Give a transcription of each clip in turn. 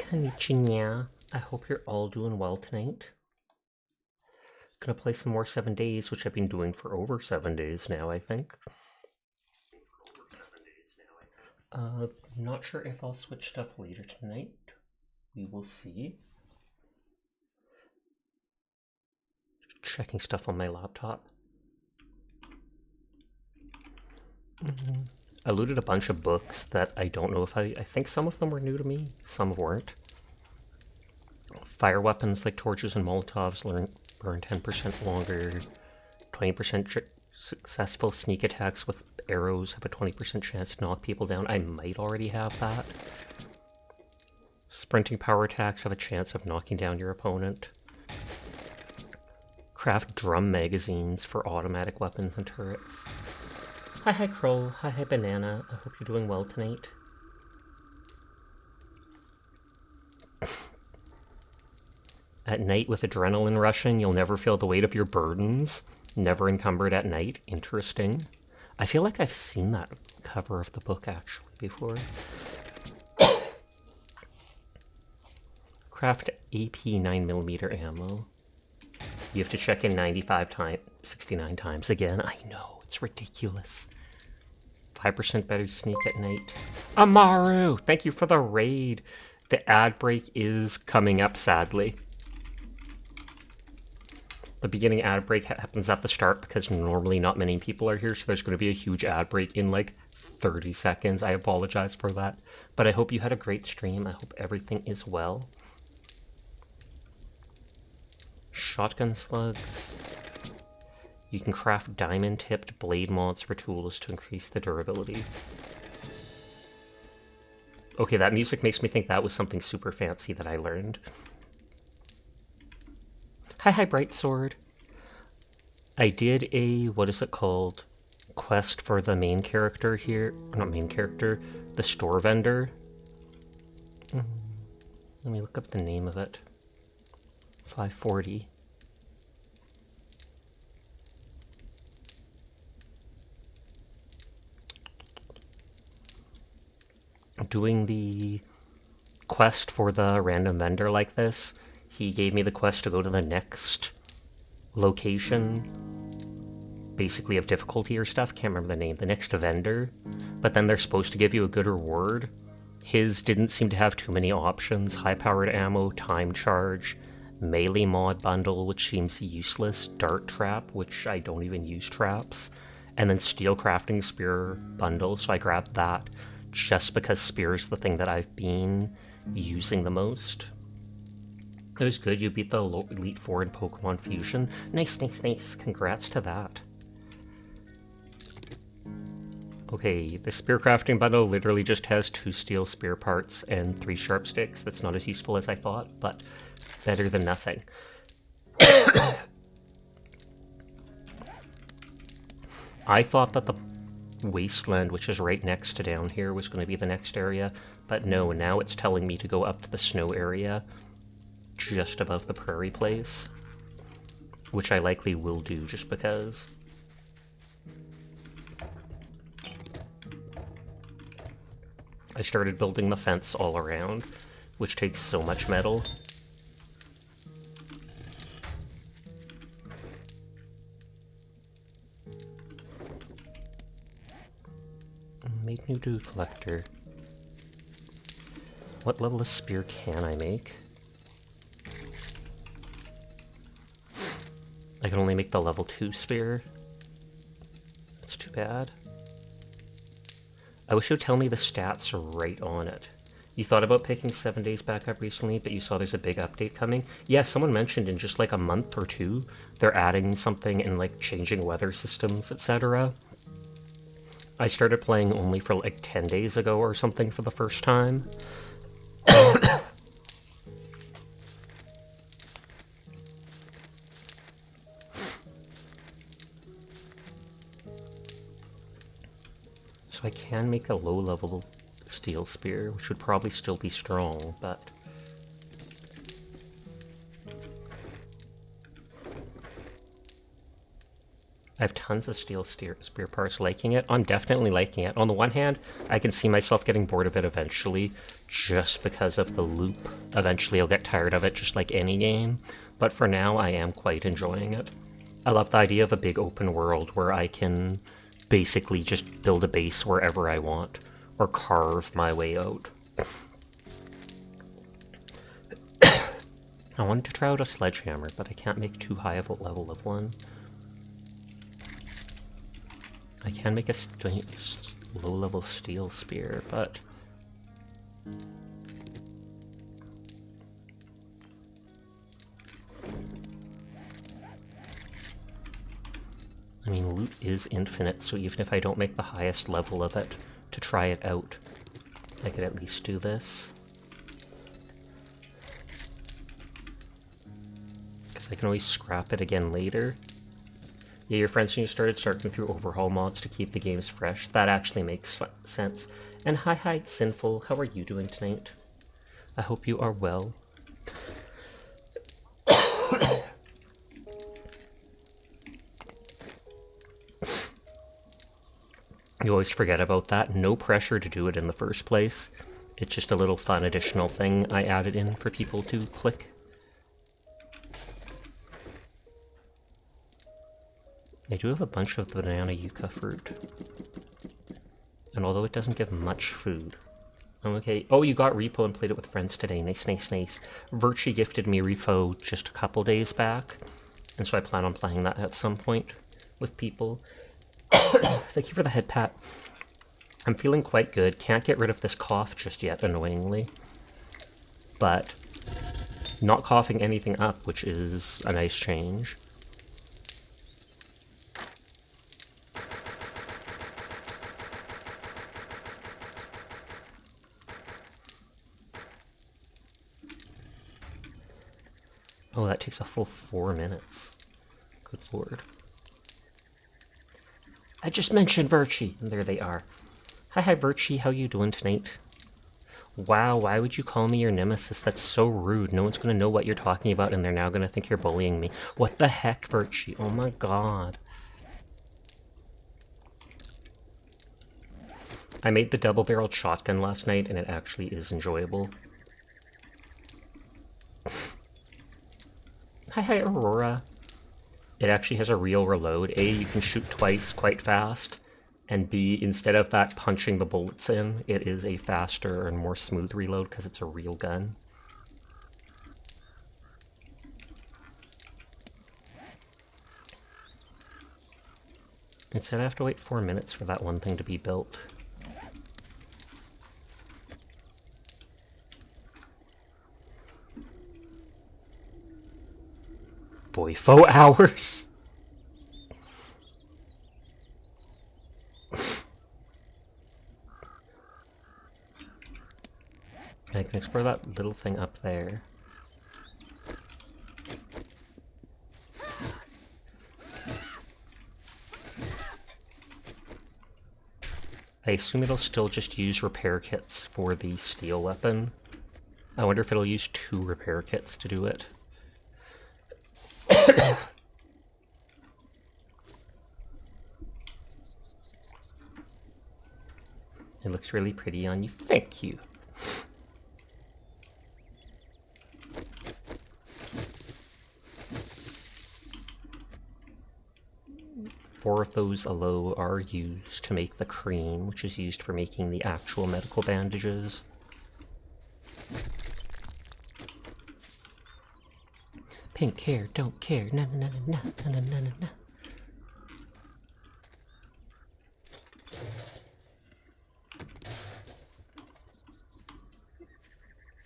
Konnichiwa. I hope you're all doing well tonight. Gonna play some more 7 days, which I've been doing for over 7 days now, I think. Not sure if I'll switch stuff later tonight. We will see. Checking stuff on my laptop. I looted a bunch of books that I don't know if I think some of them were new to me, some weren't. Fire weapons like torches and molotovs burn 10% longer. 20% successful sneak attacks with arrows have a 20% chance to knock people down. I might already have that. Sprinting power attacks have a chance of knocking down your opponent. Craft drum magazines for automatic weapons and turrets. Hi Crow, hi Banana, I hope you're doing well tonight. At night with adrenaline rushing, you'll never feel the weight of your burdens. Never encumbered at night. Interesting. I feel like I've seen that cover of the book actually before. Craft AP 9mm ammo. You have to check in 69 times again. I know, it's ridiculous. 5% better sneak at night. Amaru, thank you for the raid. The ad break is coming up, sadly. The beginning ad break happens at the start because normally not many people are here, so there's going to be a huge ad break in like 30 seconds. I apologize for that, but I hope you had a great stream. I hope everything is well. Shotgun slugs. You can craft diamond-tipped blade mods for tools to increase the durability. Okay, that music makes me think that was something super fancy that I learned. Hi, Bright Sword. I did a, what is it called? Quest for the main character here. Not main character, the store vendor. Let me look up the name of it. 540. Doing the quest for the random vendor like this, he gave me the quest to go to the next location, basically of difficulty or stuff, can't remember the name, the next vendor, but then they're supposed to give you a good reward. His didn't seem to have too many options. High-powered ammo, time charge, melee mod bundle, which seems useless, dart trap, which I don't even use traps, and then steel crafting spear bundle, so I grabbed that just because spear is the thing that I've been using the most. It was good, you beat the Elite Four in Pokemon Fusion. Nice, nice, nice. Congrats to that. Okay, the spear crafting bundle literally just has 2 steel spear parts and 3 sharp sticks. That's not as useful as I thought, but better than nothing. I thought that the wasteland, which is right next to down here, was going to be the next area, but no, now it's telling me to go up to the snow area just above the prairie place, which I likely will do just because. I started building the fence all around, which takes so much metal. Make new dude collector. What level of spear can I make? I can only make the level 2 spear. That's too bad. I wish it would tell me the stats right on it. You thought about picking 7 days back up recently, but you saw there's a big update coming? Yeah, someone mentioned in just like a month or two, they're adding something and like changing weather systems, etc. I started playing only for like 10 days ago or something for the first time. So I can make a low-level steel spear, which would probably still be strong, but... I have tons of steel spear parts. Liking it? I'm definitely liking it. On the one hand, I can see myself getting bored of it eventually, just because of the loop. Eventually I'll get tired of it, just like any game. But for now, I am quite enjoying it. I love the idea of a big open world where I can basically just build a base wherever I want, or carve my way out. I wanted to try out a sledgehammer, but I can't make too high of a level of one. I can make a low-level steel spear, but... I mean, loot is infinite, so even if I don't make the highest level of it to try it out, I could at least do this. Because I can always scrap it again later. Yeah, your friends when you started searching through overhaul mods to keep the games fresh. That actually makes sense. And hi, Sinful, how are you doing tonight? I hope you are well. You always forget about that. No pressure to do it in the first place. It's just a little fun additional thing I added in for people to click. I do have a bunch of banana yucca fruit. And although it doesn't give much food, I'm okay. Oh, you got Repo and played it with friends today. Nice, nice, nice. Virtue gifted me Repo just a couple days back, and so I plan on playing that at some point with people. Thank you for the head pat. I'm feeling quite good. Can't get rid of this cough just yet, annoyingly. But not coughing anything up, which is a nice change. Oh, that takes a full 4 minutes. Good lord. I just mentioned Virchie, and there they are. Hi, Virchie, how you doing tonight? Wow, why would you call me your nemesis? That's so rude. No one's gonna know what you're talking about, and they're now gonna think you're bullying me. What the heck, Virchie? Oh my god. I made the double-barreled shotgun last night, and it actually is enjoyable. Hi, Aurora. It actually has a real reload. A, you can shoot twice quite fast, and B, instead of that punching the bullets in, it is a faster and more smooth reload because it's a real gun. Instead I have to wait 4 minutes for that one thing to be built. Boy, 4 hours! I can explore that little thing up there. I assume it'll still just use repair kits for the steel weapon. I wonder if it'll use 2 repair kits to do it. It looks really pretty on you. Thank you. Four of those aloe are used to make the cream, which is used for making the actual medical bandages. Pink hair, don't care. Na na na na na na na na.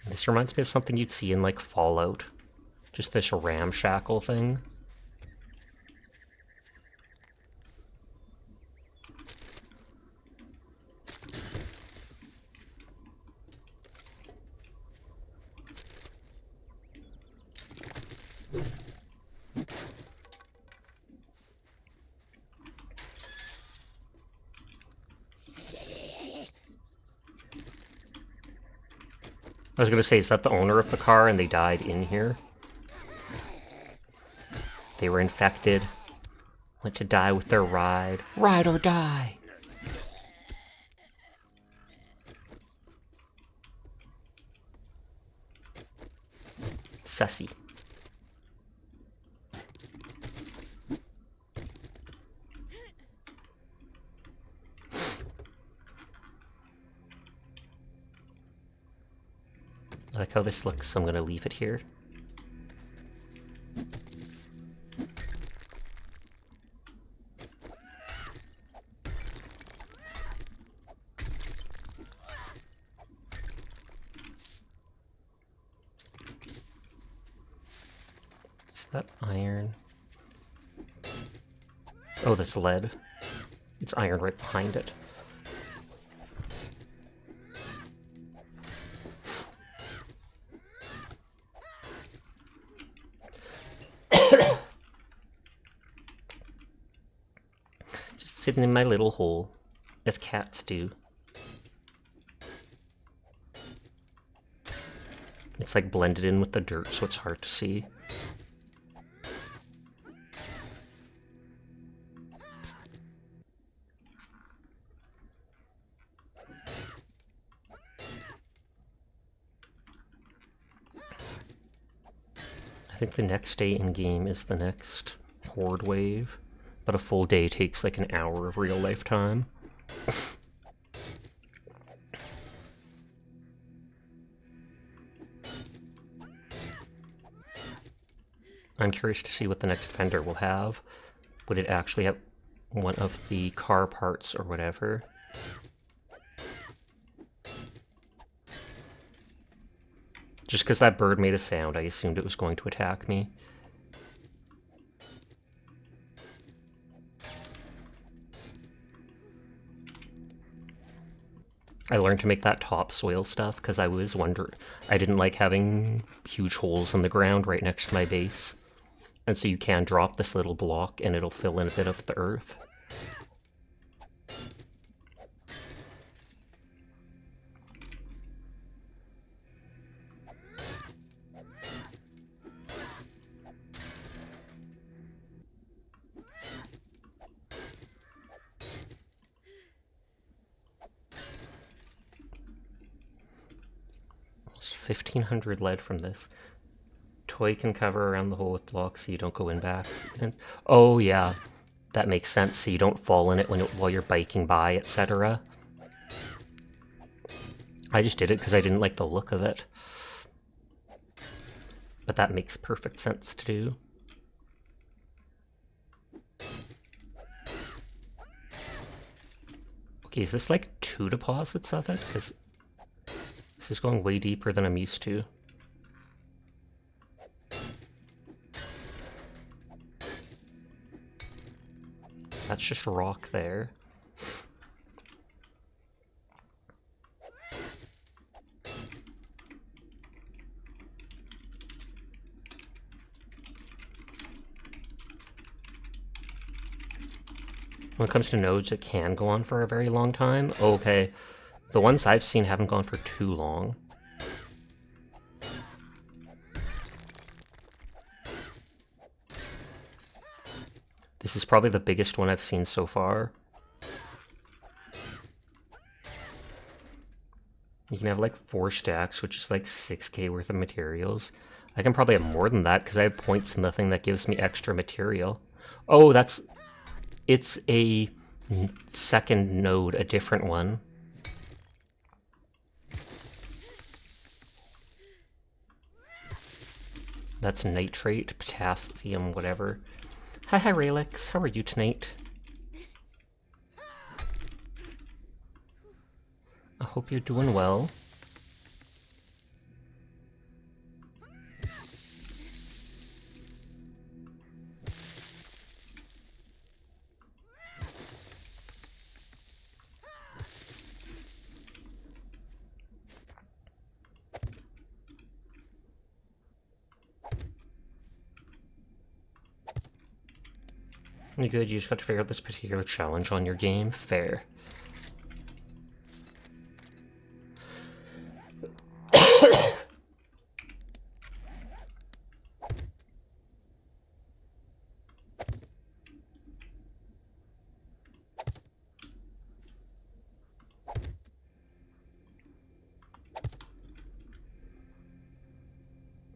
This reminds me of something you'd see in, like, Fallout. Just this ramshackle thing. I was gonna say, is that the owner of the car and they died in here? They were infected. Want to die with their ride. Ride or die! Sussy. I like how this looks, so I'm gonna leave it here. Is that iron? Oh, that's lead. It's iron right behind it. Just sitting in my little hole, as cats do. It's like blended in with the dirt, so it's hard to see. I think the next day in game is the next horde wave, but a full day takes like an hour of real life time. I'm curious to see what the next vendor will have. Would it actually have one of the car parts or whatever? Just because that bird made a sound, I assumed it was going to attack me. I learned to make that topsoil stuff because I didn't like having huge holes in the ground right next to my base. And so you can drop this little block and it'll fill in a bit of the earth. It's 1,500 lead from this. Toy can cover around the hole with blocks so you don't go in by accident. Oh yeah, that makes sense, so you don't fall in it while you're biking by, etc. I just did it because I didn't like the look of it. But that makes perfect sense to do. Okay, is this like 2 deposits of it? Because this is going way deeper than I'm used to. That's just rock there. When it comes to nodes, it can go on for a very long time. Okay, the ones I've seen haven't gone for too long. This is probably the biggest one I've seen so far. You can have like 4 stacks, which is like 6k worth of materials. I can probably have more than that because I have points in the thing that gives me extra material. Oh, it's a second node, a different one. That's nitrate, potassium, whatever. Hi, Raylix. How are you tonight? I hope you're doing well. You good? You just got to figure out this particular challenge on your game? Fair.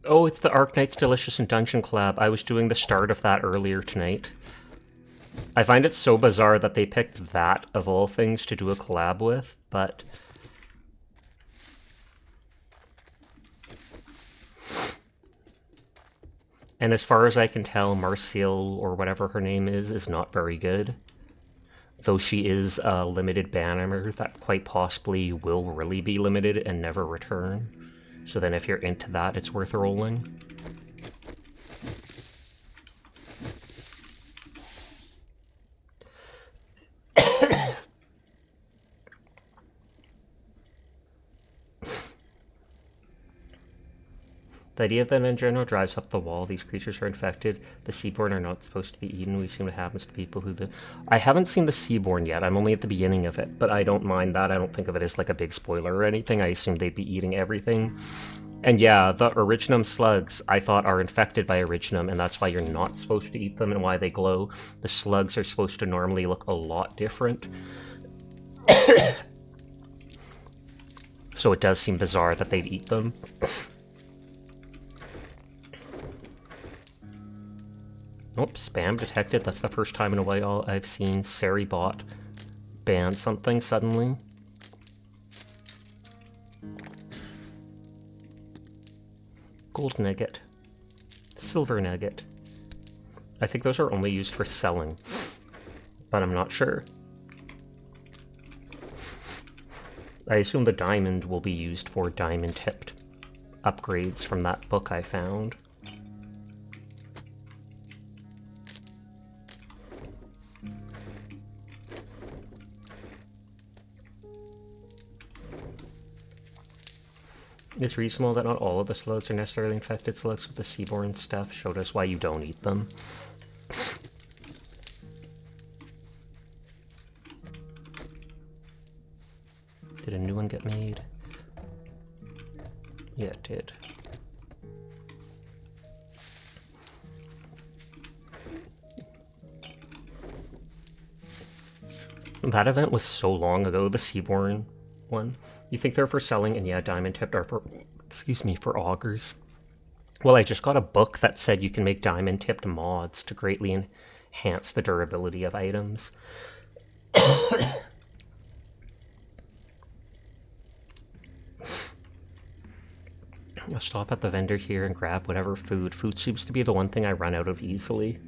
Oh, it's the Arknight's Delicious and Dungeon Collab. I was doing the start of that earlier tonight. I find it so bizarre that they picked that, of all things, to do a collab with, but... And as far as I can tell, Marcille, or whatever her name is not very good. Though she is a limited banner that quite possibly will really be limited and never return. So then if you're into that, it's worth rolling. The idea that in general drives up the wall. These creatures are infected. The Seaborn are not supposed to be eaten. We've seen what happens to people who... I haven't seen the Seaborn yet. I'm only at the beginning of it, but I don't mind that. I don't think of it as like a big spoiler or anything. I assume they'd be eating everything. And yeah, the Originum slugs, I thought, are infected by Originum, and that's why you're not supposed to eat them and why they glow. The slugs are supposed to normally look a lot different. So it does seem bizarre that they'd eat them. Nope, spam detected. That's the first time in a while I've seen Seribot ban something suddenly. Gold nugget. Silver nugget. I think those are only used for selling, but I'm not sure. I assume the diamond will be used for diamond-tipped upgrades from that book I found. It's reasonable that not all of the slugs are necessarily infected. Slugs with the Seaborn stuff showed us why you don't eat them. Did a new one get made? Yeah, it did. That event was so long ago, the Seaborn one. You think they're for selling, and yeah, diamond tipped are for, excuse me, for augers. Well, I just got a book that said you can make diamond tipped mods to greatly enhance the durability of items. I'll stop at the vendor here and grab whatever food. Food seems to be the one thing I run out of easily.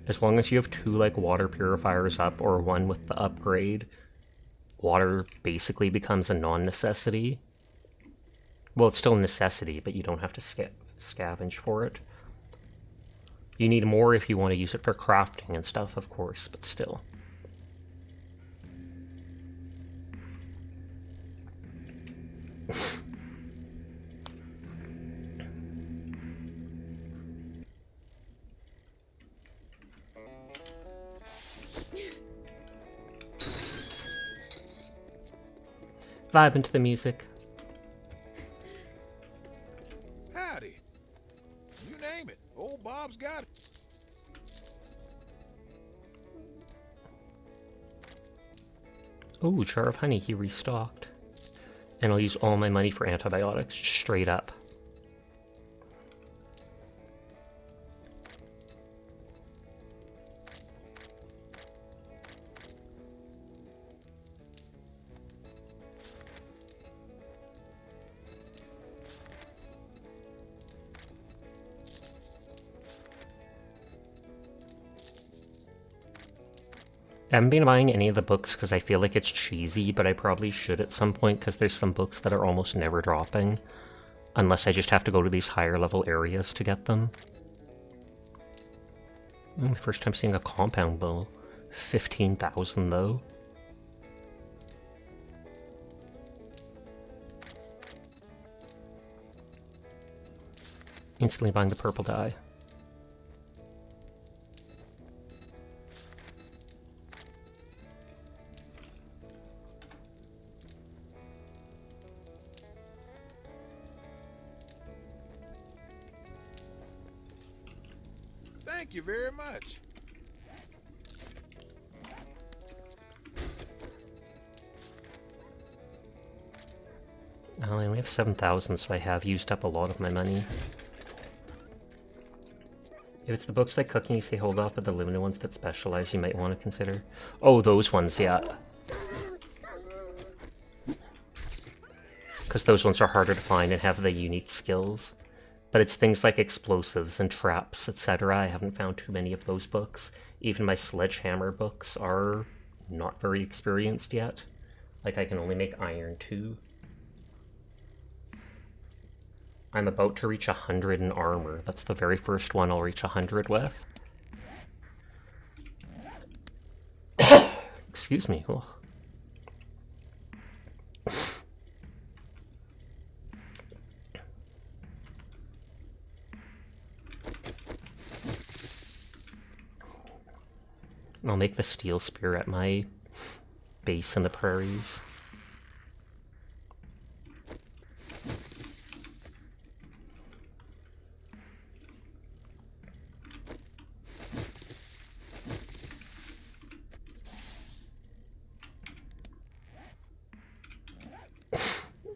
As long as you have 2 like water purifiers up or 1 with the upgrade, water basically becomes a non-necessity. Well, it's still a necessity, but you don't have to scavenge for it. You need more if you want to use it for crafting and stuff, of course, but still. Vibe into the music. Howdy. You name it. Old Bob's got it. Ooh, jar of honey. He restocked. And I'll use all my money for antibiotics, straight up. I haven't been buying any of the books because I feel like it's cheesy, but I probably should at some point because there's some books that are almost never dropping. Unless I just have to go to these higher level areas to get them. First time seeing a compound bow. 15,000 though. Instantly buying the purple dye. Thank you very much. Well, I only have 7,000, so I have used up a lot of my money. If it's the books like cooking, you say hold off, but the limited ones that specialize you might want to consider. Oh, those ones, yeah. Because those ones are harder to find and have the unique skills. But it's things like explosives and traps, etc. I haven't found too many of those books. Even my sledgehammer books are not very experienced yet. Like, I can only make iron 2. I'm about to reach 100 in armor. That's the very first one I'll reach 100 with. Excuse me. Ugh. I'll make the steel spear at my base in the prairies.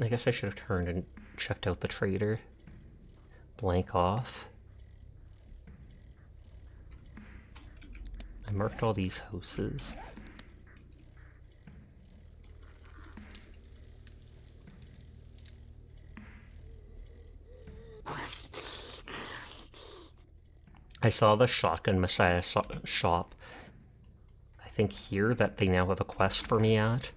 I guess I should have turned and checked out the trader. Blank off. I marked all these houses. I saw the Shotgun Messiah shop. I think here that they now have a quest for me at.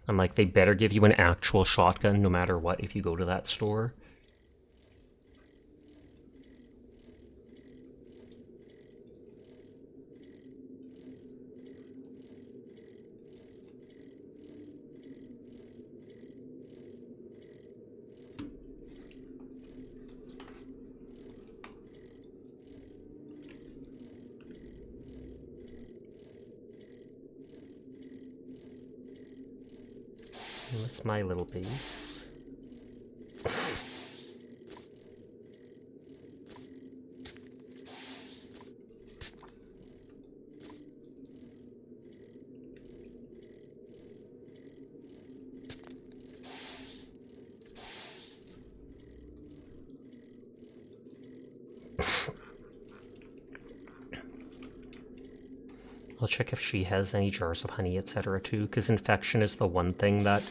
I'm like, they better give you an actual shotgun no matter what if you go to that store. That's my little base. I'll check if she has any jars of honey, etc. too, because infection is the one thing that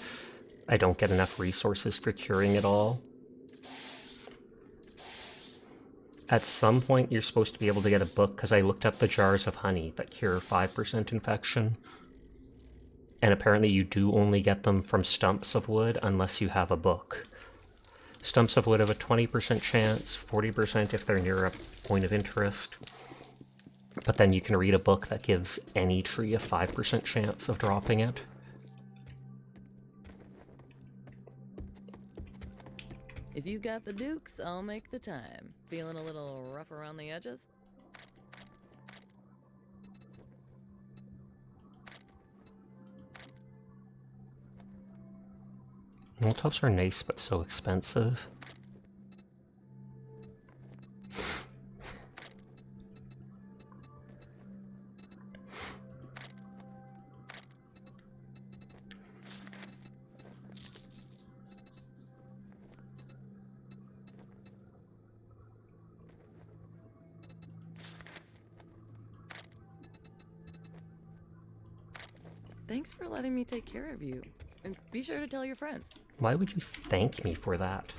I don't get enough resources for curing it all. At some point, you're supposed to be able to get a book, because I looked up the jars of honey that cure 5% infection. And apparently you do only get them from stumps of wood unless you have a book. Stumps of wood have a 20% chance, 40% if they're near a point of interest. But then you can read a book that gives any tree a 5% chance of dropping it. If you got the dukes, I'll make the time. Feeling a little rough around the edges? Molotovs are nice, but so expensive. Thanks for letting me take care of you. And be sure to tell your friends. Why would you thank me for that?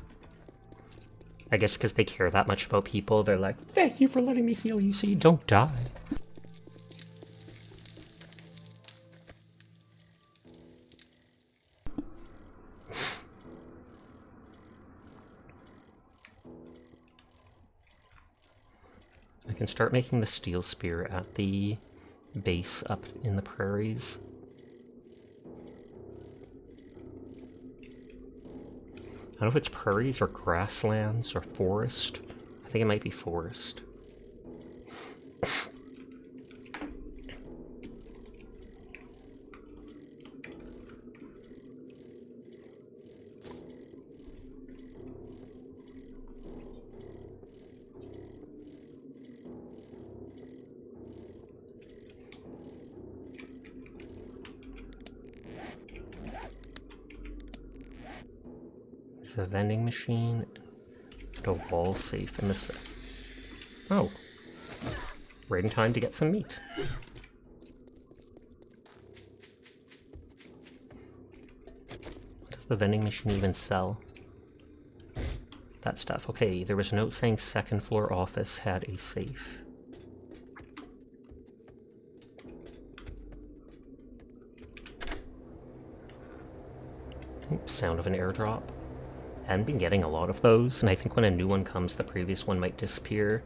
I guess because they care that much about people, they're like, thank you for letting me heal you so you don't die. I can start making the steel spear at the base up in the prairies. I don't know if it's prairies or grasslands or forest. I think it might be forest. There's a vending machine and a wall safe in the Oh. Right in time to get some meat. What does the vending machine even sell? That stuff. Okay, there was a note saying second floor office had a safe. Oops, sound of an airdrop. I hadn't been getting a lot of those, and I think when a new one comes, the previous one might disappear.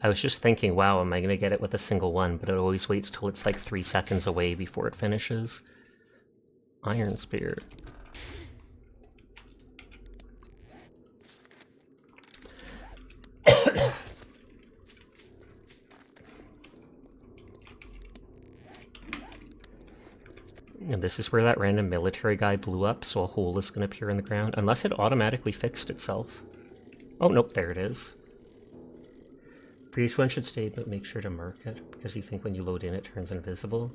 I was just thinking, wow, am I going to get it with a single one? But it always waits till it's like 3 seconds away before it finishes. Iron Spear. And this is where that random military guy blew up, so a hole is going to appear in the ground. Unless it automatically fixed itself. Oh, nope, there it is. Previous one should stay, but make sure to mark it, because you think when you load in it turns invisible.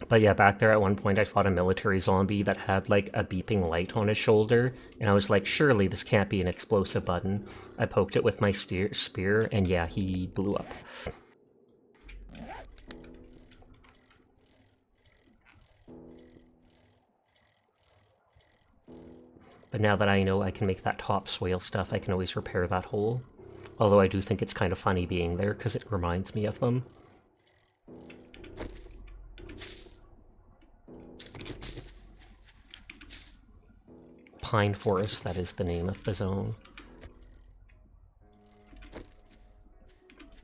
But yeah, back there at one point I fought a military zombie that had like a beeping light on his shoulder, and I was like, surely this can't be an explosive button. I poked it with my spear, and yeah, he blew up. But now that I know I can make that topsoil stuff, I can always repair that hole. Although I do think it's kind of funny being there, because it reminds me of them. Pine Forest, that is the name of the zone.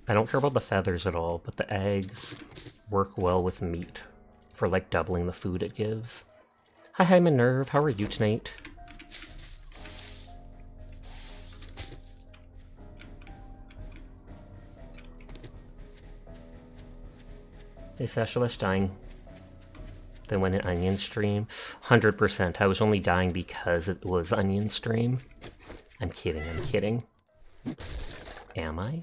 I don't care about the feathers at all, but the eggs work well with meat for like doubling the food it gives. Hi Minerve, how are you tonight? Hey Sasha, less dying than when an Onion stream. 100%. I was only dying because it was Onion stream. I'm kidding, I'm kidding. Am I?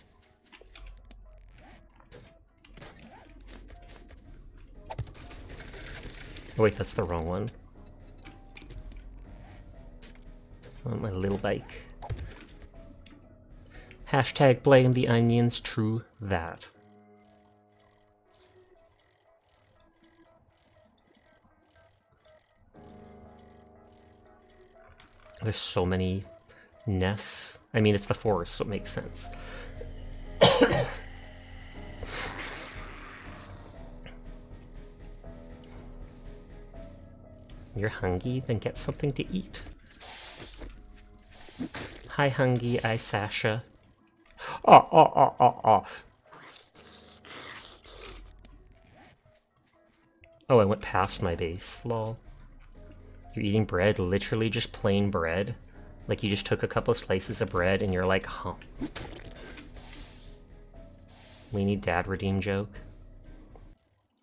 Oh wait, that's the wrong one. I want my little bike. Hashtag blame the onions, true that. There's so many nests. I mean, it's the forest, so it makes sense. You're hungry? Then get something to eat. Hi, hungry. I Sasha. Oh. Oh, I went past my base. Lol. You're eating bread, literally just plain bread. Like you just took a couple of slices of bread and you're like, huh. We need dad redeem joke.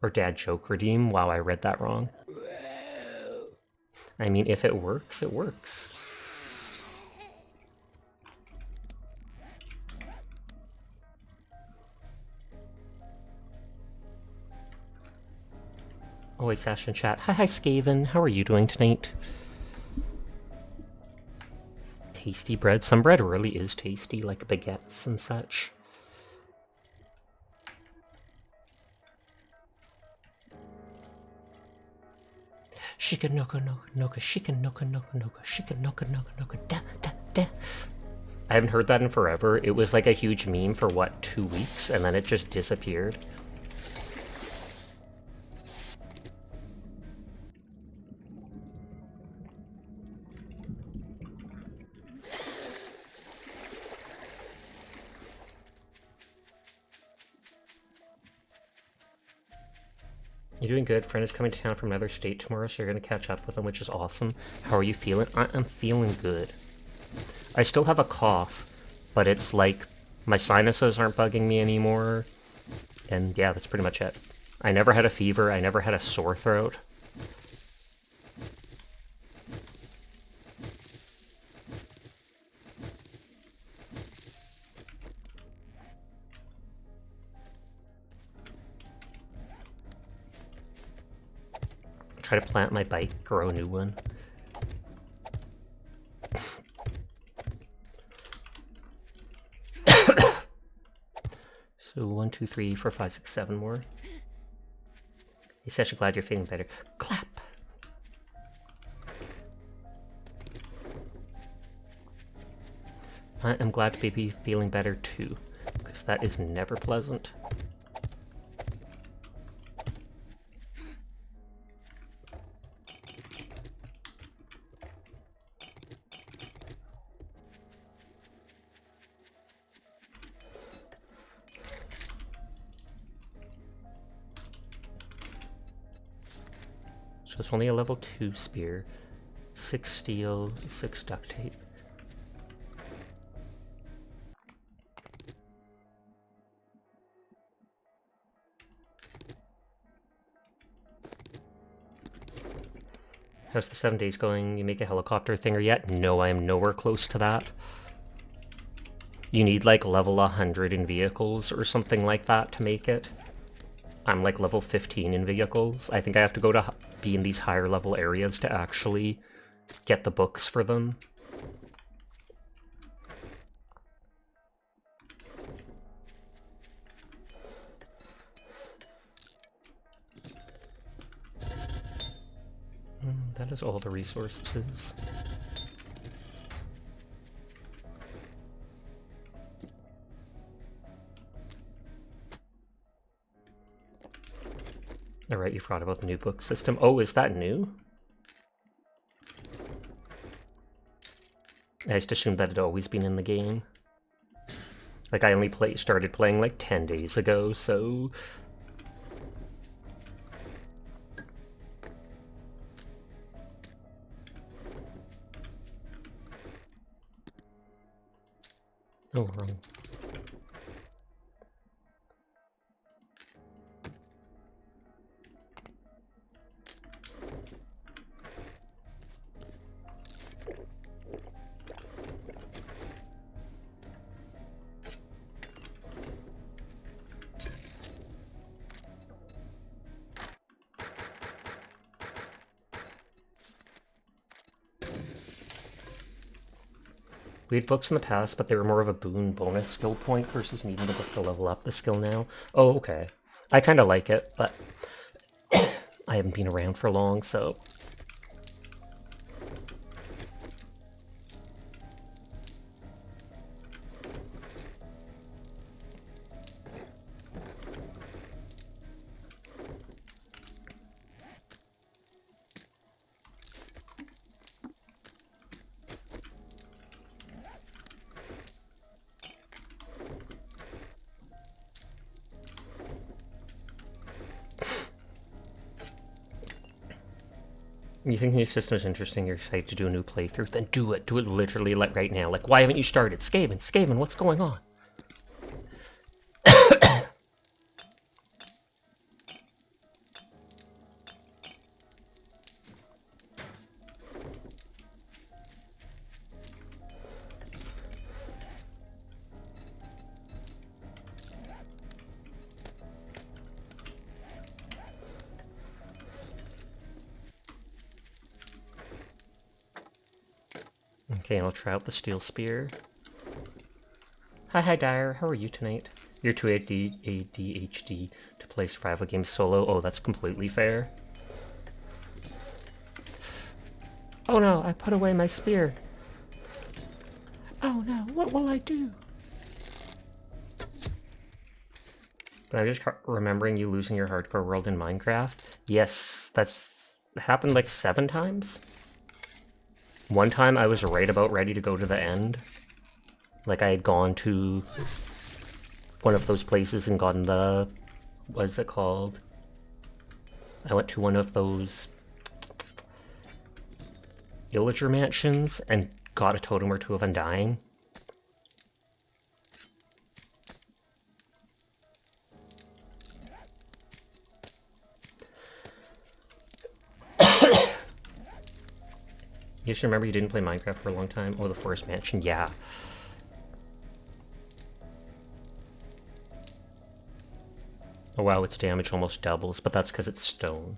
Or dad joke redeem. Wow, I read that wrong. I mean, if it works, it works. Oh, wait, Sash in chat. Hi, Skaven. How are you doing tonight? Tasty bread. Some bread really is tasty, like baguettes and such. Shika noka noka, shika noka noka, shika noka noka, da da da. I haven't heard that in forever. It was like a huge meme for what, 2 weeks, and then it just disappeared. You're doing good. Friend is coming to town from another state tomorrow, so you're going to catch up with him, which is awesome. How are you feeling? I'm feeling good. I still have a cough, but it's like my sinuses aren't bugging me anymore. And yeah, that's pretty much it. I never had a fever. I never had a sore throat. try to plant my bike, grow a new one. So 1, 2, 3, 4, 5, 6, 7 more. Hey Sasha, glad you're feeling better. Clap! I am glad to be feeling better too, because that is never pleasant. So it's only a level 2 spear, 6 steel, 6 duct tape. How's the 7 days going? You make a helicopter thinger yet? No, I am nowhere close to that. You need like level 100 in vehicles or something like that to make it. I'm like level 15 in vehicles. I think I have to go to be in these higher level areas to actually get the books for them. That is all the resources. Alright, you forgot about the new book system. Oh, is that new? I just assumed that had always been in the game. Like, I only started playing like 10 days ago, so... Oh, wrong. We had books in the past, but they were more of a boon bonus skill point versus needing the book to level up the skill now. Oh, okay. I kind of like it, but I haven't been around for long, so... You think the new system is interesting, you're excited to do a new playthrough, then do it. Do it literally like right now. Like, why haven't you started? Skaven, what's going on? Okay, I'll try out the steel spear. Hi, Dyer. How are you tonight? You're too ADHD to play survival games solo. Oh, that's completely fair. Oh no, I put away my spear. Oh no, what will I do? But I'm just remembering you losing your hardcore world in Minecraft. Yes, that's happened like 7 times. One time I was right about ready to go to the end. Like I had gone to one of those places and gotten the... what is it called? I went to one of those villager mansions and got a totem or 2 of Undying. You just remember you didn't play Minecraft for a long time? Oh, the Forest Mansion, yeah. Oh wow, its damage almost doubles, but that's because it's stone.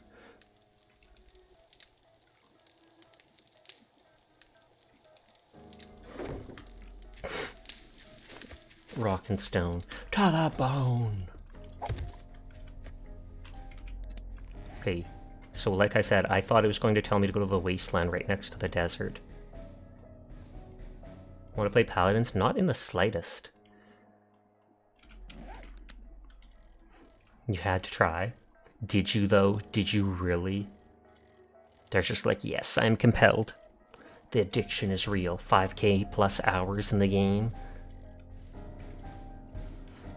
Rock and stone. To the bone! Okay, so like I said, I thought it was going to tell me to go to the wasteland right next to the desert. Want to play paladins? Not in the slightest. You had to try. Did you, though? Did you really? They're just like, yes, I'm compelled. The addiction is real. 5k plus hours in the game.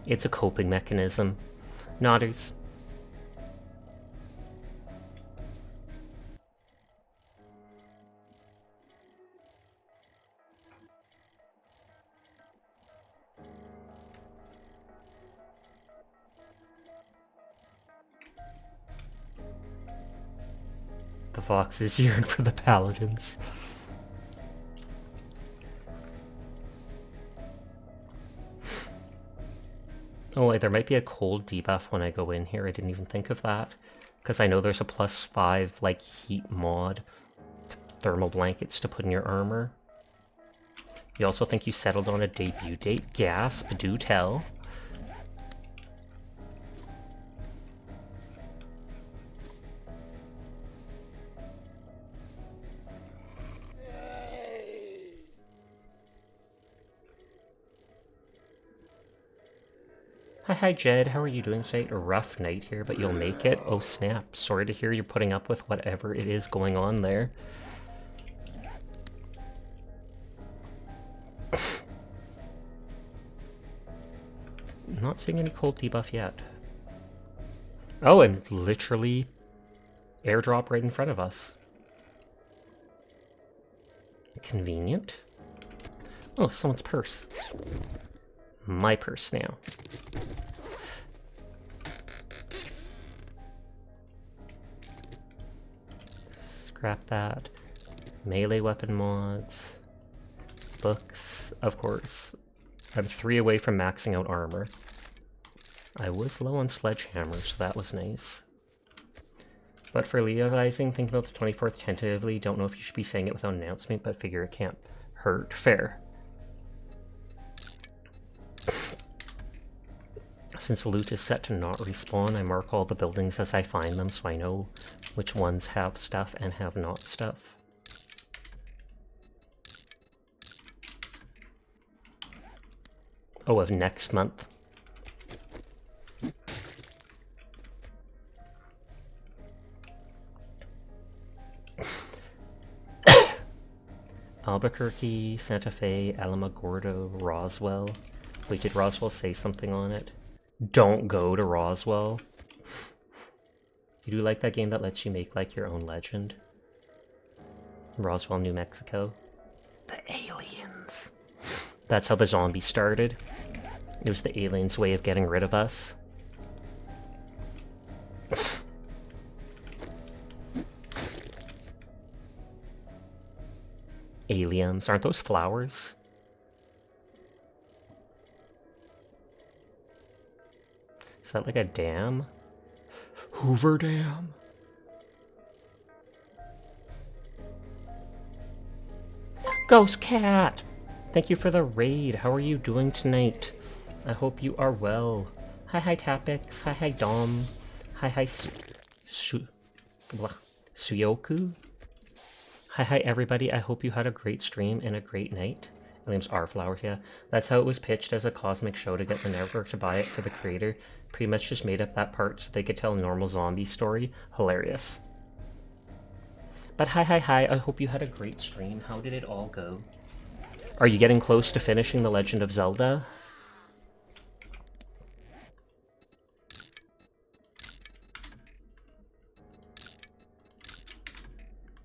It's a coping mechanism. Nodders. The foxes yearn for the paladins. Oh, wait, there might be a cold debuff when I go in here. I didn't even think of that. Because I know there's a +5, like, heat mod. Thermal blankets to put in your armor. You also think you settled on a debut date? Gasp, do tell. Hi Jed, how are you doing today? A rough night here, but you'll make it. Oh snap, sorry to hear you're putting up with whatever it is going on there. Not seeing any cold debuff yet. Oh, and literally airdrop right in front of us. Convenient. Oh, someone's purse. My purse now. Scrap that. Melee weapon mods. Books, of course. I'm 3 away from maxing out armor. I was low on sledgehammer, so that was nice. But for legalizing, think about the 24th tentatively. Don't know if you should be saying it without announcement, but figure it can't hurt. Fair. Since loot is set to not respawn, I mark all the buildings as I find them so I know which ones have stuff and have not stuff. Oh, of next month. Albuquerque, Santa Fe, Alamogordo, Roswell. Wait, did Roswell say something on it? Don't go to Roswell. You do like that game that lets you make like your own legend? Roswell, New Mexico. The aliens. That's how the zombies started. It was the aliens' way of getting rid of us. Aliens. Aren't those flowers? Is that like a dam? Hoover Dam? Ghost Cat! Thank you for the raid. How are you doing tonight? I hope you are well. Hi Tapix. Hi Dom. Hi Suyoku. Hi everybody. I hope you had a great stream and a great night. Williams R Flowers, yeah. That's how it was pitched as a cosmic show to get the network to buy it for the creator. Pretty much just made up that part so they could tell a normal zombie story. Hilarious. But hi, I hope you had a great stream. How did it all go? Are you getting close to finishing The Legend of Zelda?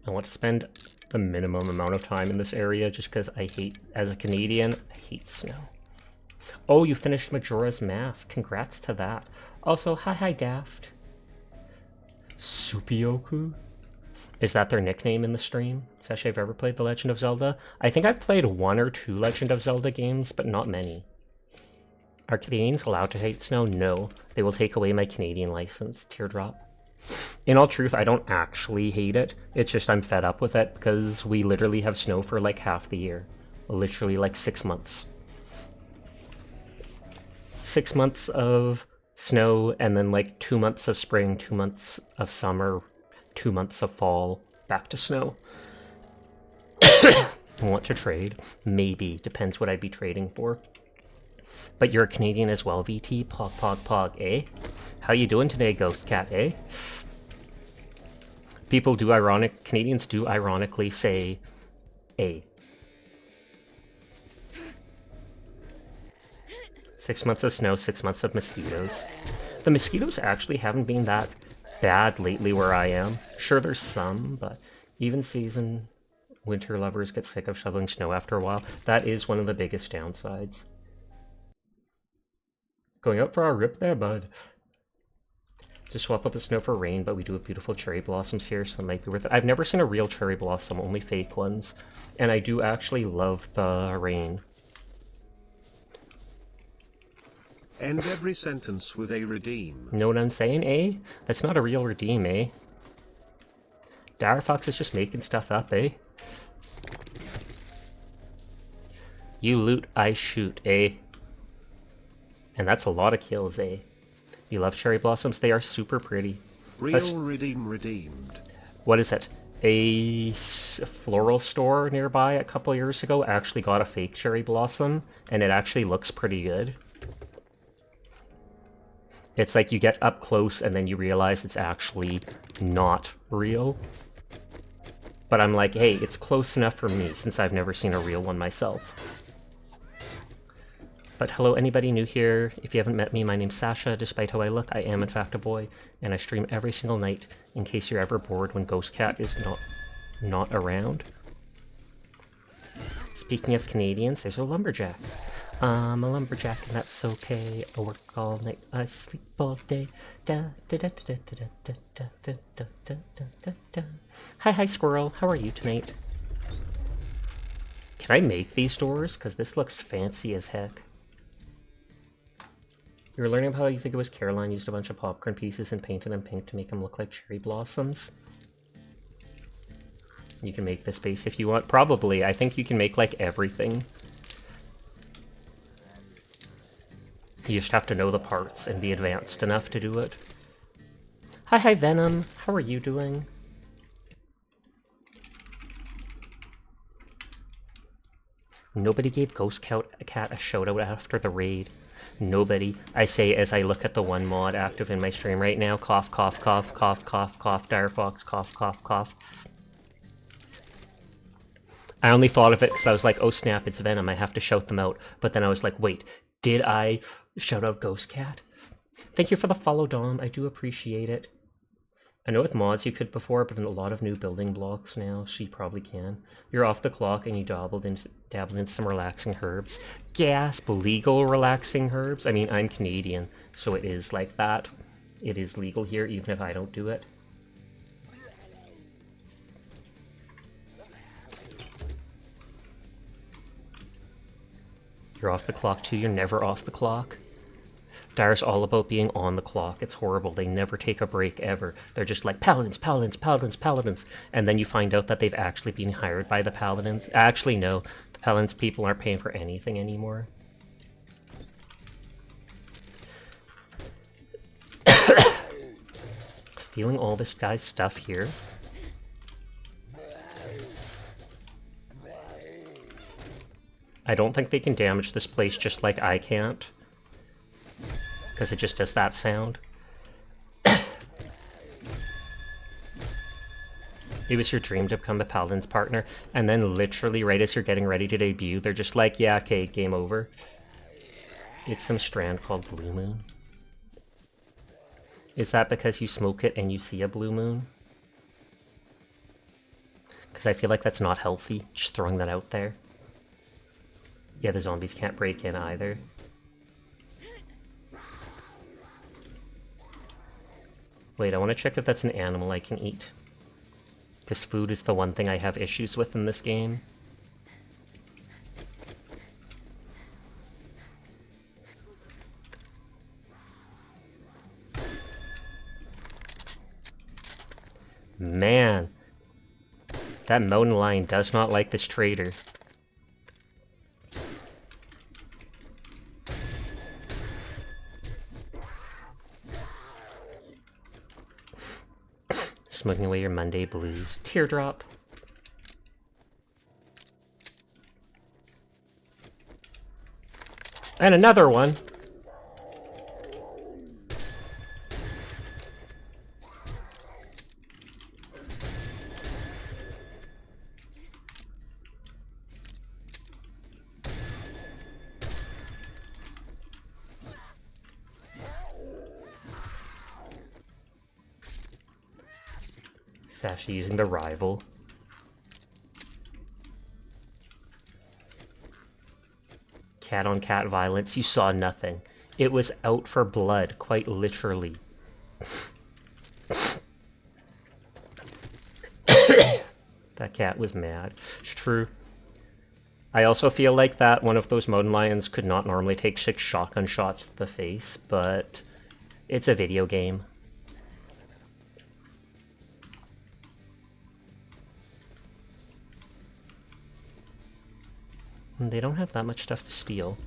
I want to spend the minimum amount of time in this area just because I hate, as a Canadian, I hate snow. Oh, you finished Majora's Mask. Congrats to that. Also, hi Daft. Supioku? Is that their nickname in the stream? Especially if I've ever played The Legend of Zelda. I think I've played 1 or 2 Legend of Zelda games, but not many. Are Canadians allowed to hate snow? No. They will take away my Canadian license. Teardrop. In all truth, I don't actually hate it. It's just I'm fed up with it because we literally have snow for like half the year. Literally like 6 months. 6 months of snow, and then like 2 months of spring, 2 months of summer, 2 months of fall, back to snow. Want to trade? Maybe. Depends what I'd be trading for. But you're a Canadian as well, VT? Pog, pog, pog, eh? How you doing today, Ghost Cat, eh? Canadians do ironically say, eh. 6 months of snow, 6 months of mosquitoes. The mosquitoes actually haven't been that bad lately where I am. Sure, there's some, but even season winter lovers get sick of shoveling snow after a while. That is one of the biggest downsides. Going out for our rip there, bud. Just swap out the snow for rain, but we do have beautiful cherry blossoms here, so it might be worth it. I've never seen a real cherry blossom, only fake ones. And I do actually love the rain. End every sentence with a redeem. Know what I'm saying, eh? That's not a real redeem, eh? Dire Fox is just making stuff up, eh? You loot, I shoot, eh? And that's a lot of kills, eh? You love cherry blossoms? They are super pretty. Real redeem redeemed. What is it? A floral store nearby a couple years ago actually got a fake cherry blossom, and it actually looks pretty good. It's like you get up close and then you realize it's actually not real. But I'm like, hey, it's close enough for me since I've never seen a real one myself. But hello, anybody new here? If you haven't met me, my name's Sasha. Despite how I look, I am in fact a boy, and I stream every single night in case you're ever bored when Ghost Cat is not around. Speaking of Canadians, there's a lumberjack. I'm a lumberjack and that's okay. I work all night, I sleep all day. Hi squirrel, how are you tonight? Can I make these doors? Because this looks fancy as heck. You were learning about how you think it was Caroline used a bunch of popcorn pieces and painted them pink to make them look like cherry blossoms. You can make this base if you want. Probably. I think you can make like everything. You just have to know the parts and be advanced enough to do it. Hi Venom. How are you doing? Nobody gave Ghost Cat a shout-out after the raid. Nobody. I say as I look at the one mod active in my stream right now. Cough, cough, cough, cough, cough, cough, Dire Fox, cough, cough, cough. I only thought of it because I was like, oh snap, it's Venom, I have to shout them out. But then I was like, wait, did I shout out Ghost Cat? Thank you for the follow, Dom. I do appreciate it. I know with mods you could before, but in a lot of new building blocks now, so you probably can. You're off the clock and you dabbled in some relaxing herbs. Gasp, legal relaxing herbs? I mean, I'm Canadian, so it is like that. It is legal here, even if I don't do it. You're off the clock too, you're never off the clock. Dire's all about being on the clock. It's horrible. They never take a break, ever. They're just like, paladins, paladins, paladins, paladins. And then you find out that they've actually been hired by the paladins. Actually, no. The paladins people aren't paying for anything anymore. Stealing all this guy's stuff here. I don't think they can damage this place just like I can't. Because it just does that sound. It was your dream to become a Paladin's partner, and then literally right as you're getting ready to debut, they're just like, yeah, okay, game over. It's some strand called Blue Moon. Is that because you smoke it and you see a blue moon? Because I feel like that's not healthy, just throwing that out there. Yeah, the zombies can't break in either. Wait, I want to check if that's an animal I can eat. Because food is the one thing I have issues with in this game. Man, that mountain lion does not like this trader. Smoking away your Monday blues. Teardrop. And another one. Sasha using the rival. Cat on cat violence. You saw nothing. It was out for blood, quite literally. That cat was mad. It's true. I also feel like that one of those mountain lions could not normally take 6 shotgun shots to the face, but it's a video game. And they don't have that much stuff to steal.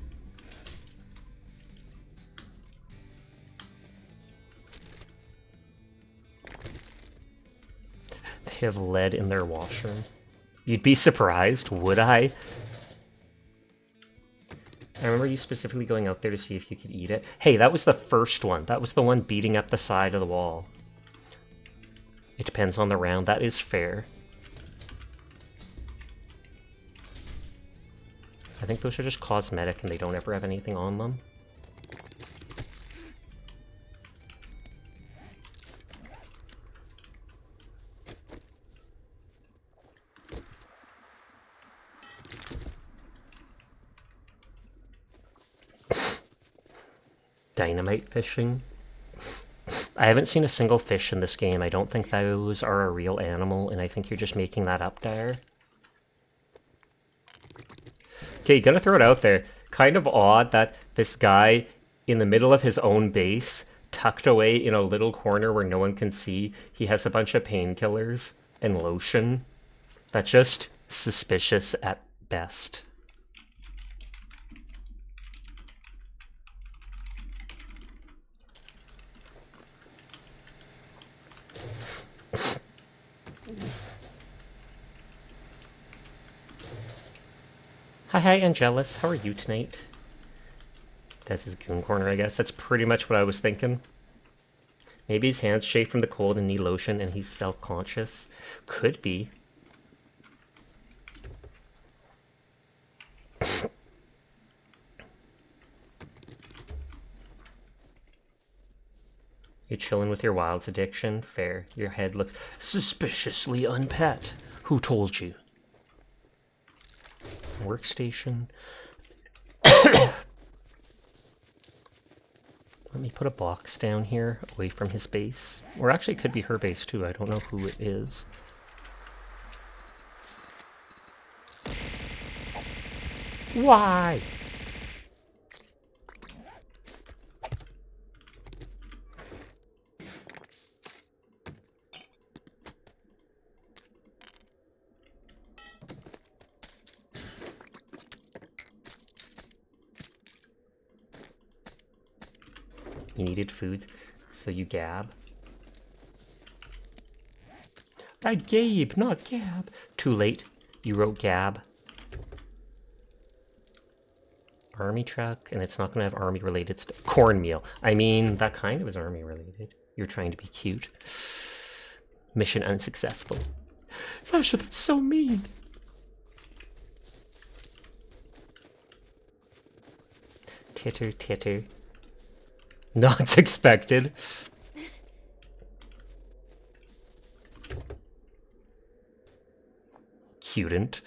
They have lead in their washroom. You'd be surprised, would I? I remember you specifically going out there to see if you could eat it. Hey, that was the first one. That was the one beating up the side of the wall. It depends on the round. That is fair. I think those are just cosmetic and they don't ever have anything on them. Dynamite fishing. I haven't seen a single fish in this game. I don't think those are a real animal, and I think you're just making that up there. Okay, gonna throw it out there. Kind of odd that this guy, in the middle of his own base, tucked away in a little corner where no one can see, he has a bunch of painkillers and lotion. That's just suspicious at best. Hi, Angelus. How are you tonight? That's his goon corner, I guess. That's pretty much what I was thinking. Maybe his hands shake from the cold and need lotion and he's self-conscious. Could be. You're chilling with your wilds addiction? Fair. Your head looks suspiciously unpet. Who told you? Workstation. Let me put a box down here away from his base. Or actually it could be her base too. I don't know who it is. Why? You needed food, so you gab. Gabe, not Gab. Too late. You wrote Gab. Army truck, and it's not going to have army-related stuff. Cornmeal. I mean, that kind of is army-related. You're trying to be cute. Mission unsuccessful. Sasha, that's so mean. Titter, titter. Not expected. Cudent.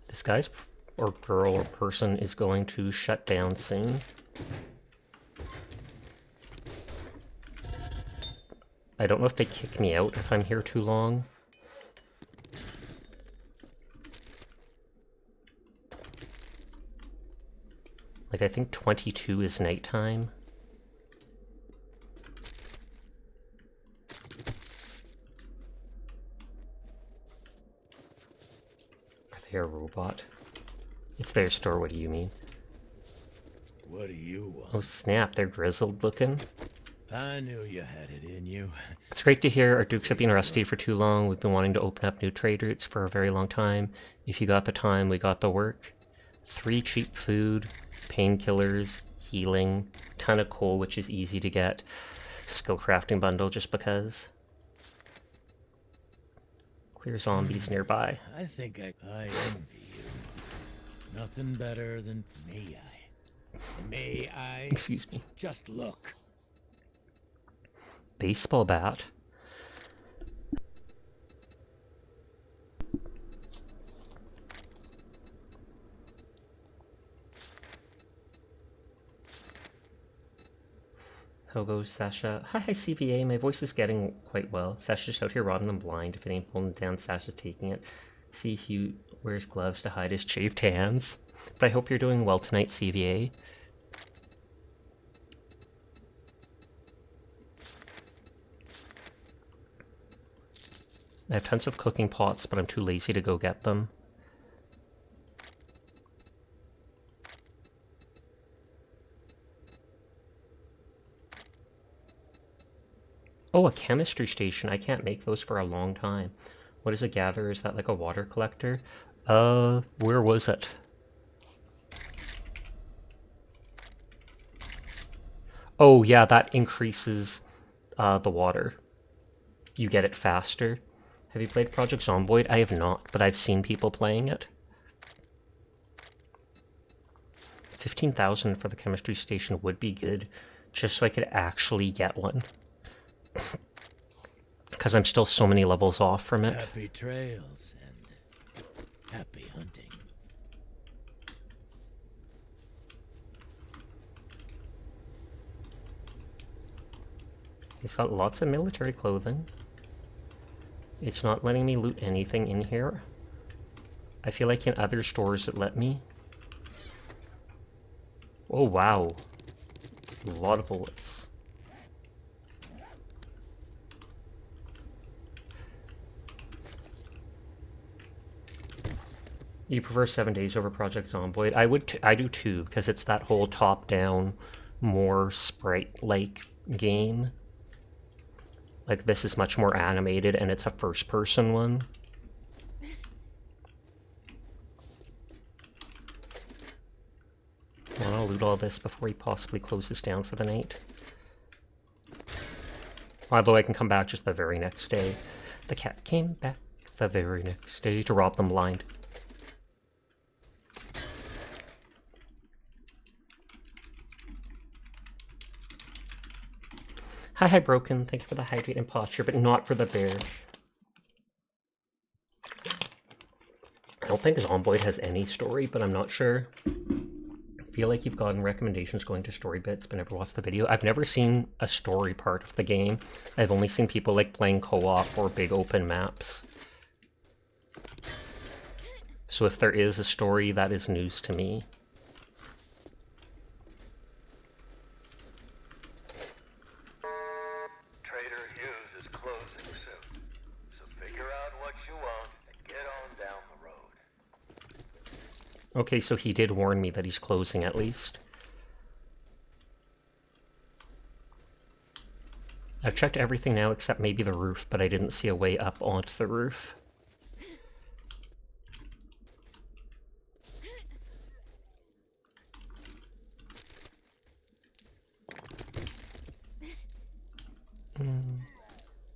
This guy's or girl or person is going to shut down soon. I don't know if they kick me out if I'm here too long. Like, I think 22 is nighttime. Are they a robot? It's their store, what do you mean? What do you want? Oh snap, they're grizzled looking. I knew you had it in you. It's great to hear our Dukes have been rusty for too long. We've been wanting to open up new trade routes for a very long time. If you got the time, we got the work. 3 cheap food, painkillers, healing, ton of coal, which is easy to get. Skill crafting bundle just because. Clear zombies nearby. I think I envy you. Nothing better than May I Excuse me. just look? Baseball bat. How goes Sasha? Hi, CVA. My voice is getting quite well. Sasha's out here rotten and blind. If it ain't pulling down, Sasha's taking it. See, he wears gloves to hide his chafed hands. But I hope you're doing well tonight, CVA. I have tons of cooking pots, but I'm too lazy to go get them. Oh, a chemistry station. I can't make those for a long time. What is a gather? Is that like a water collector? Where was it? Oh, yeah, that increases the water. You get it faster. Have you played Project Zomboid? I have not, but I've seen people playing it. 15,000 for the chemistry station would be good, just so I could actually get one. Because I'm still so many levels off from it. Happy trails and happy hunting. He's got lots of military clothing. It's not letting me loot anything in here. I feel like in other stores it let me. Oh wow. A lot of bullets. You prefer 7 days over Project Zomboid? I do too, because it's that whole top-down, more sprite-like game. Like, this is much more animated, and it's a first-person one. Well, I'll loot all this before he possibly closes down for the night. Although I can come back just the very next day. The cat came back the very next day to rob them blind. Hi, Broken. Thank you for the hydrate and posture, but not for the bear. I don't think Zomboid has any story, but I'm not sure. I feel like you've gotten recommendations going to story bits, but never watched the video. I've never seen a story part of the game. I've only seen people like playing co-op or big open maps. So if there is a story, that is news to me. Okay, so he did warn me that he's closing at least. I've checked everything now except maybe the roof, but I didn't see a way up onto the roof.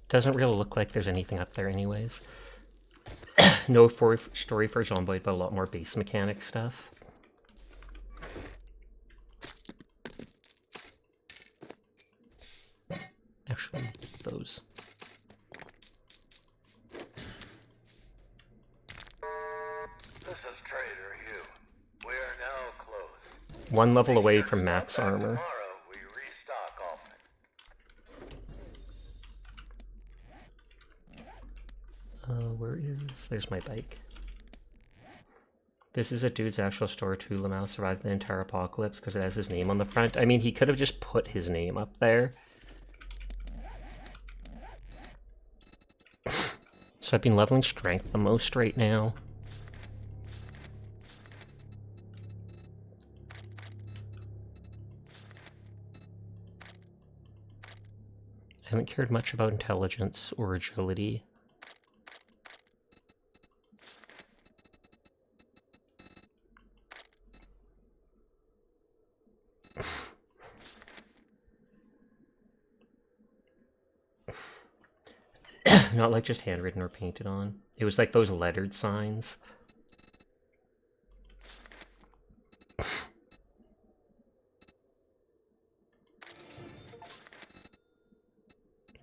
Doesn't really look like there's anything up there anyways. No story for Zomboid, but a lot more base mechanic stuff. Actually, those. This is Trader Hugh. We are now closed. One level away from max armor. Tomorrow we restock often. Where is... There's my bike. This is a dude's actual store too. Lamau survived the entire apocalypse because it has his name on the front. I mean, he could have just put his name up there. So I've been leveling strength the most right now. Haven't cared much about intelligence or agility. Not like just handwritten or painted on. It was like those lettered signs.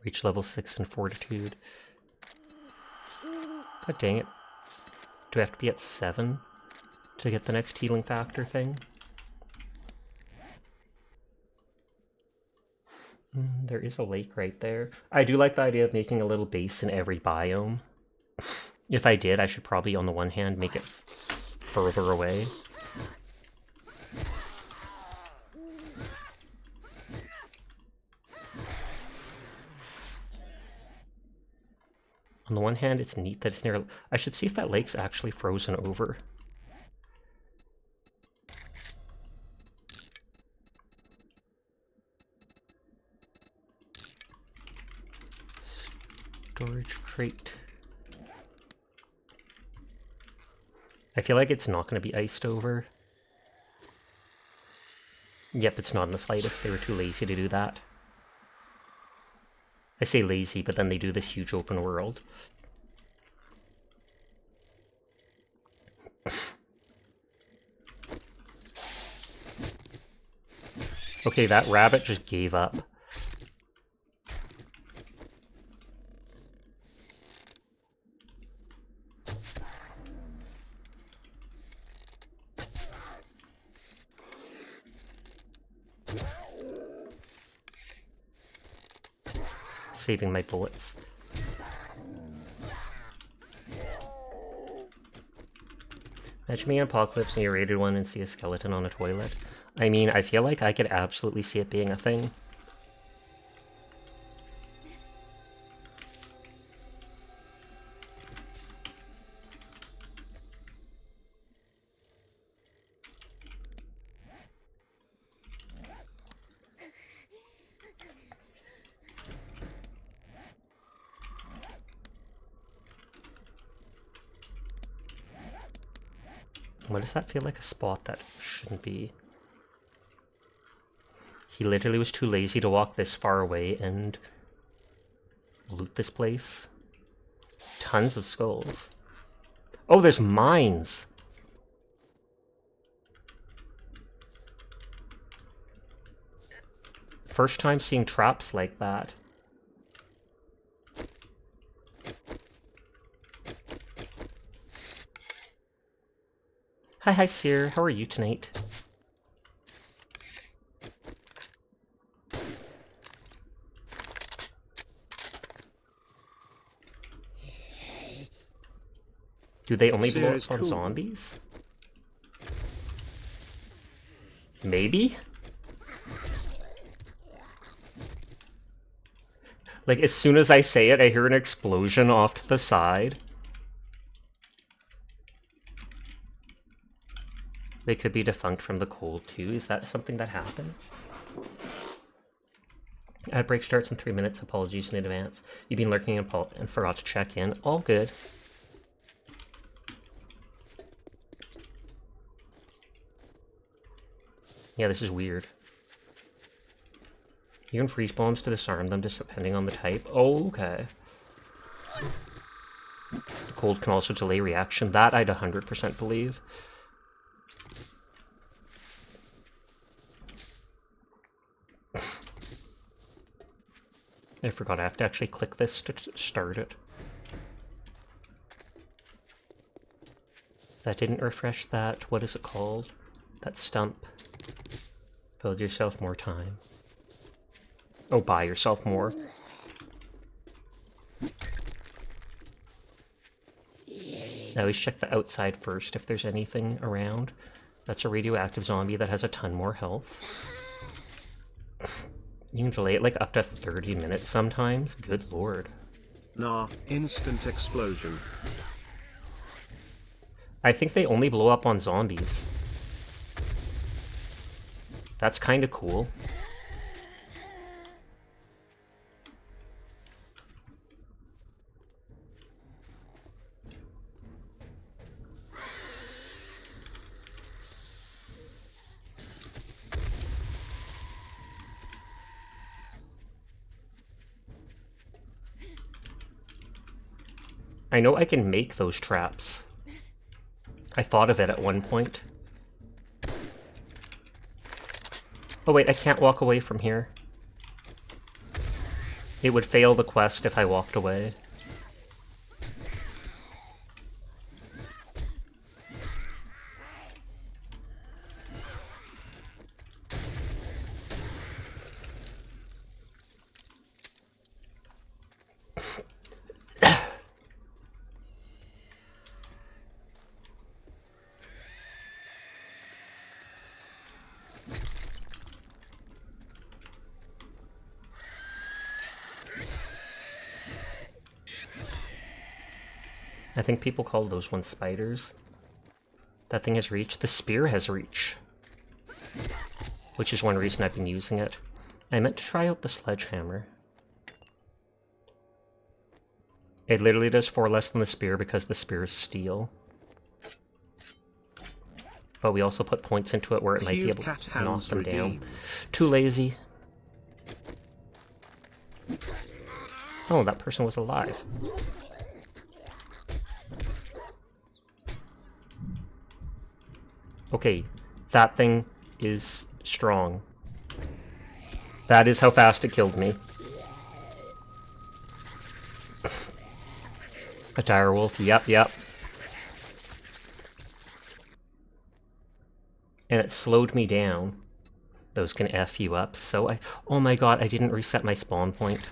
Reach level 6 in Fortitude. God dang it. Do I have to be at 7 to get the next healing factor thing? There is a lake right there. I do like the idea of making a little base in every biome. If I did, I should probably, on the one hand, make it further away. On the one hand, it's neat that it's near... I should see if that lake's actually frozen over. Storage crate. I feel like it's not going to be iced over. Yep, it's not in the slightest. They were too lazy to do that. I say lazy, but then they do this huge open world. Okay, that rabbit just gave up. Saving my bullets. Imagine me in Apocalypse and you raided one and see a skeleton on a toilet. I mean, I feel like I could absolutely see it being a thing. Why does that feel like a spot that shouldn't be? He literally was too lazy to walk this far away and loot this place. Tons of skulls. Oh, there's mines! First time seeing traps like that. Hi, Seer. How are you tonight? Do they only blow up on zombies? Maybe? Like, as soon as I say it, I hear an explosion off to the side. They could be defunct from the cold, too. Is that something that happens? Ad break starts in 3 minutes. Apologies in advance. You've been lurking and forgot to check in. All good. Yeah, this is weird. You can freeze bombs to disarm them, just depending on the type. Oh, okay. The cold can also delay reaction. That I'd 100% believe. I forgot I have to actually click this to start it. That didn't refresh that. What is it called? That stump. Build yourself more time. Oh, buy yourself more. I always check the outside first if there's anything around. That's a radioactive zombie that has a ton more health. You can delay it like up to 30 minutes sometimes. Good lord. Nah, instant explosion. I think they only blow up on zombies. That's kind of cool. I know I can make those traps. I thought of it at one point. Oh wait, I can't walk away from here. It would fail the quest if I walked away. I think people call those ones spiders. That thing has reach. The spear has reach. Which is one reason I've been using it. I meant to try out the sledgehammer. It literally does 4 less than the spear because the spear is steel. But we also put points into it where it might be able to knock them down. Too lazy. Oh, that person was alive. Okay, that thing is strong. That is how fast it killed me. A direwolf, yep. And it slowed me down. Those can F you up, so oh my god, I didn't reset my spawn point.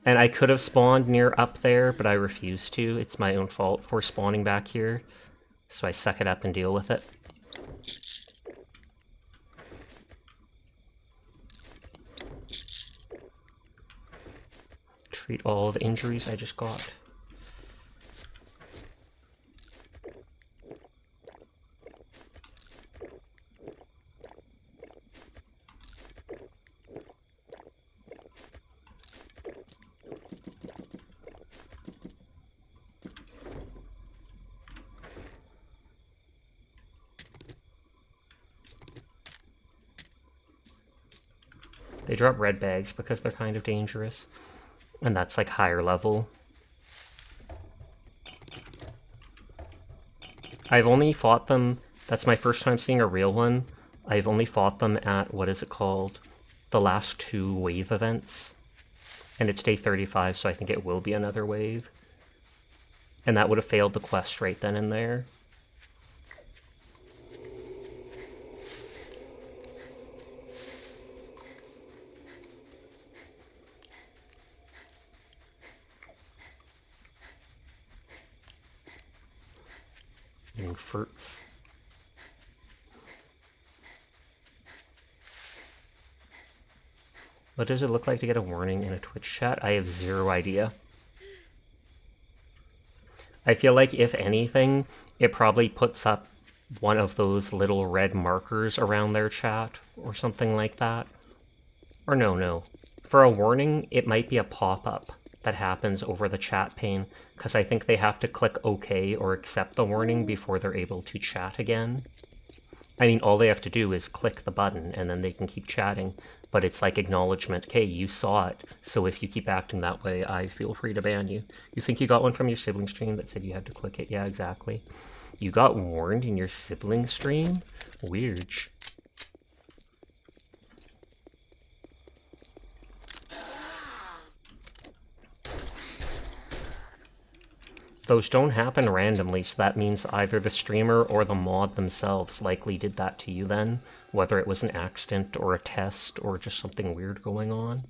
And I could have spawned near up there, but I refused to. It's my own fault for spawning back here. So I suck it up and deal with it. Treat all the injuries I just got. They drop red bags because they're kind of dangerous. And that's like higher level. I've only fought them, that's my first time seeing a real one. I've only fought them at, what is it called? The last 2 wave events. And it's day 35, so I think it will be another wave. And that would have failed the quest right then and there. Inferts. What does it look like to get a warning in a Twitch chat? I have zero idea. I feel like, if anything, it probably puts up one of those little red markers around their chat, or something like that. Or no. For a warning, it might be a pop-up that happens over the chat pane, because I think they have to click OK or accept the warning before they're able to chat again. I mean, all they have to do is click the button, and then they can keep chatting, but it's like acknowledgement, okay, you saw it, so if you keep acting that way, I feel free to ban you. You think you got one from your sibling stream that said you had to click it? Yeah, exactly. You got warned in your sibling stream? Weird. Those don't happen randomly, so that means either the streamer or the mod themselves likely did that to you then, whether it was an accident or a test or just something weird going on.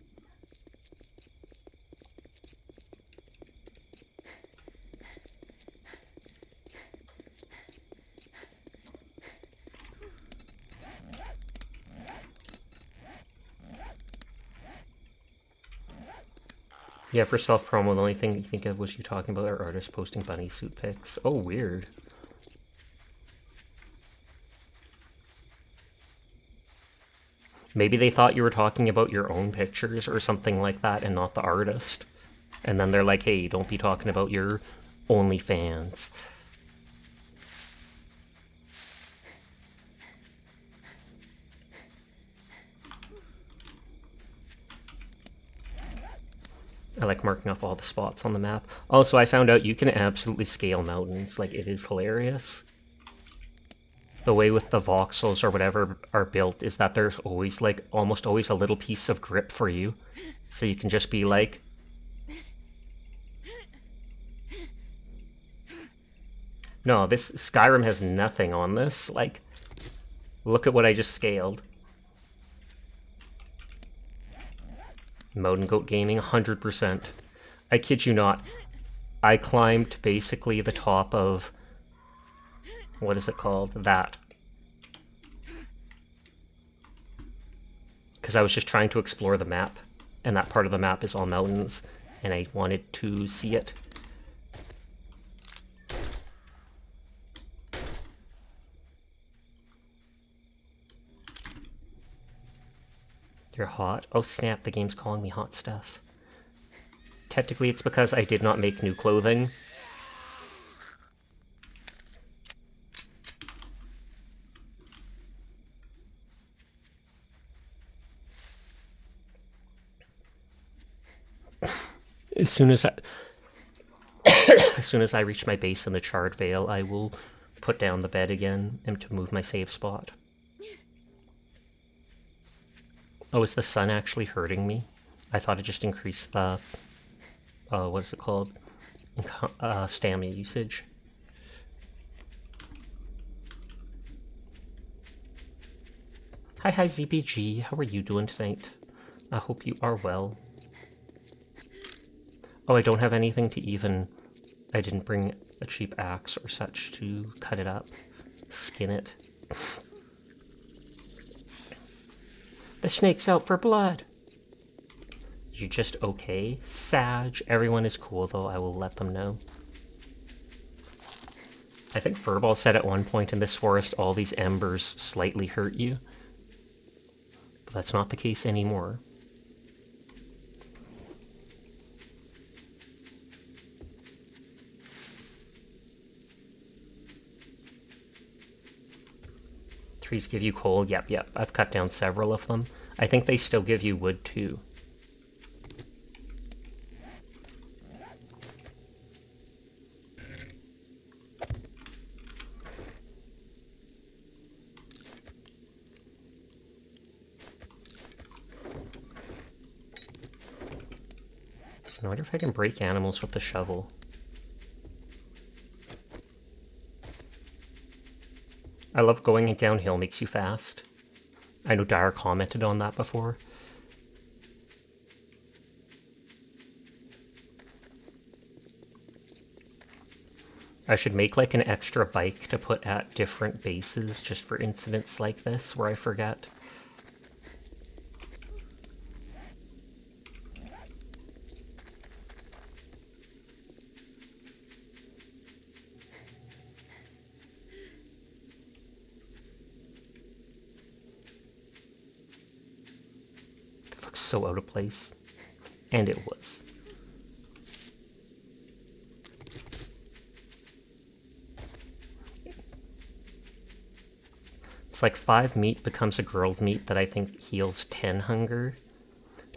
Yeah, for self-promo, the only thing you think of was you talking about our artists posting bunny suit pics. Oh, weird. Maybe they thought you were talking about your own pictures or something like that and not the artist. And then they're like, hey, don't be talking about your OnlyFans. I like marking off all the spots on the map. Also, I found out you can absolutely scale mountains. Like, it is hilarious. The way with the voxels or whatever are built is that there's always, like, almost always a little piece of grip for you. So you can just be like... No, this Skyrim has nothing on this. Like, look at what I just scaled. Mountain Goat Gaming, 100%. I kid you not. I climbed basically the top of... What is it called? That. Because I was just trying to explore the map. And that part of the map is all mountains. And I wanted to see it. You're hot? Oh snap, the game's calling me hot stuff. Technically it's because I did not make new clothing. As soon as I reach my base in the Charred Vale, I will put down the bed again and to move my save spot. Oh, is the sun actually hurting me? I thought it just increased the... what is it called? Stamina usage. Hi ZBG, how are you doing tonight? I hope you are well. Oh, I don't have anything to even... I didn't bring a cheap axe or such to cut it up. Skin it. The snake's out for blood! You just okay? Sag. Everyone is cool though, I will let them know. I think Furball said at one point in this forest all these embers slightly hurt you. But that's not the case anymore. Trees give you coal? Yep. I've cut down several of them. I think they still give you wood too. I wonder if I can break animals with the shovel. I love going downhill makes you fast. I know Dyer commented on that before. I should make like an extra bike to put at different bases just for incidents like this where I forget. So out of place. And it was. It's like 5 meat becomes a grilled meat that I think heals 10 hunger.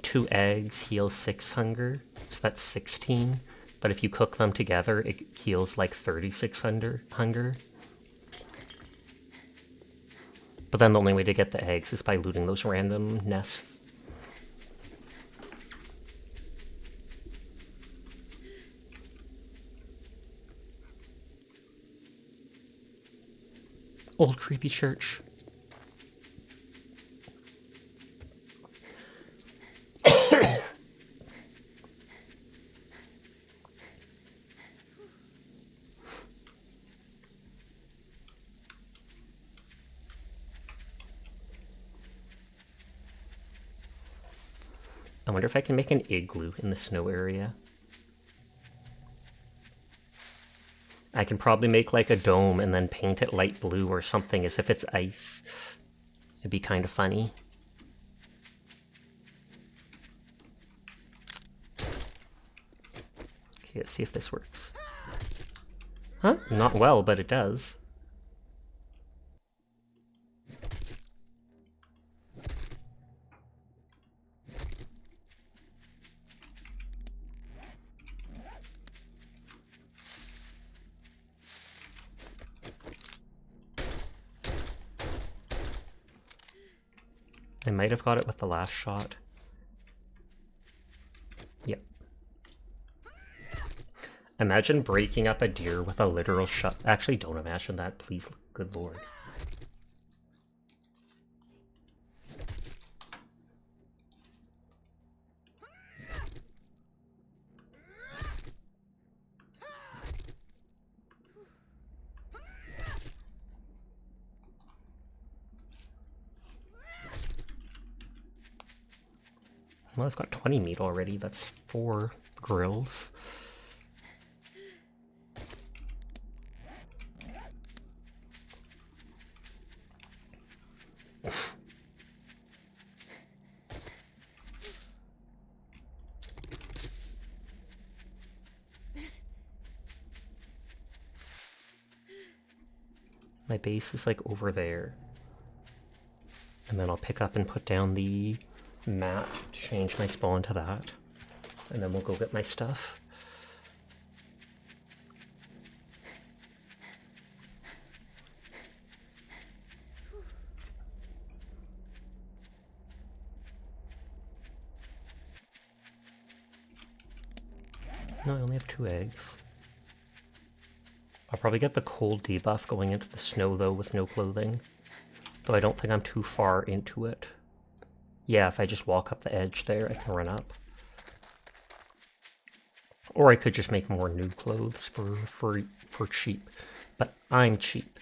2 eggs heals 6 hunger. So that's 16. But if you cook them together, it heals like 36 hunger. But then the only way to get the eggs is by looting those random nests. Old creepy church. I wonder if I can make an igloo in the snow area. I can probably make like a dome and then paint it light blue or something as if it's ice. It'd be kind of funny. Okay, let's see if this works. Huh? Not well, but it does. I might have got it with the last shot. Yep. Imagine breaking up a deer with a literal shot. Actually, don't imagine that, please. Good lord. Well, I've got 20 meat already. That's 4 grills. My base is like over there. And then I'll pick up and put down the mat to change my spawn to that. And then we'll go get my stuff. No, I only have 2 eggs. I'll probably get the cold debuff going into the snow though with no clothing. Though I don't think I'm too far into it. Yeah, if I just walk up the edge there, I can run up. Or I could just make more new clothes for cheap. But I'm cheap.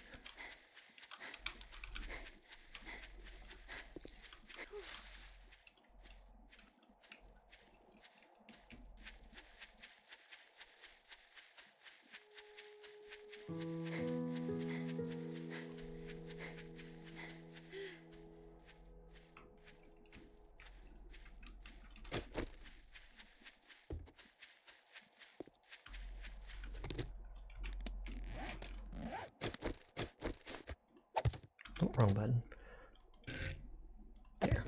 Oh, wrong button. There.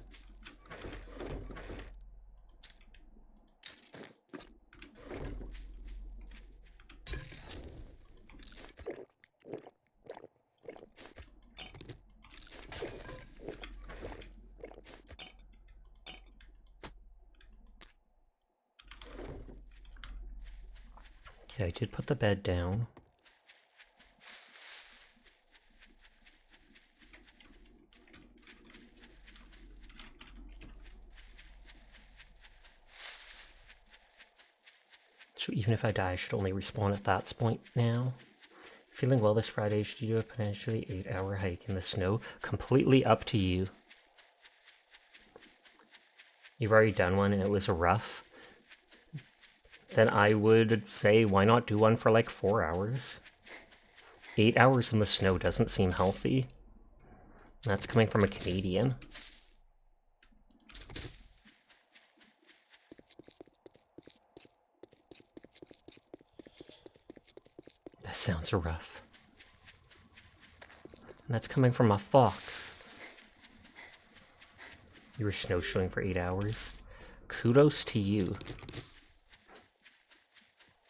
Okay, I did put the bed down. So even if I die, I should only respawn at that point now. Feeling well this Friday, should you do a potentially 8-hour hike in the snow? Completely up to you. You've already done one and it was rough. Then I would say, why not do one for like 4 hours? 8 hours in the snow doesn't seem healthy. That's coming from a Canadian. That sounds rough. And that's coming from a fox. You were snowshoeing for 8 hours. Kudos to you.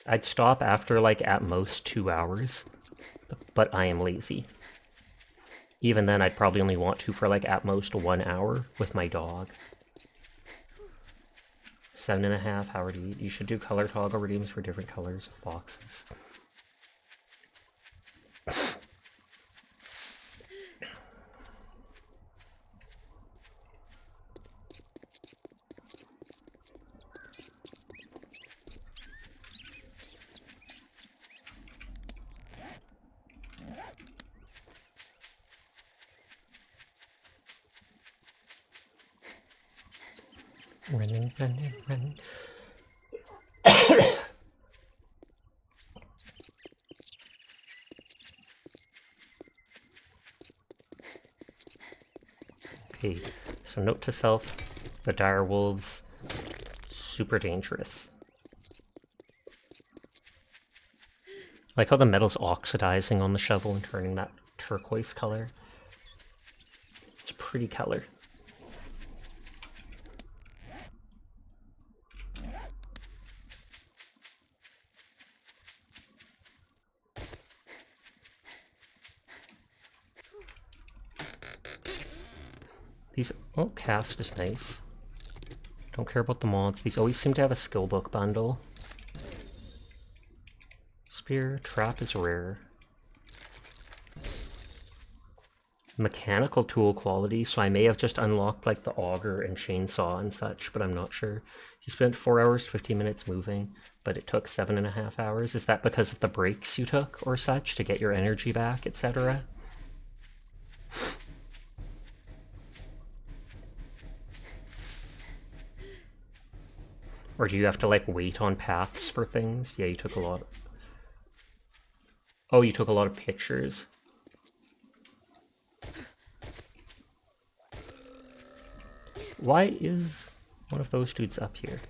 I'd stop after like at most 2 hours, but I am lazy. Even then, I'd probably only want to for like at most 1 hour with my dog. 7.5 hour to eat. You should do color toggle redeems for different colors of foxes. Running. Okay, so note to self, the dire wolves, super dangerous. I like how the metal's oxidizing on the shovel and turning that turquoise color. It's a pretty color. These Oh, cast is nice. Don't care about the mods. These always seem to have a skill book bundle. Spear, trap is rare. Mechanical tool quality, so I may have just unlocked like the auger and chainsaw and such, but I'm not sure. You spent 4 hours, 15 minutes moving, but it took 7.5 hours. Is that because of the breaks you took or such to get your energy back, etc.? Or do you have to like wait on paths for things? Yeah, you took a lot. Oh, you took a lot of pictures. Why is one of those dudes up here?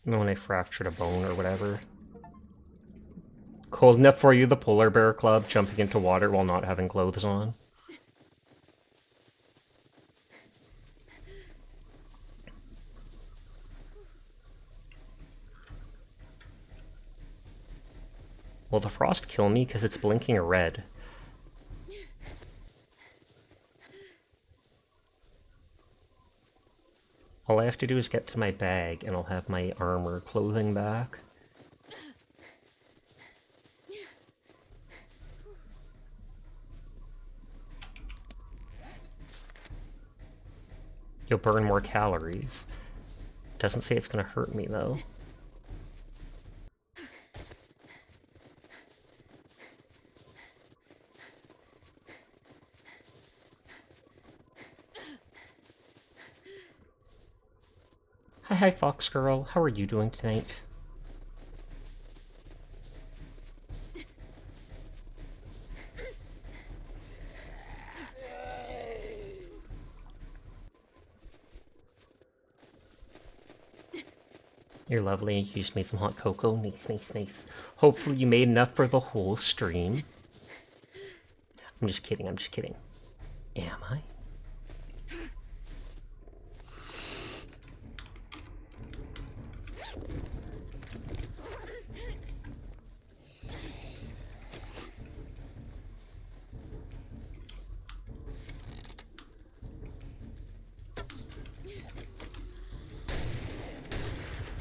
No, when I fractured a bone or whatever. Cold enough for you, the Polar Bear Club, jumping into water while not having clothes on. Will the frost kill me because it's blinking red? All I have to do is get to my bag and I'll have my armor clothing back. You'll burn more calories. Doesn't say it's gonna hurt me though. Hi, Fox Girl. How are you doing tonight? You're lovely. You just made some hot cocoa. Nice, nice, nice. Hopefully you made enough for the whole stream. I'm just kidding. I'm just kidding. Am I?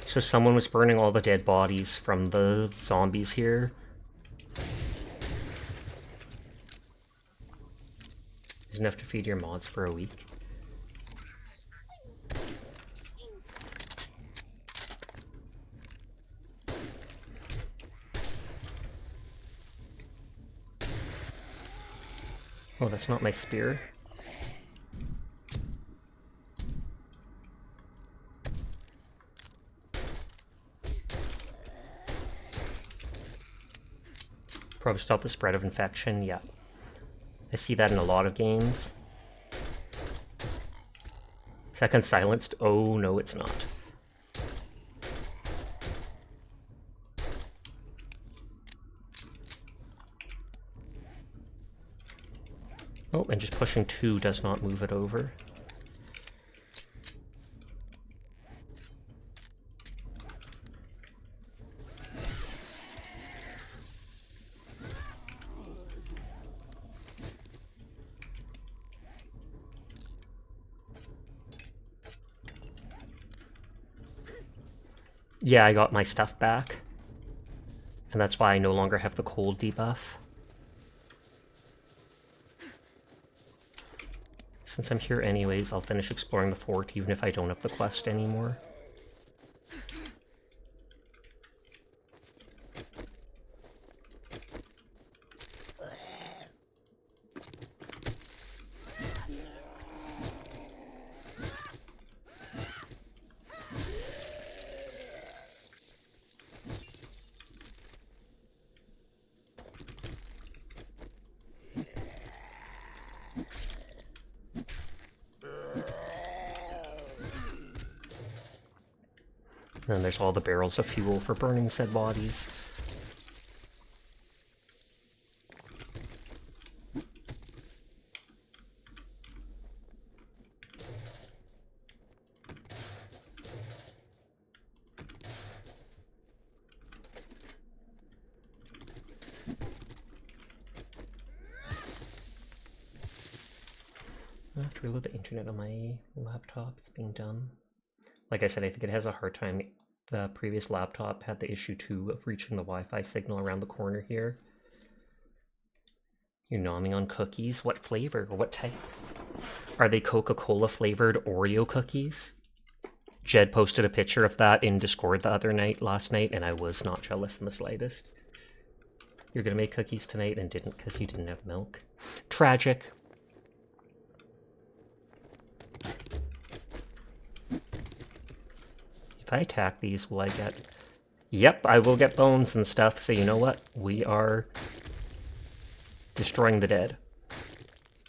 So someone was burning all the dead bodies from the zombies here. There's enough to feed your mods for a week. Oh, that's not my spear. Probably stop the spread of infection, yeah. I see that in a lot of games. Second silenced? Oh, no, it's not. Oh, and just pushing 2 does not move it over. Yeah, I got my stuff back. And that's why I no longer have the cold debuff. Since I'm here anyways, I'll finish exploring the fort even if I don't have the quest anymore. And there's all the barrels of fuel for burning said bodies. I have to reload the internet on my laptop. It's being dumb. Like I said, I think it has a hard time. The previous laptop had the issue too of reaching the Wi-Fi signal around the corner here. You're nomming on cookies? What flavor or what type? Are they Coca-Cola flavored Oreo cookies? Jed posted a picture of that in Discord last night, and I was not jealous in the slightest. You're gonna make cookies tonight and didn't because you didn't have milk. Tragic. If I attack these, will I get... Yep, I will get bones and stuff, so you know what? We are destroying the dead.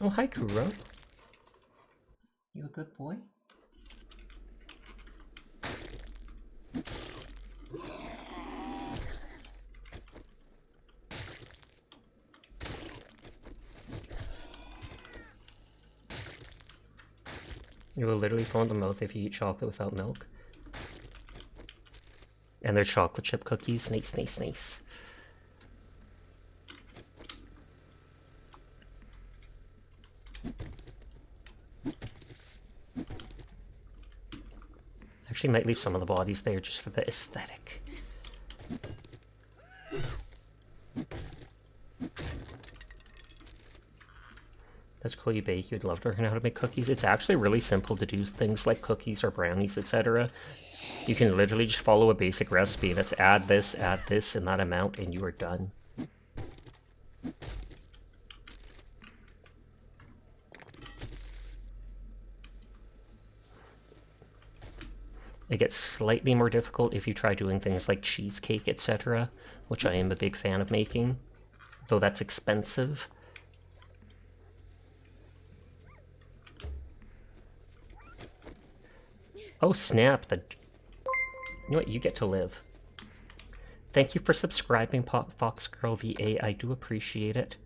Oh, hi, Kuro. You a good boy? You will literally fall in the mouth if you eat chocolate without milk. And they're chocolate chip cookies. Nice, nice, nice. Actually might leave some of the bodies there just for the aesthetic. That's cool you bake. You'd love to learn how to make cookies. It's actually really simple to do things like cookies or brownies, etc. You can literally just follow a basic recipe. That's add this, and that amount, and you are done. It gets slightly more difficult if you try doing things like cheesecake, etc., which I am a big fan of making, though that's expensive. Oh snap, you know what, you get to live. Thank you for subscribing, Foxgirl VA, I do appreciate it.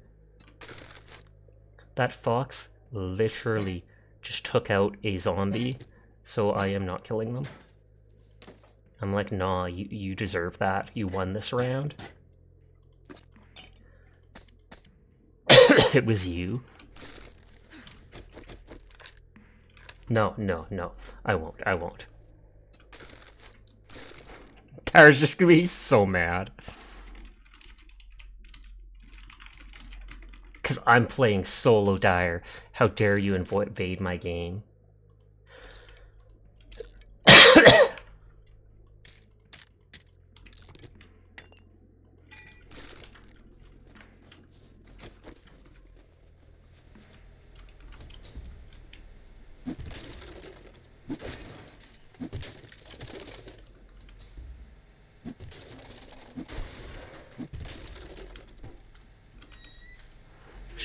That fox literally just took out a zombie, so I am not killing them. I'm like, nah, you deserve that. You won this round. It was you. No, no, no. I won't. Tara's just gonna be so mad. Because I'm playing solo Dire. How dare you invade my game?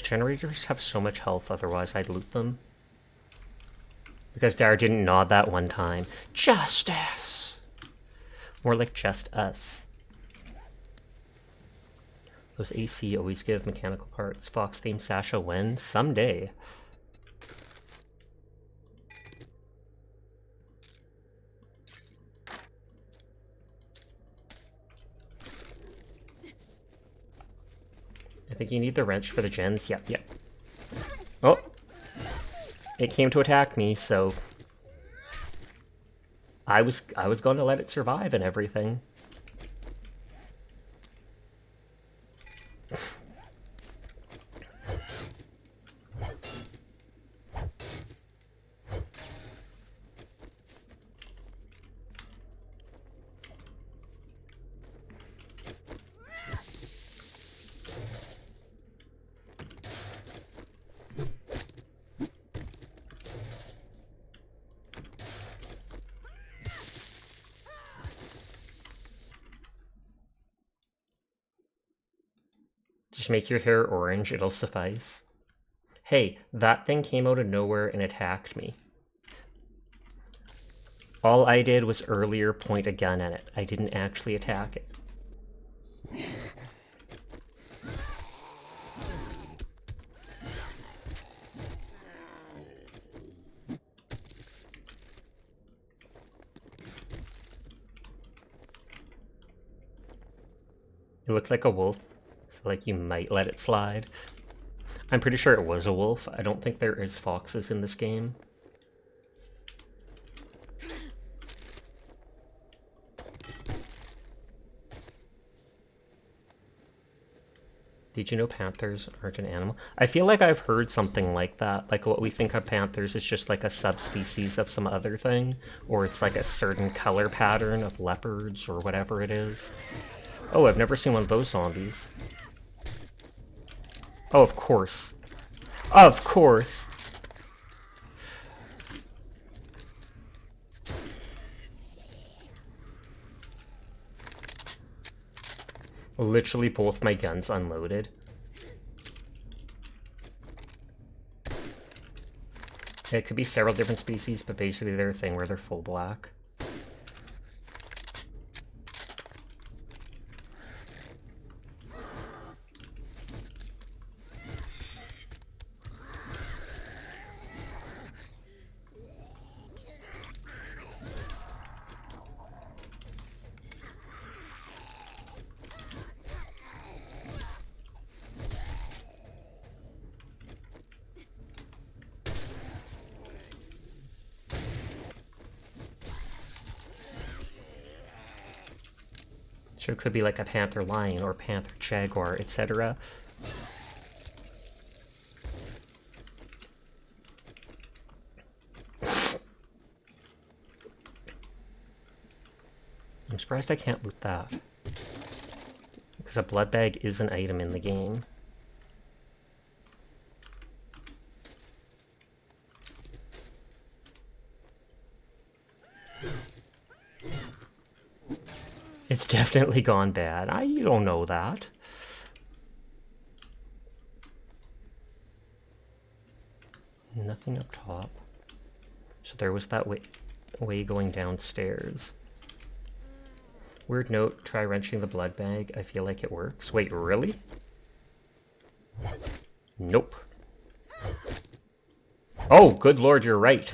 Generators have so much health, otherwise I'd loot them. Because Dara didn't nod that one time. Justice! More like just us. Those AC always give mechanical parts. Fox theme Sasha when? Someday. I think you need the wrench for the gens. Yep, yep. Oh! It came to attack me, so... I was going to let it survive and everything. Just make your hair orange, it'll suffice. Hey, that thing came out of nowhere and attacked me. All I did was earlier point a gun at it. I didn't actually attack it. It looked like a wolf, so like you might let it slide. I'm pretty sure it was a wolf. I don't think there is foxes in this game. Did you know panthers aren't an animal? I feel like I've heard something like that. Like what we think of panthers is just like a subspecies of some other thing. Or it's like a certain color pattern of leopards or whatever it is. Oh, I've never seen one of those zombies. Oh, of course. Of course! Literally both my guns unloaded. It could be several different species, but basically they're a thing where they're full black. So it could be like a panther lion or panther jaguar, etc. I'm surprised I can't loot that. Because a blood bag is an item in the game. It's definitely gone bad. You don't know that. Nothing up top. So there was that way going downstairs. Weird note, try wrenching the blood bag. I feel like it works. Wait, really? Nope. Oh, good lord, you're right.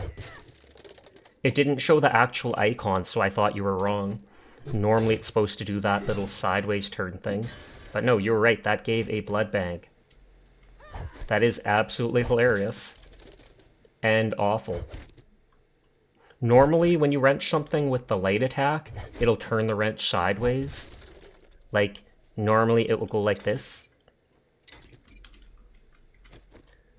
It didn't show the actual icon, so I thought you were wrong. Normally it's supposed to do that little sideways turn thing. But no, you were right, that gave a blood bag. That is absolutely hilarious. And awful. Normally, when you wrench something with the light attack, it'll turn the wrench sideways. Like, normally it will go like this.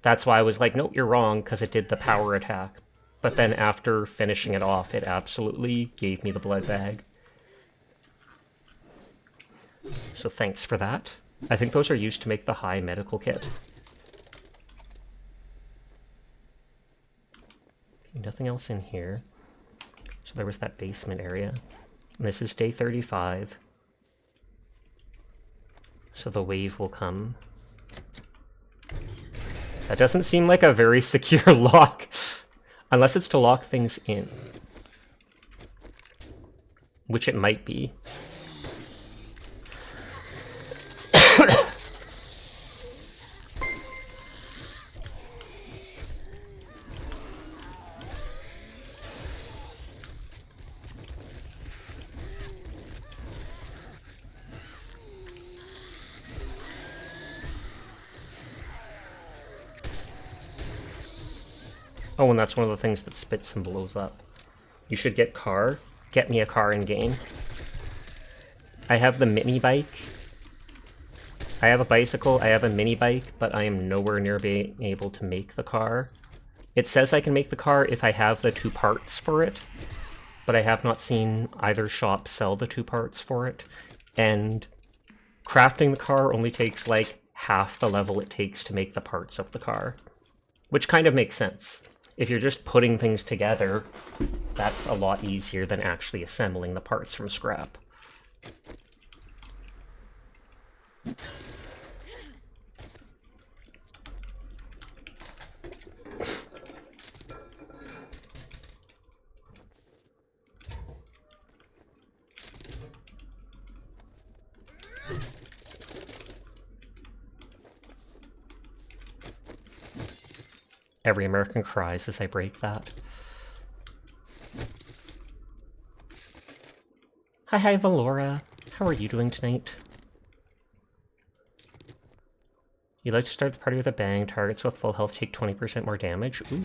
That's why I was like, nope, you're wrong, because it did the power attack. But then after finishing it off, it absolutely gave me the blood bag. So thanks for that. I think those are used to make the high medical kit. Nothing else in here. So there was that basement area. And this is day 35. So the wave will come. That doesn't seem like a very secure lock. Unless it's to lock things in. Which it might be. Oh, and that's one of the things that spits and blows up. You should get car. Get me a car in game. I have the mini bike. I have a bicycle, I have a mini bike, but I am nowhere near being able to make the car. It says I can make the car if I have the 2 parts for it, but I have not seen either shop sell the 2 parts for it. And crafting the car only takes like half the level it takes to make the parts of the car. Which kind of makes sense. If you're just putting things together, that's a lot easier than actually assembling the parts from scrap. Every American cries as I break that. Hi, Valora. How are you doing tonight? You like to start the party with a bang. Targets with full health take 20% more damage. Ooh.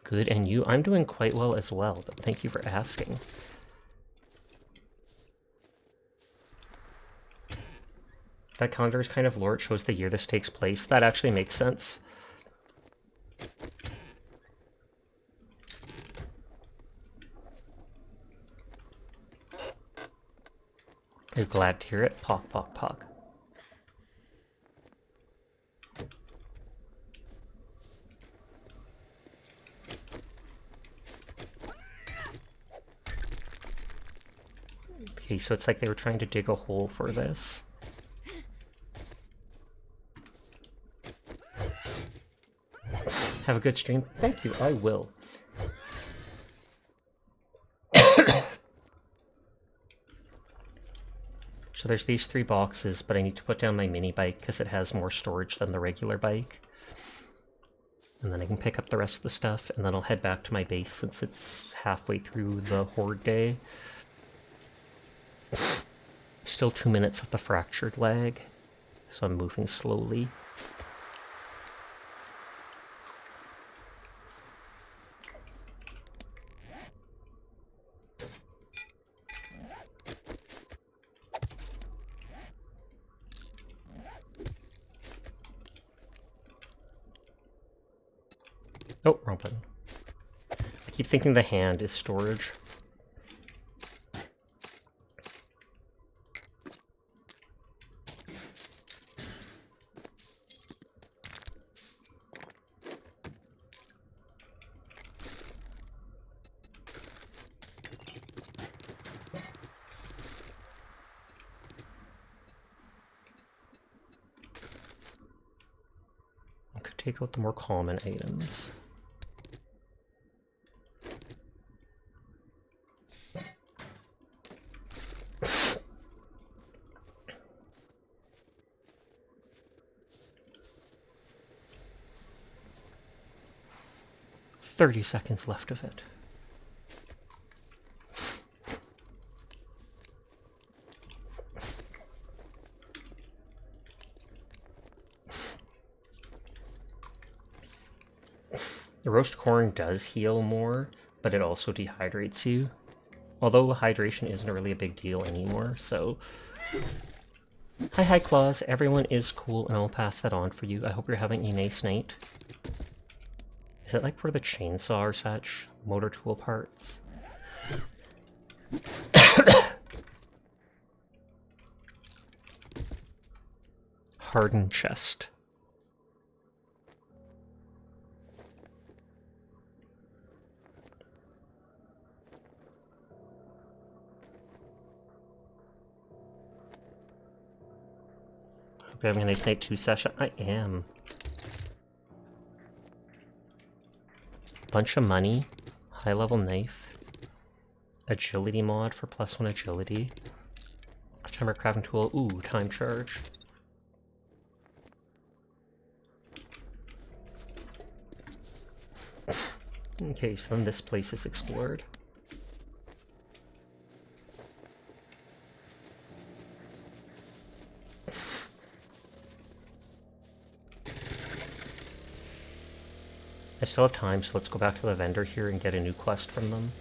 Good, and you? I'm doing quite well as well, but thank you for asking. That calendar is kind of lore. It shows the year this takes place. That actually makes sense. You're glad to hear it? Pock, pock, pock. Okay, so it's like they were trying to dig a hole for this. Have a good stream. Thank you, I will. So there's these 3 boxes, but I need to put down my mini bike because it has more storage than the regular bike. And then I can pick up the rest of the stuff, and then I'll head back to my base since it's halfway through the horde day. Still 2 minutes with the fractured leg, so I'm moving slowly. Oh, wrong button. I keep thinking the hand is storage. I could take out the more common items. "30 seconds left of it." The roast corn does heal more, but it also dehydrates you. Although hydration isn't really a big deal anymore, so... Hi, Claus. Everyone is cool, and I'll pass that on for you. I hope you're having a nice night. Is it like for the chainsaw or such? Motor tool parts? Hardened chest. Hope you're having a nice night too, Sasha. I am. Bunch of money. High level knife. Agility mod for +1 agility. Timer crafting tool. Ooh, time charge. Okay, so then this place is explored. I still have time, so let's go back to the vendor here and get a new quest from them.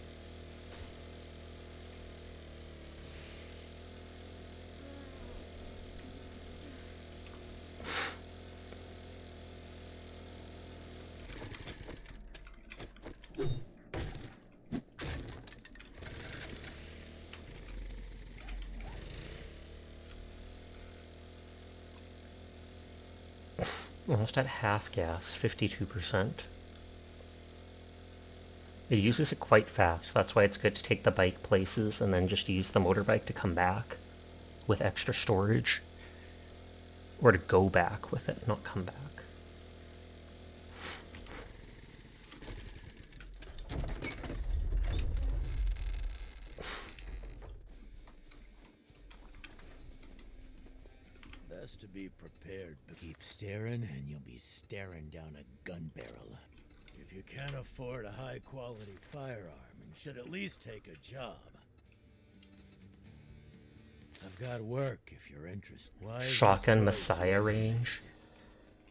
Almost at half gas, 52%. It uses it quite fast, that's why it's good to take the bike places and then just use the motorbike to come back with extra storage. Or to go back with it, not come back. Best to be prepared, but keep staring and you'll be staring down a gun barrel. If you can't afford a high-quality firearm, you should at least take a job. I've got work if you're interested. Why is Shotgun this place Messiah so range.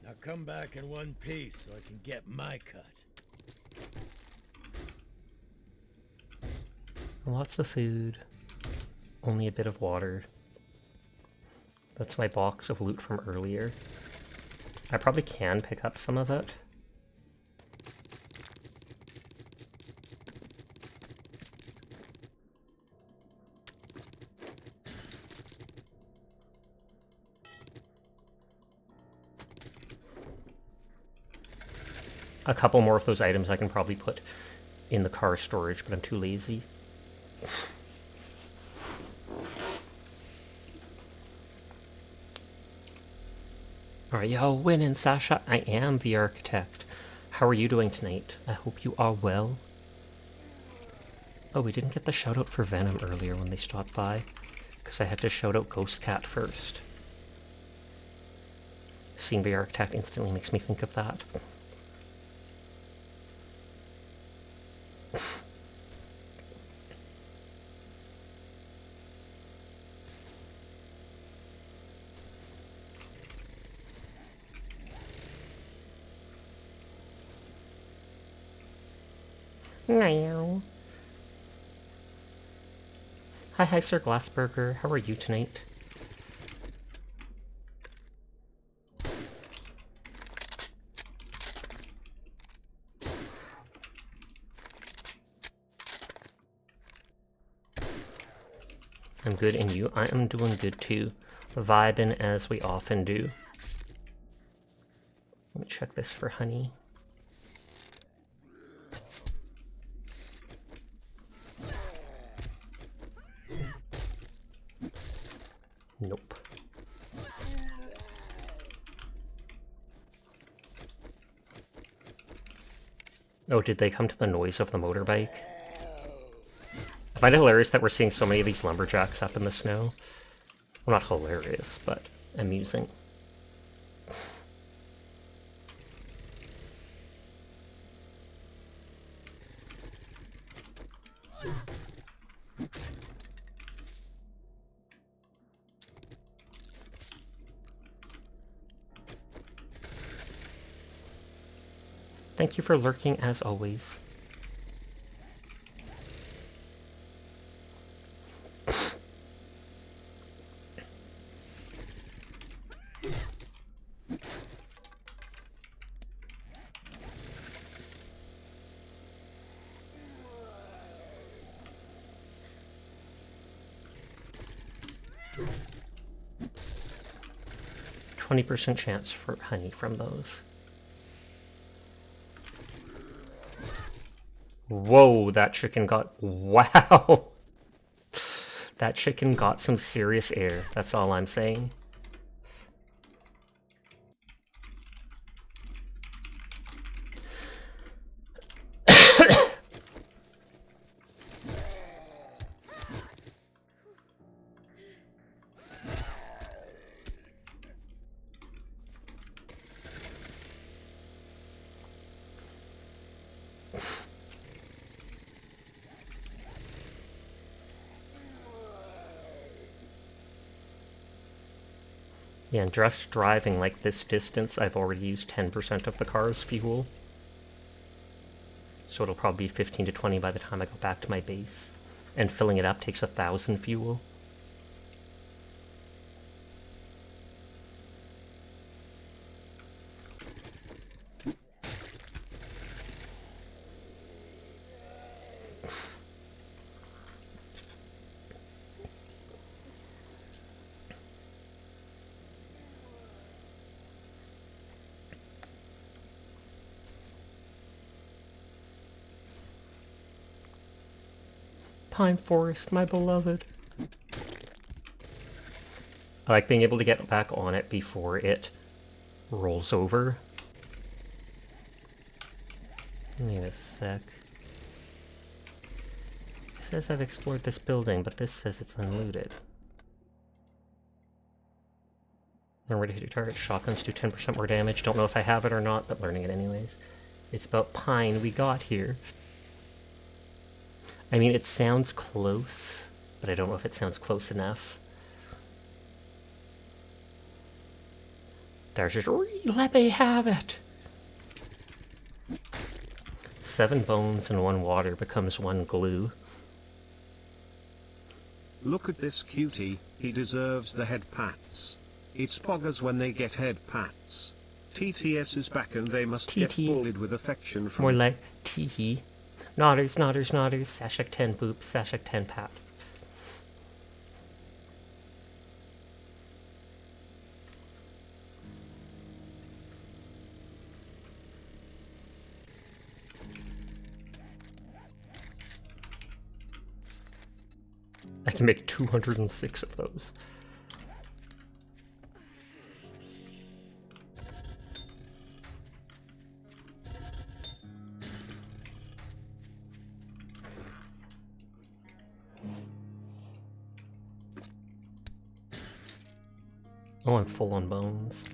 Now come back in one piece so I can get my cut. Lots of food. Only a bit of water. That's my box of loot from earlier. I probably can pick up some of it. A couple more of those items I can probably put in the car storage, but I'm too lazy. Alright, yo, winning, Sasha. I am the architect. How are you doing tonight? I hope you are well. Oh, we didn't get the shout out for Venom earlier when they stopped by, because I had to shout out Ghost Cat first. Seeing the architect instantly makes me think of that. Meow. Hi, Sir Glassburger. How are you tonight? I'm good, and you? I am doing good too. Vibing as we often do. Let me check this for honey. Nope. Oh, did they come to the noise of the motorbike? I find it hilarious that we're seeing so many of these lumberjacks up in the snow. Well, not hilarious, but amusing. Thank you for lurking, as always. 20% chance for honey from those. Whoa, that chicken got... Wow! That chicken got some serious air. That's all I'm saying. Yeah, and just driving like this distance, I've already used 10% of the car's fuel. So it'll probably be 15 to 20 by the time I go back to my base. And filling it up takes 1,000 fuel. Pine Forest, my beloved. I like being able to get back on it before it rolls over. Wait a sec. It says I've explored this building, but this says it's unlooted. Remember to hit your target. Shotguns do 10% more damage. Don't know if I have it or not, but learning it anyways. It's about pine we got here. I mean, it sounds close, but I don't know if it sounds close enough. There's just, let me have it! 7 bones and 1 water becomes 1 glue. Look at this cutie, he deserves the head pats. It's poggers when they get head pats. TTS is back and they must get TT. bullied with affection from More it. like teehee. Nodders, nodders, nodders. Sashak 10 boop, Sashak 10 pat. I can make 206 of those. Oh, I'm full on bones.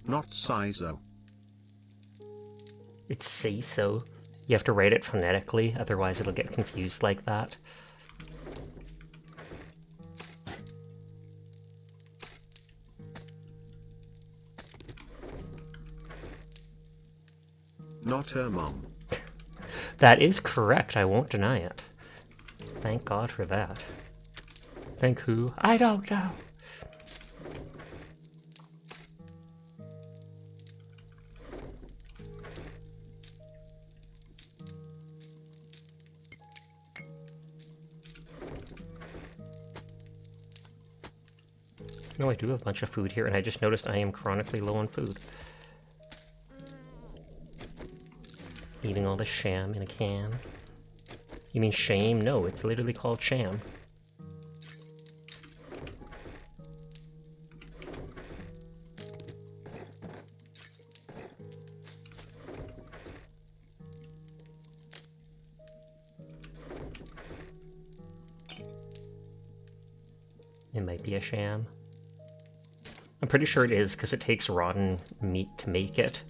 Not Sizo. It's say so. You have to write it phonetically, otherwise it'll get confused like that. Not her mom. That is correct, I won't deny it. Thank God for that. Thank who? I don't know. No, I do have a bunch of food here, and I just noticed I am chronically low on food. Eating all the sham in a can. You mean shame? No, it's literally called sham. It might be a sham. I'm pretty sure it is, because it takes rotten meat to make it.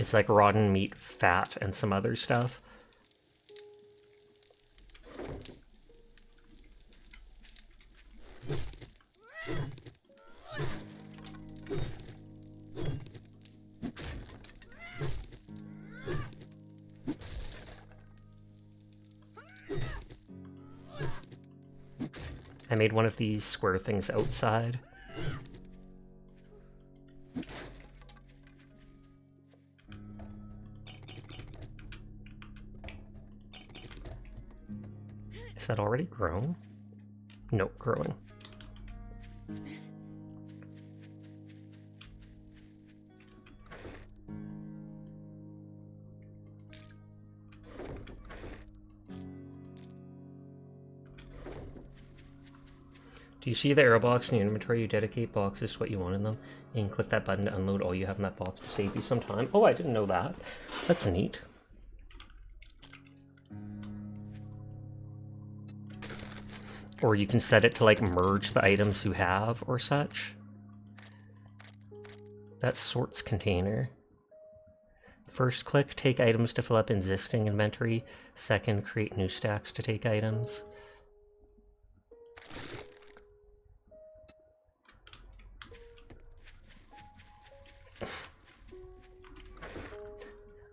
It's like rotten meat, fat, and some other stuff. I made one of these square things outside. Is that already grown? Nope, growing. Do you see the arrow box in your inventory? You dedicate boxes to what you want in them, and click that button to unload all you have in that box to save you some time. Oh, I didn't know that. That's neat. Or you can set it to like merge the items you have or such. That's sorts container. First, click take items to fill up existing inventory. Second, create new stacks to take items.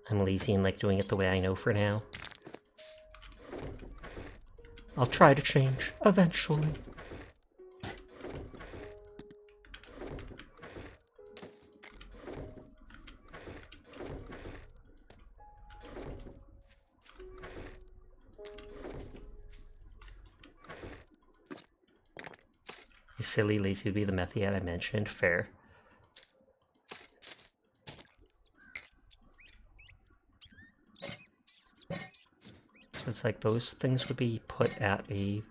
I'm lazy and like doing it the way I know for now. I'll try to change eventually. You silly, lazy to be the method I mentioned. Fair. So it's like those things would be put at a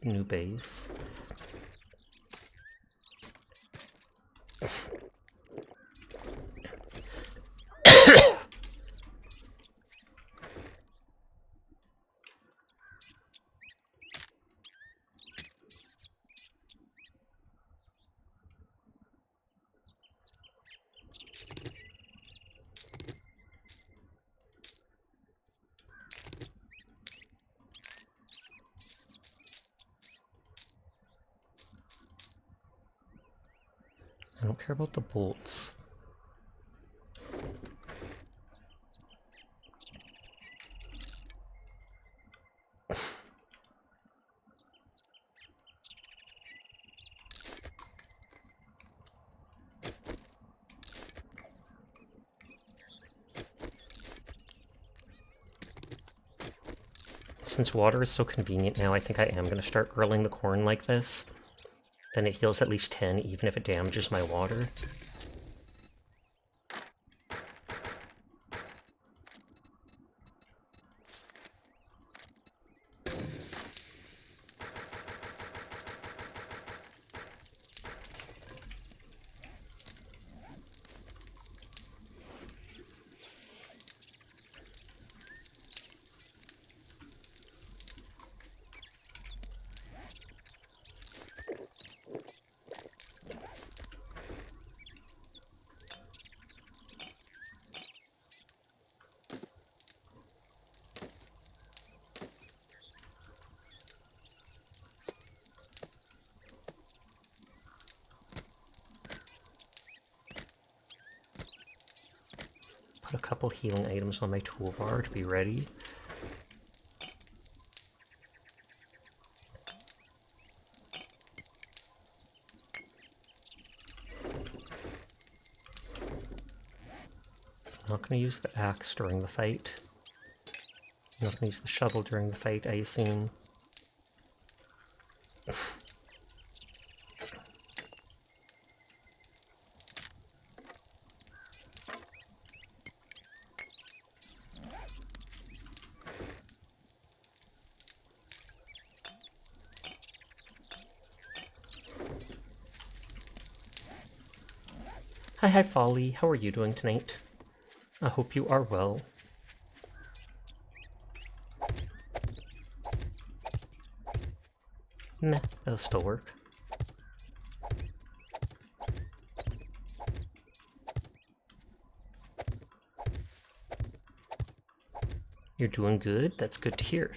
new base. I don't care about the bolts. Since water is so convenient now, I think I am going to start grilling the corn like this. Then it heals at least 10, even if it damages my water. Put a couple healing items on my toolbar to be ready. I'm not going to use the axe during the fight. I'm not going to use the shovel during the fight, I assume. Hi, Folly. How are you doing tonight? I hope you are well. Meh, that'll still work. You're doing good? That's good to hear.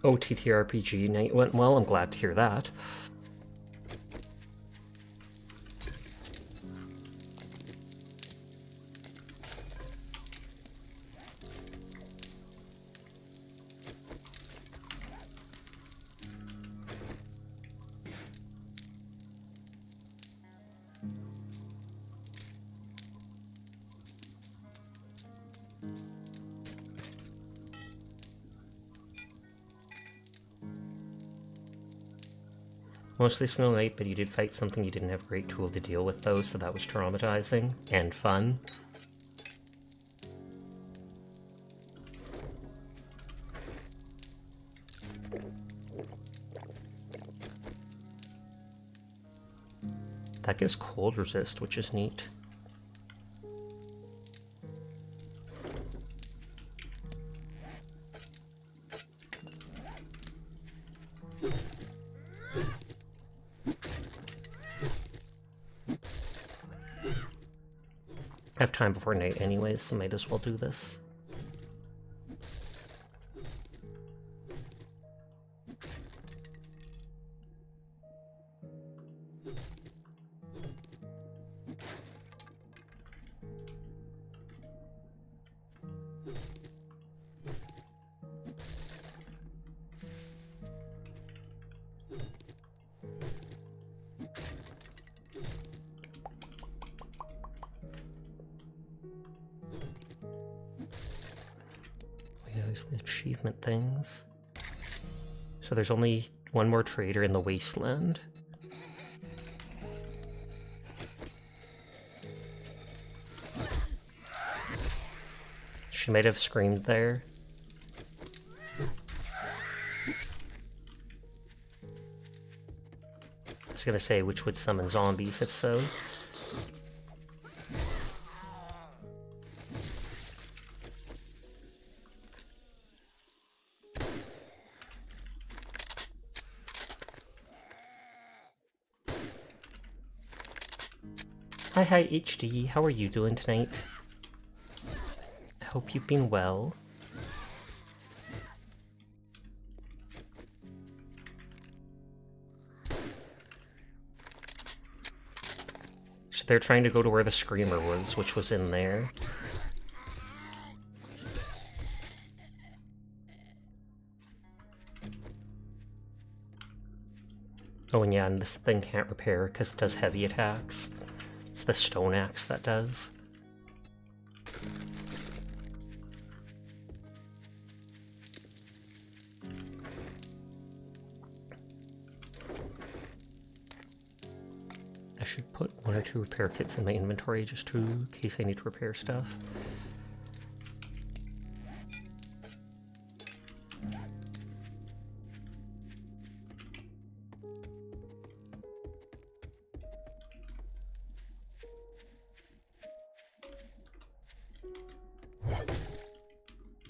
Oh, TTRPG night went well. I'm glad to hear that. Mostly Snow Knight, but you did fight something you didn't have a great tool to deal with though, so that was traumatizing and fun. That gives cold resist, which is neat. I have time before night anyways, so might as well do this. The achievement things. So there's only one more trader in the wasteland. She might have screamed there. I was gonna say which would summon zombies if so. Hi HD, how are you doing tonight? Hope you've been well. So they're trying to go to where the screamer was, which was in there. Oh, and yeah, and this thing can't repair because it does heavy attacks. It's the stone axe that does. I should put 1 or 2 repair kits in my inventory just in case I need to repair stuff.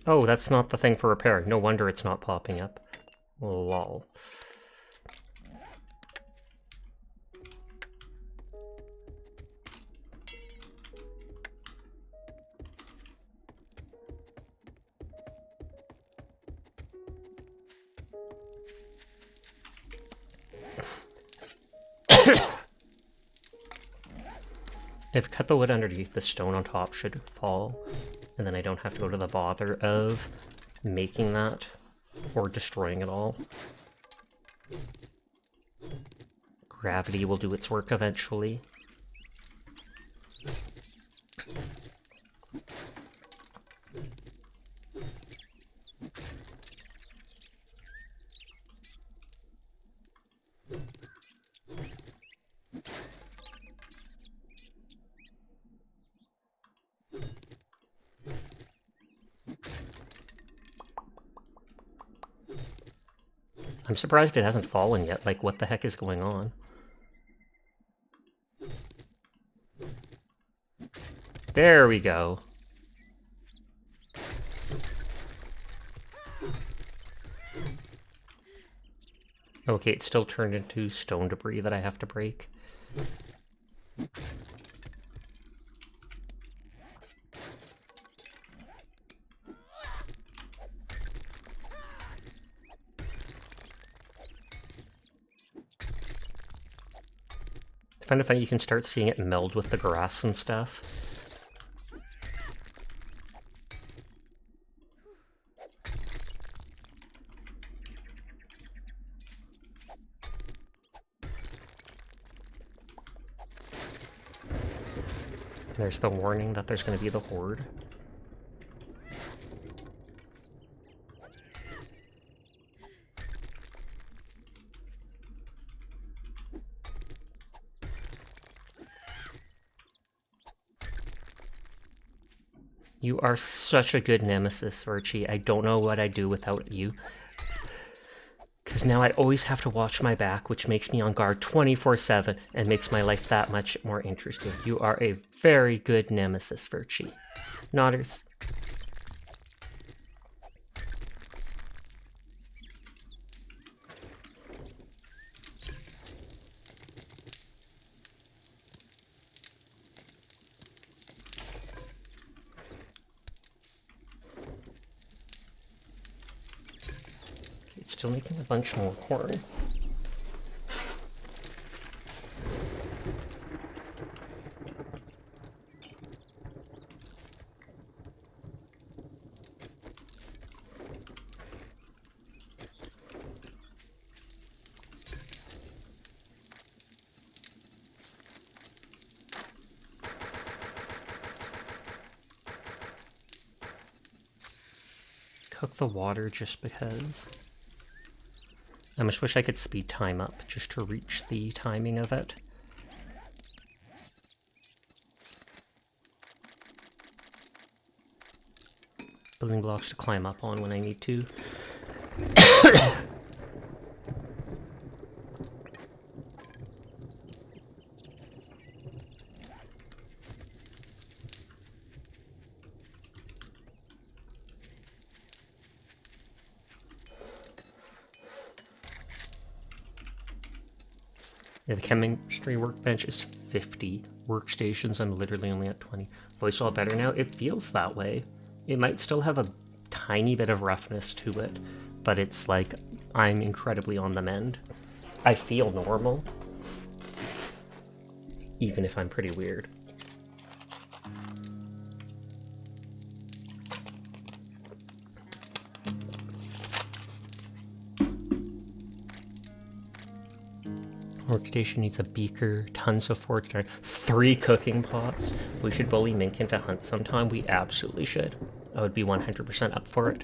Oh, that's not the thing for repair. No wonder it's not popping up. Lol. If I cut the wood underneath, the stone on top should fall, and then I don't have to go to the bother of making that or destroying it all. Gravity will do its work eventually. I'm surprised it hasn't fallen yet. Like, what the heck is going on? There we go. Okay, it's still turned into stone debris that I have to break. I find it funny you can start seeing it meld with the grass and stuff. There's the warning that there's going to be the horde. You are such a good nemesis, Virchie. I don't know what I'd do without you. Because now I always have to watch my back, which makes me on guard 24/7 and makes my life that much more interesting. You are a very good nemesis, Virchie. Nodders. Still making a bunch more corn. Cook the water just because. I just wish I could speed time up just to reach the timing of it. Building blocks to climb up on when I need to. Yeah, the chemistry workbench is 50 workstations. I'm literally only at 20. Voice all better now? It feels that way. It might still have a tiny bit of roughness to it, but it's like I'm incredibly on the mend. I feel normal, even if I'm pretty weird. Workstation needs a beaker, tons of forge, 3 cooking pots. We should bully Mink into hunt sometime. We absolutely should. I would be 100% up for it.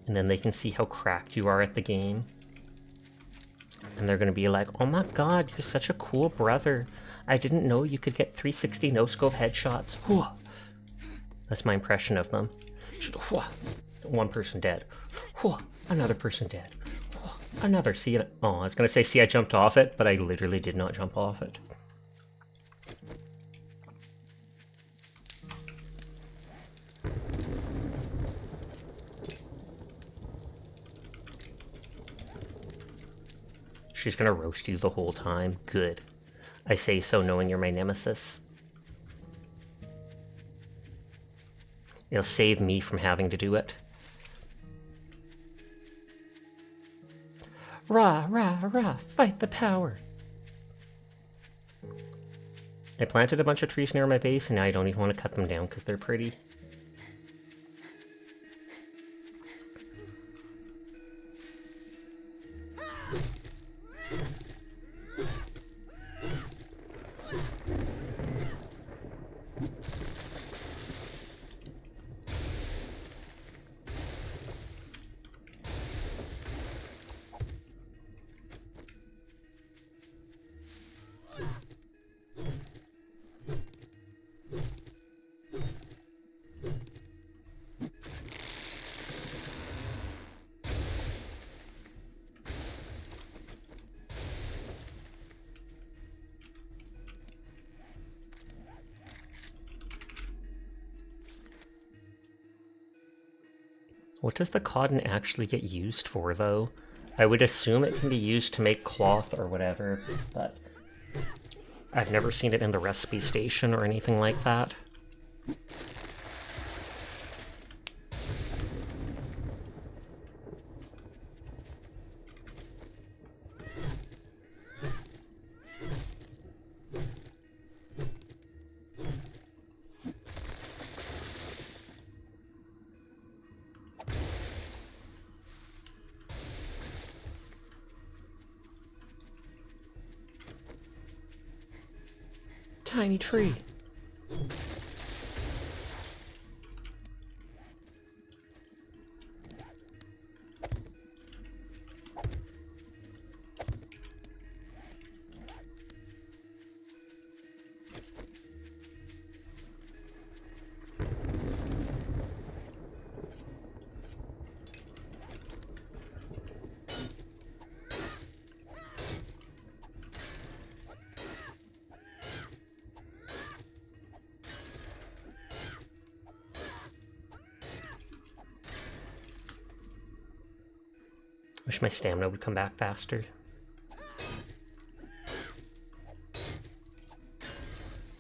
And then they can see how cracked you are at the game. And they're gonna be like, oh my god, you're such a cool brother. I didn't know you could get 360 no-scope headshots. Whew. That's my impression of them. One person dead. Another person dead. Another. See it. Oh, I was gonna say, see, I jumped off it, but I literally did not jump off it. She's gonna roast you the whole time. Good. I say so knowing you're my nemesis. It'll save me from having to do it. Rah, rah, rah, fight the power. I planted a bunch of trees near my base, and now I don't even want to cut them down because they're pretty. What does the cotton actually get used for, though? I would assume it can be used to make cloth or whatever, but I've never seen it in the recipe station or anything like that. Tiny tree. Wish my stamina would come back faster.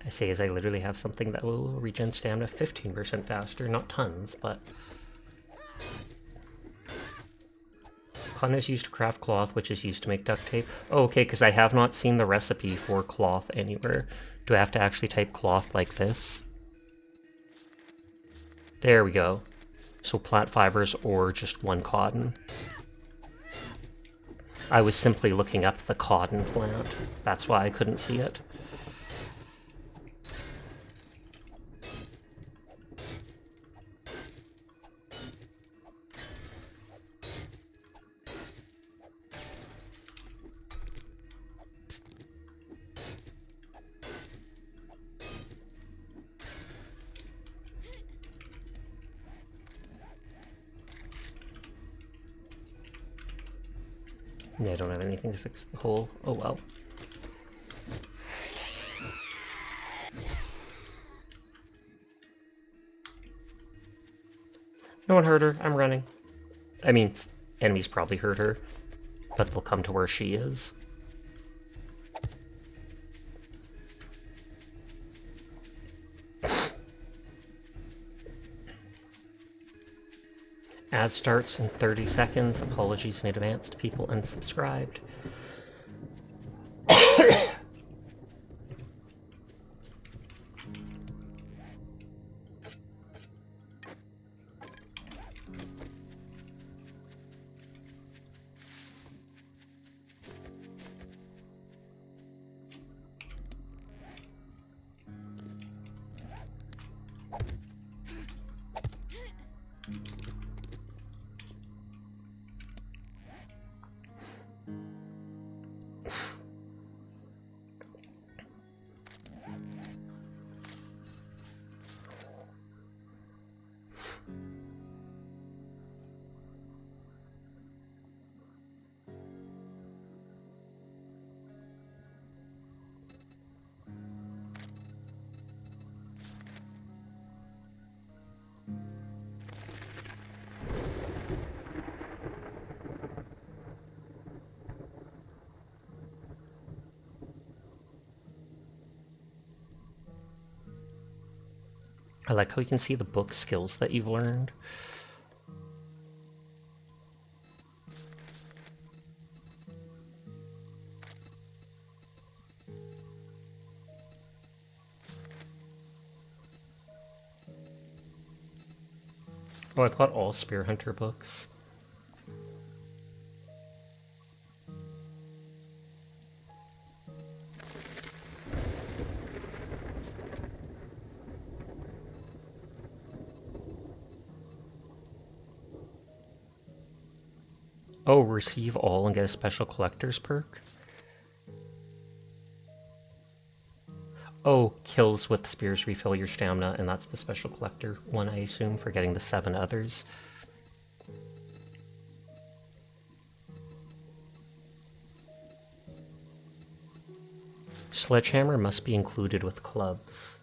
I say as I literally have something that will regen stamina 15% faster, not tons, but... Cotton is used to craft cloth, which is used to make duct tape. Oh, okay, because I have not seen the recipe for cloth anywhere. Do I have to actually type cloth like this? There we go. So plant fibers or just one cotton. I was simply looking up the cotton plant. That's why I couldn't see it. Yeah, I don't have anything to fix the hole. Oh well. No one hurt her. I'm running. I mean, enemies probably hurt her, but they'll come to where she is. Ad starts in 30 seconds. Apologies in advance to people unsubscribed. I like how you can see the book skills that you've learned. Oh, I've got all Spear Hunter books. Oh, receive all and get a special collector's perk? Oh, kills with spears refill your stamina, and that's the special collector one, I assume, for getting the 7 others. Sledgehammer must be included with clubs.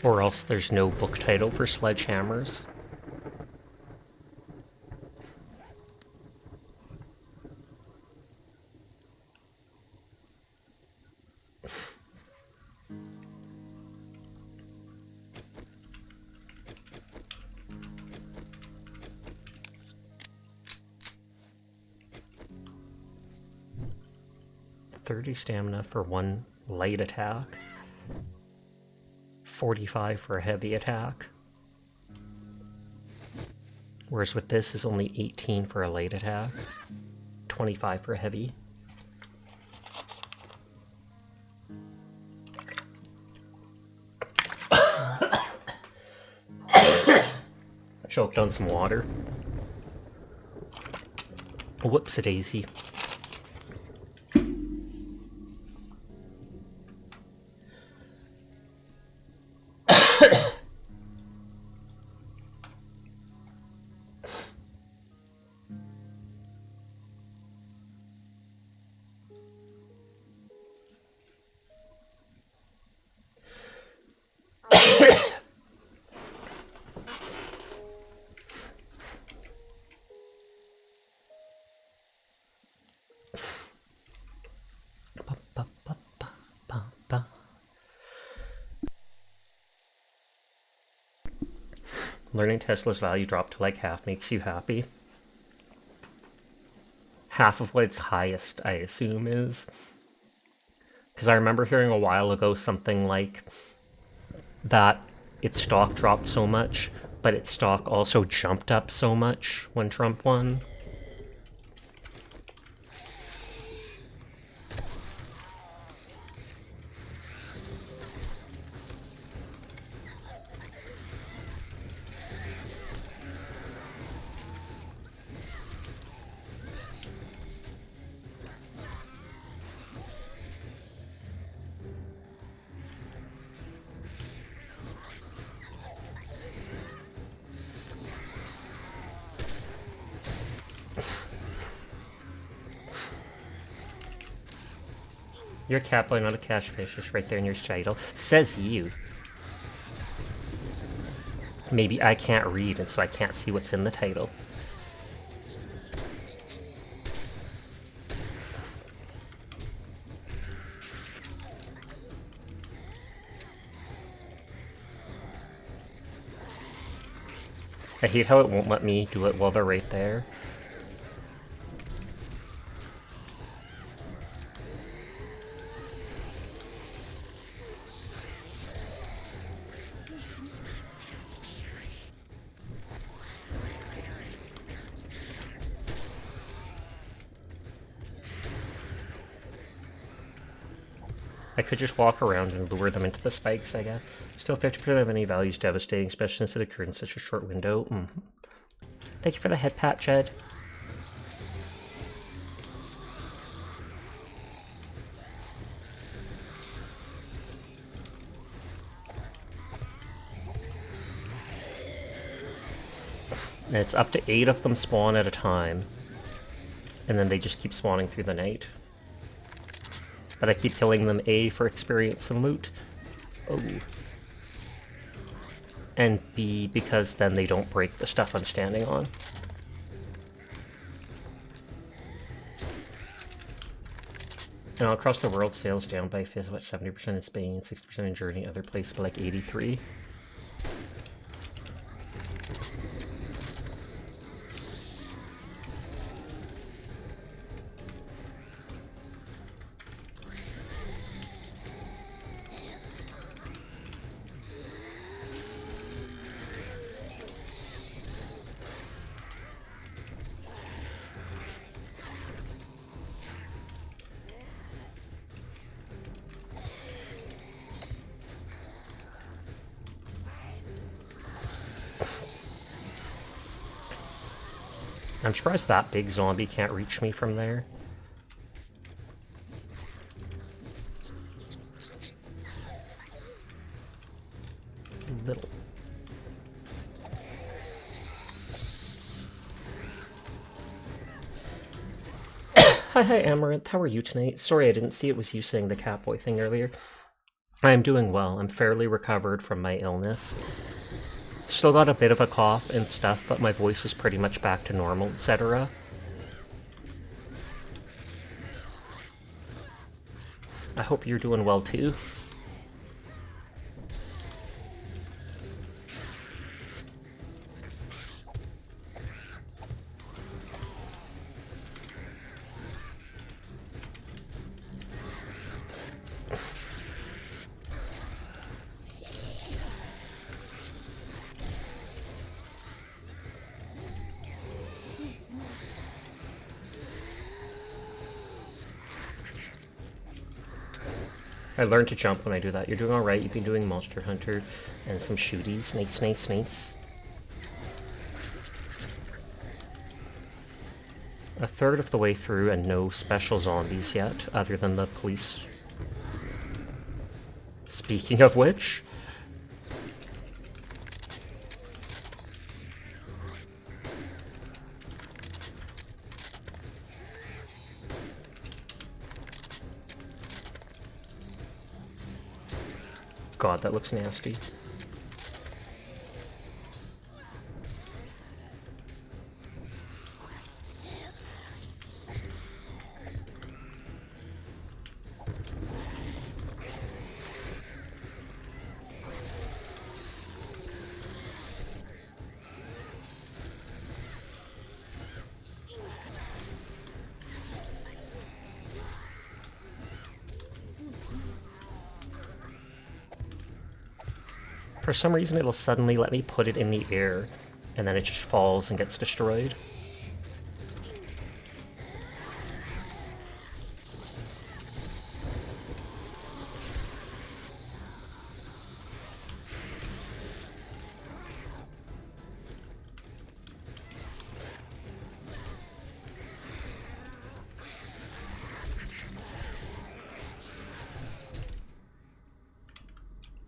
Or else there's no book title for sledgehammers. $30 stamina for 1 light attack. 45 for a heavy attack. Whereas with this is only 18 for a light attack. 25 for a heavy. Choked on some water. Whoops-a-daisy. Learning Tesla's value drop to like half makes you happy. Half of what its highest, I assume, is. Because I remember hearing a while ago something like that its stock dropped so much, but its stock also jumped up so much when Trump won. You're a catboy, not a cashfish. It's right there in your title. Says you. Maybe I can't read, and so I can't see what's in the title. I hate how it won't let me do it while they're right there. I could just walk around and lure them into the spikes, I guess. Still, 50% of any value is devastating, especially since it occurred in such a short window. Thank you for the head pat, Jed. And it's up to 8 of them spawn at a time. And then they just keep spawning through the night. But I keep killing them, A, for experience and loot. Oh. And B, because then they don't break the stuff I'm standing on. And all across the world, sales down by 70% in Spain, 60% in Germany, other places by like 83%. I'm surprised that big zombie can't reach me from there. Little. Hi, Amaranth. How are you tonight? Sorry I didn't see it was you saying the Catboy thing earlier. I'm doing well. I'm fairly recovered from my illness. Still got a bit of a cough and stuff, but my voice is pretty much back to normal, etc. I hope you're doing well too. I learned to jump when I do that. You're doing alright. You've been doing Monster Hunter and some shooties. Nice, nice, nice. A third of the way through and no special zombies yet, other than the police. Speaking of which... God, that looks nasty. For some reason, it'll suddenly let me put it in the air, and then it just falls and gets destroyed.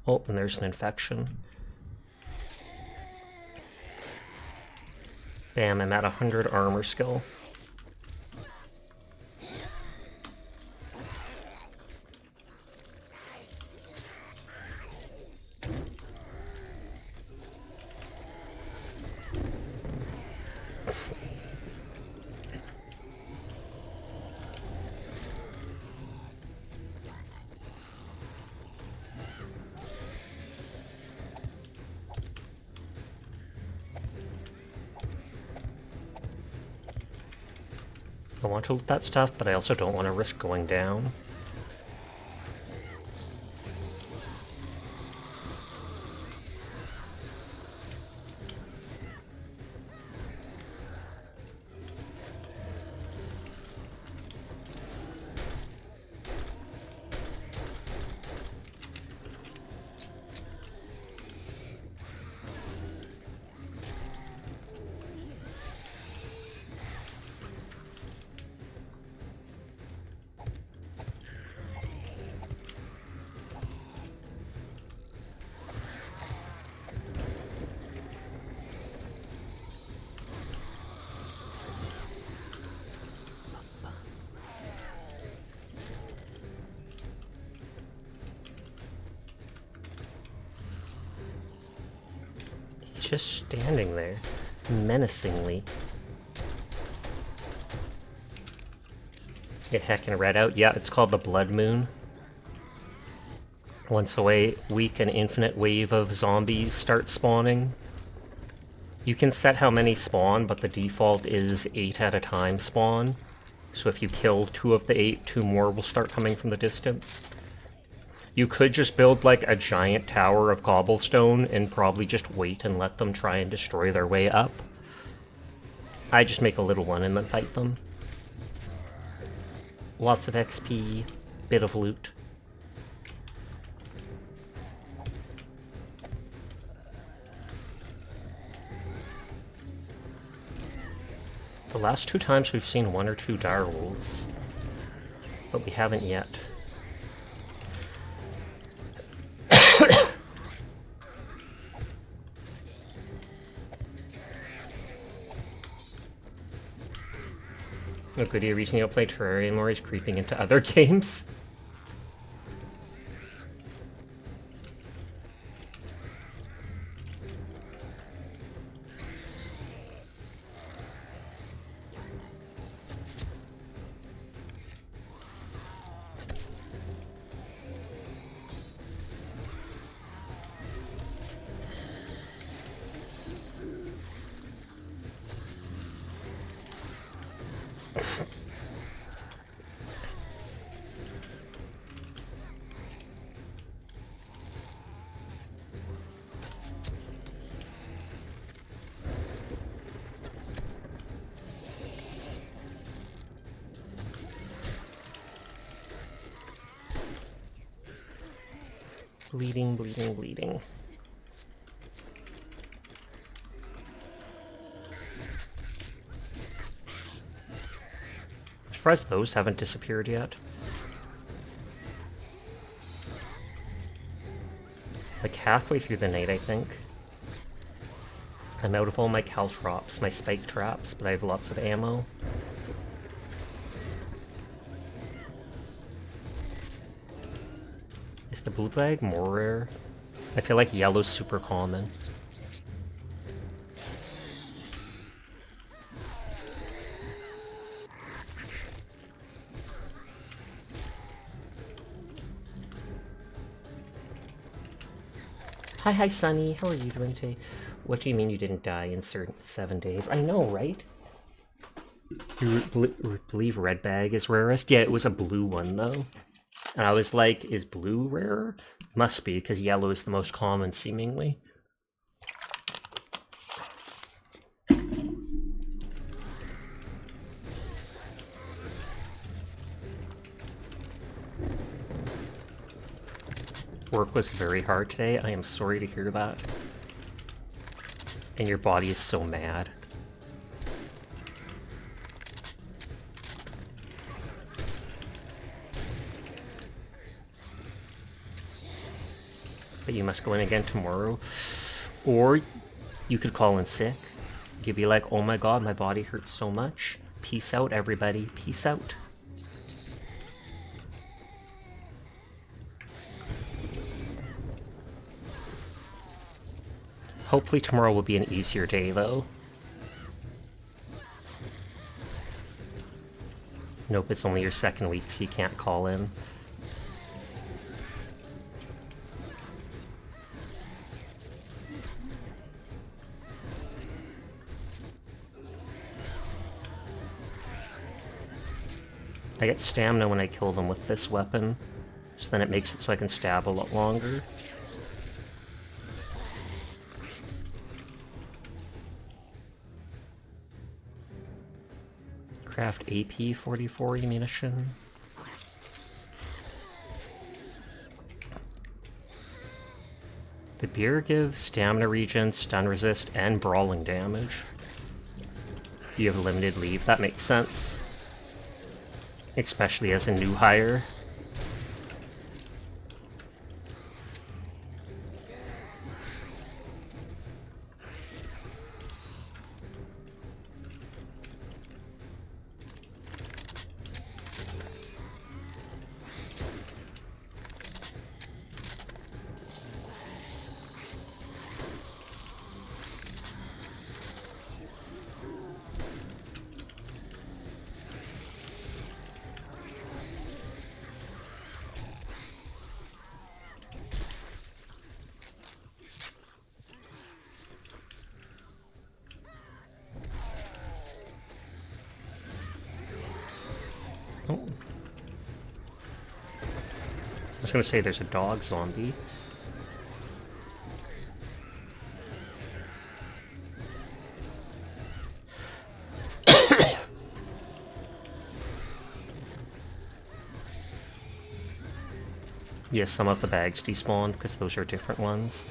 Oh, and there's an infection. Bam, I'm at 100 armor skill. I want to loot that stuff, but I also don't want to risk going down. He's just standing there, menacingly. Get heckin' red out. Yeah, it's called the Blood Moon. Once a week, an infinite wave of zombies start spawning. You can set how many spawn, but the default is 8 at a time spawn. So if you kill 2 of the 8, 2 more will start coming from the distance. You could just build like a giant tower of cobblestone and probably just wait and let them try and destroy their way up. I just make a little one and then fight them. Lots of XP, bit of loot. The last 2 times we've seen 1 or 2 direwolves, but we haven't yet. No good, you recently outplayed Terraria more, he's creeping into other games. Bleeding, bleeding, bleeding. I'm surprised those haven't disappeared yet. Like halfway through the night, I think. I'm out of all my caltrops, my spike traps, but I have lots of ammo. Is the bootleg more rare? I feel like yellow's super common. Hi, Sunny. How are you doing today? What do you mean you didn't die in 7 days? I know, right? You believe red bag is rarest? Yeah, it was a blue one, though. And I was like, is blue rarer? Must be, because yellow is the most common, seemingly. Work was very hard today. I am sorry to hear that. And your body is so mad. But you must go in again tomorrow. Or you could call in sick. You'd be like, oh my god, my body hurts so much. Peace out, everybody. Peace out. Hopefully tomorrow will be an easier day, though. Nope, it's only your second week, so you can't call in. I get stamina when I kill them with this weapon, so then it makes it so I can stab a lot longer. Craft AP 44 ammunition. The beer gives stamina regen, stun resist, and brawling damage. You have limited leave, that makes sense. Especially as a new hire. Oh. I was gonna say there's a dog zombie. Yes, some of the bags despawned because those are different ones.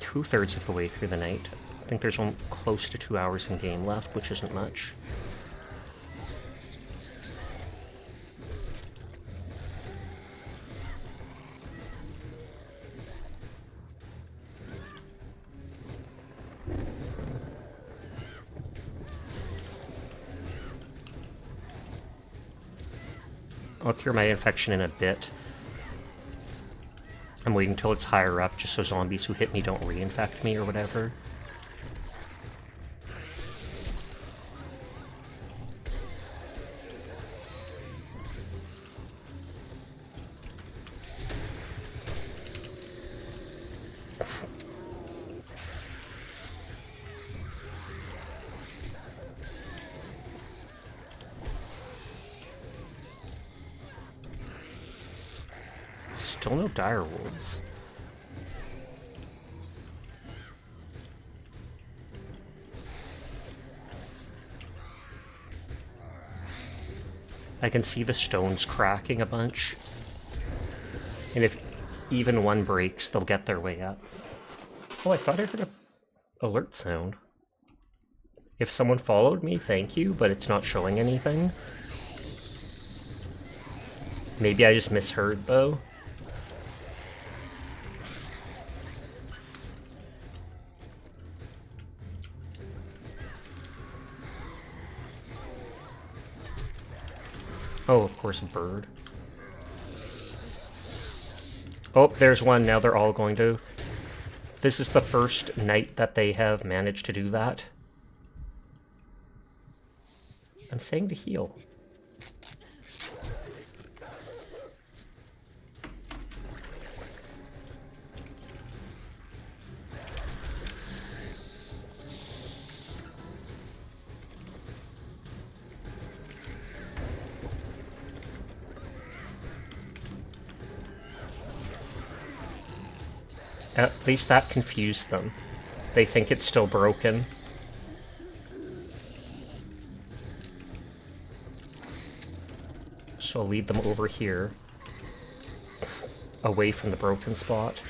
Two-thirds of the way through the night. I think there's close to 2 hours in game left, which isn't much. I'll cure my infection in a bit. I'm waiting until it's higher up, just so zombies who hit me don't reinfect me or whatever. Still no dire wolves. I can see the stones cracking a bunch. And if even one breaks, they'll get their way up. Oh, I thought I heard a alert sound. If someone followed me, thank you, but it's not showing anything. Maybe I just misheard, though. Oh, of course, a bird. Oh, there's one. Now they're all going to... This is the first night that they have managed to do that. I'm saying to heal. At least that confused them. They think it's still broken. So I'll lead them over here. Away from the broken spot.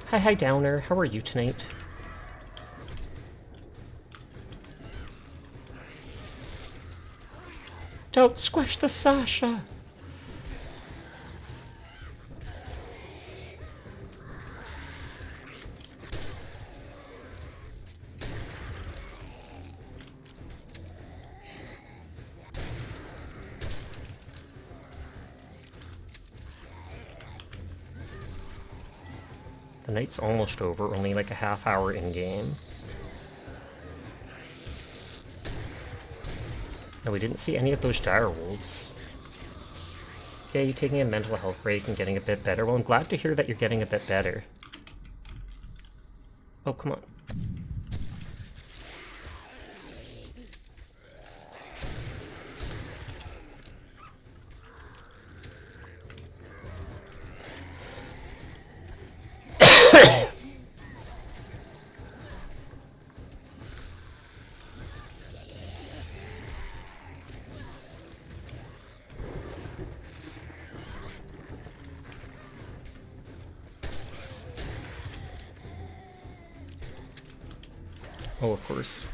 Hi, Downer. How are you tonight? Don't squish the Sasha! night's almost over, only like a half hour in-game. No, we didn't see any of those dire wolves. Yeah, you taking a mental health break and getting a bit better. Well, I'm glad to hear that you're getting a bit better. Oh, come on. Oh, of course.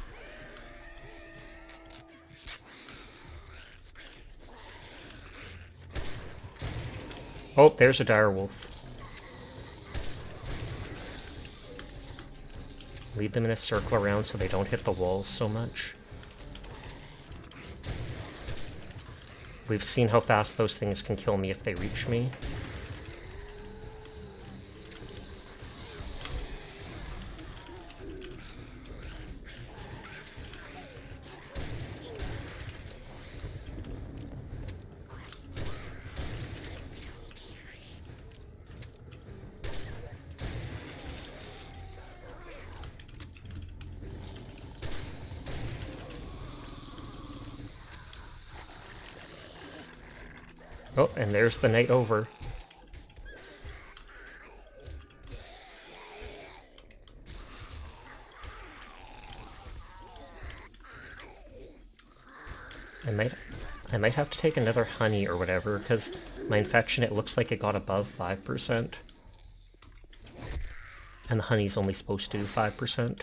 Oh, there's a dire wolf. Lead them in a circle around so they don't hit the walls so much. We've seen how fast those things can kill me if they reach me. Oh, and there's the night over. I might have to take another honey or whatever, because my infection, it looks like it got above 5%. And the honey's only supposed to do 5%.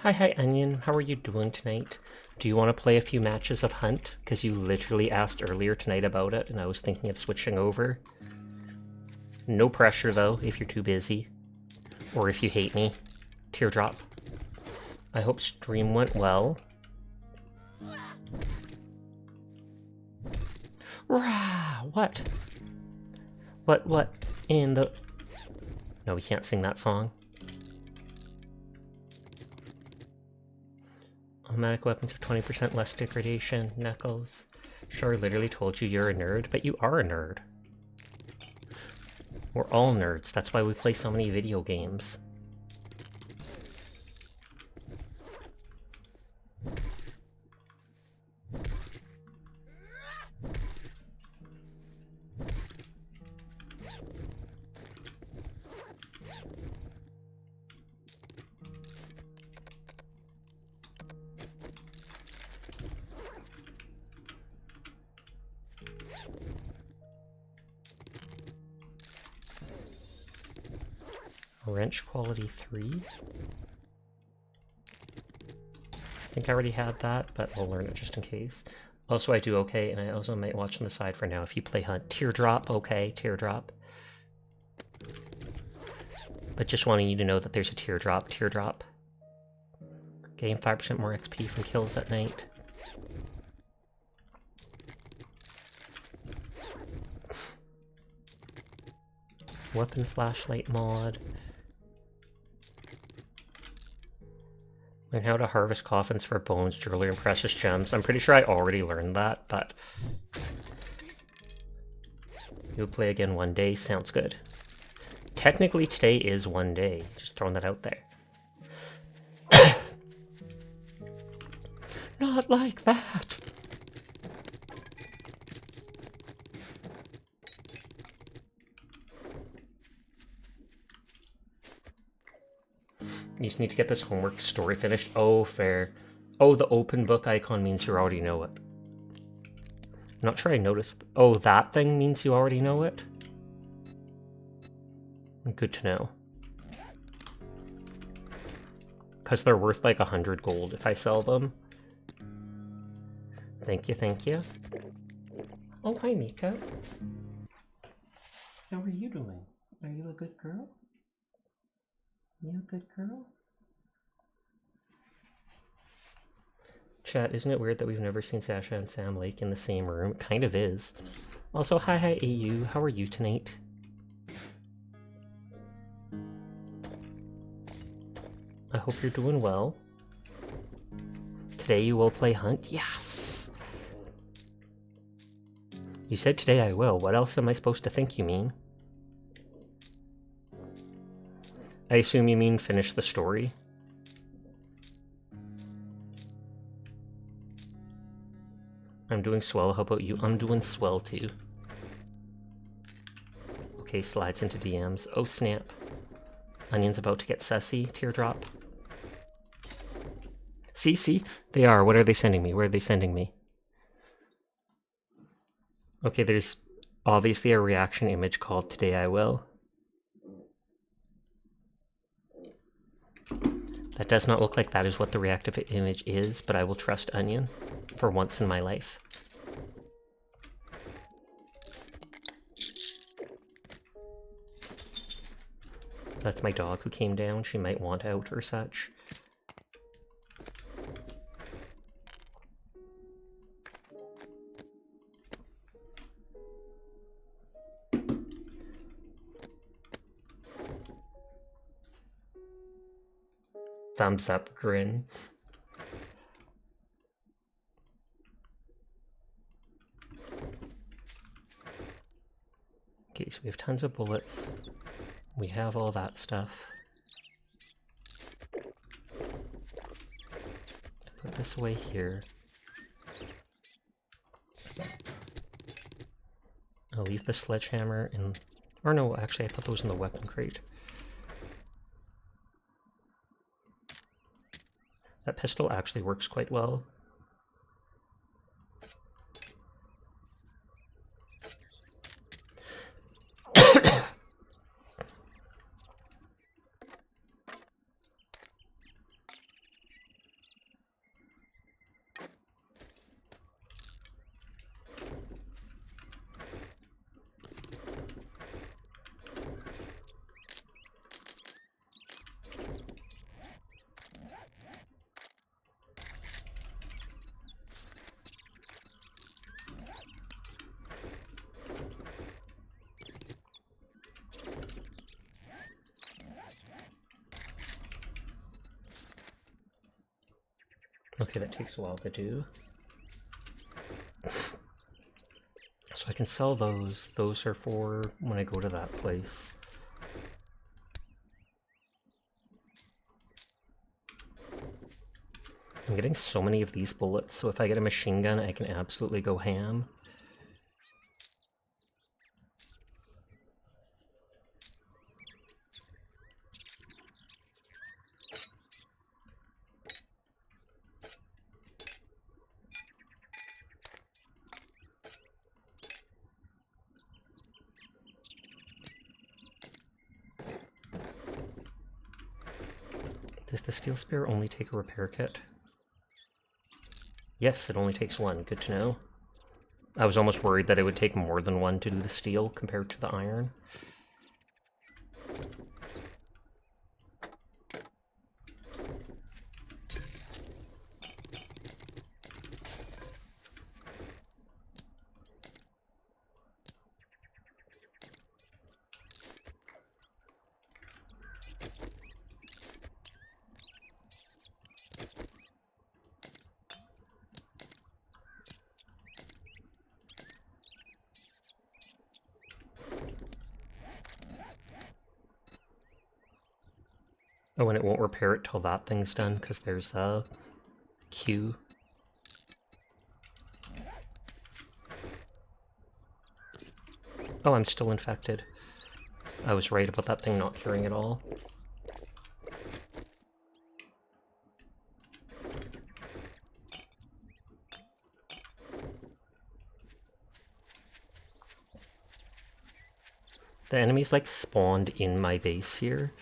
Hi Onion, how are you doing tonight? Do you want to play a few matches of Hunt? Because you literally asked earlier tonight about it, and I was thinking of switching over. No pressure though, if you're too busy. Or if you hate me. Teardrop. I hope stream went well. Rah! What? What in the... No, we can't sing that song. Automatic weapons have 20% less degradation. Knuckles. Sure, I literally told you you're a nerd, but you are a nerd. We're all nerds, that's why we play so many video games. Wrench quality 3? I think I already had that, but I'll learn it just in case. Also, I do okay, and I also might watch on the side for now if you play Hunt. Teardrop, okay, Teardrop. But just wanting you to know that there's a Teardrop. Gain 5% more XP from kills at night. Weapon flashlight mod. Learn how to harvest coffins for bones, jewelry, and precious gems. I'm pretty sure I already learned that, but... You'll play again one day, sounds good. Technically today is one day, just throwing that out there. Not like that! You just need to get this homework story finished. Oh, fair. Oh, the open book icon means you already know it. I'm not sure I noticed. Oh, that thing means you already know it? Good to know. Because they're worth like 100 gold if I sell them. Thank you, thank you. Oh, hi, Mika. How are you doing? Are you a good girl? You a good girl? Chat, isn't it weird that we've never seen Sasha and Sam Lake in the same room? It kind of is. Also, hi AU, how are you tonight? I hope you're doing well. Today you will play Hunt? Yes! You said today I will. What else am I supposed to think you mean? I assume you mean finish the story? I'm doing swell. How about you? I'm doing swell too. Okay, slides into DMs. Oh snap. Onion's about to get sussy. Teardrop. See? They are. What are they sending me? Where are they sending me? Okay, there's obviously a reaction image called Today I Will. That does not look like that is what the reactive image is, but I will trust Onion for once in my life. That's my dog who came down. She might want out or such. Thumbs up grin. Okay, so we have tons of bullets. We have all that stuff. Put this away here. I'll leave the sledgehammer in... Or no, actually I put those in the weapon crate. That pistol actually works quite well. Okay, that takes a while to do. So I can sell those. Those are for when I go to that place. I'm getting so many of these bullets, so if I get a machine gun, I can absolutely go ham. Does the steel spear only take a repair kit? Yes, it only takes one. Good to know. I was almost worried that it would take more than one to do the steel compared to the iron. Oh, and it won't repair it till that thing's done, because there's a queue. Oh, I'm still infected. I was right about that thing not curing at all. The enemies, like, spawned in my base here.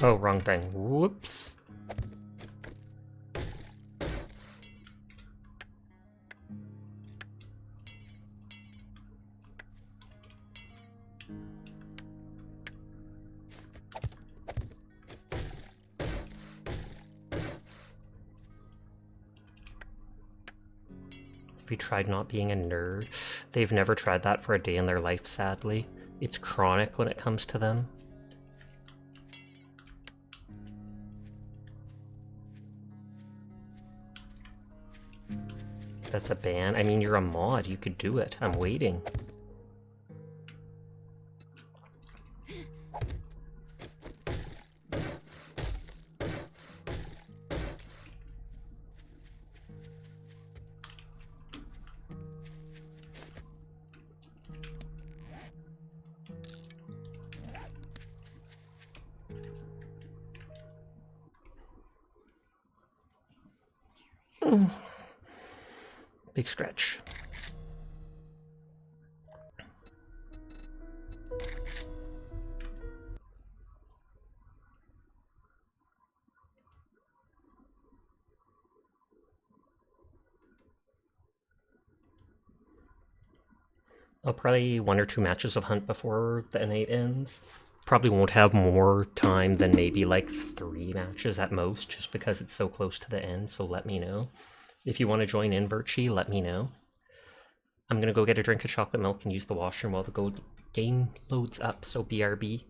Oh, wrong thing. Whoops. Have you tried not being a nerd? They've never tried that for a day in their life, sadly. It's chronic when it comes to them. That's a ban. I mean, you're a mod. You could do it. I'm waiting. Big stretch. I'll probably 1 or 2 matches of Hunt before the N8 ends. Probably won't have more time than maybe like 3 matches at most, just because it's so close to the end, so let me know. If you want to join in, Virchie, let me know. I'm gonna go get a drink of chocolate milk and use the washroom while the game loads up, so BRB.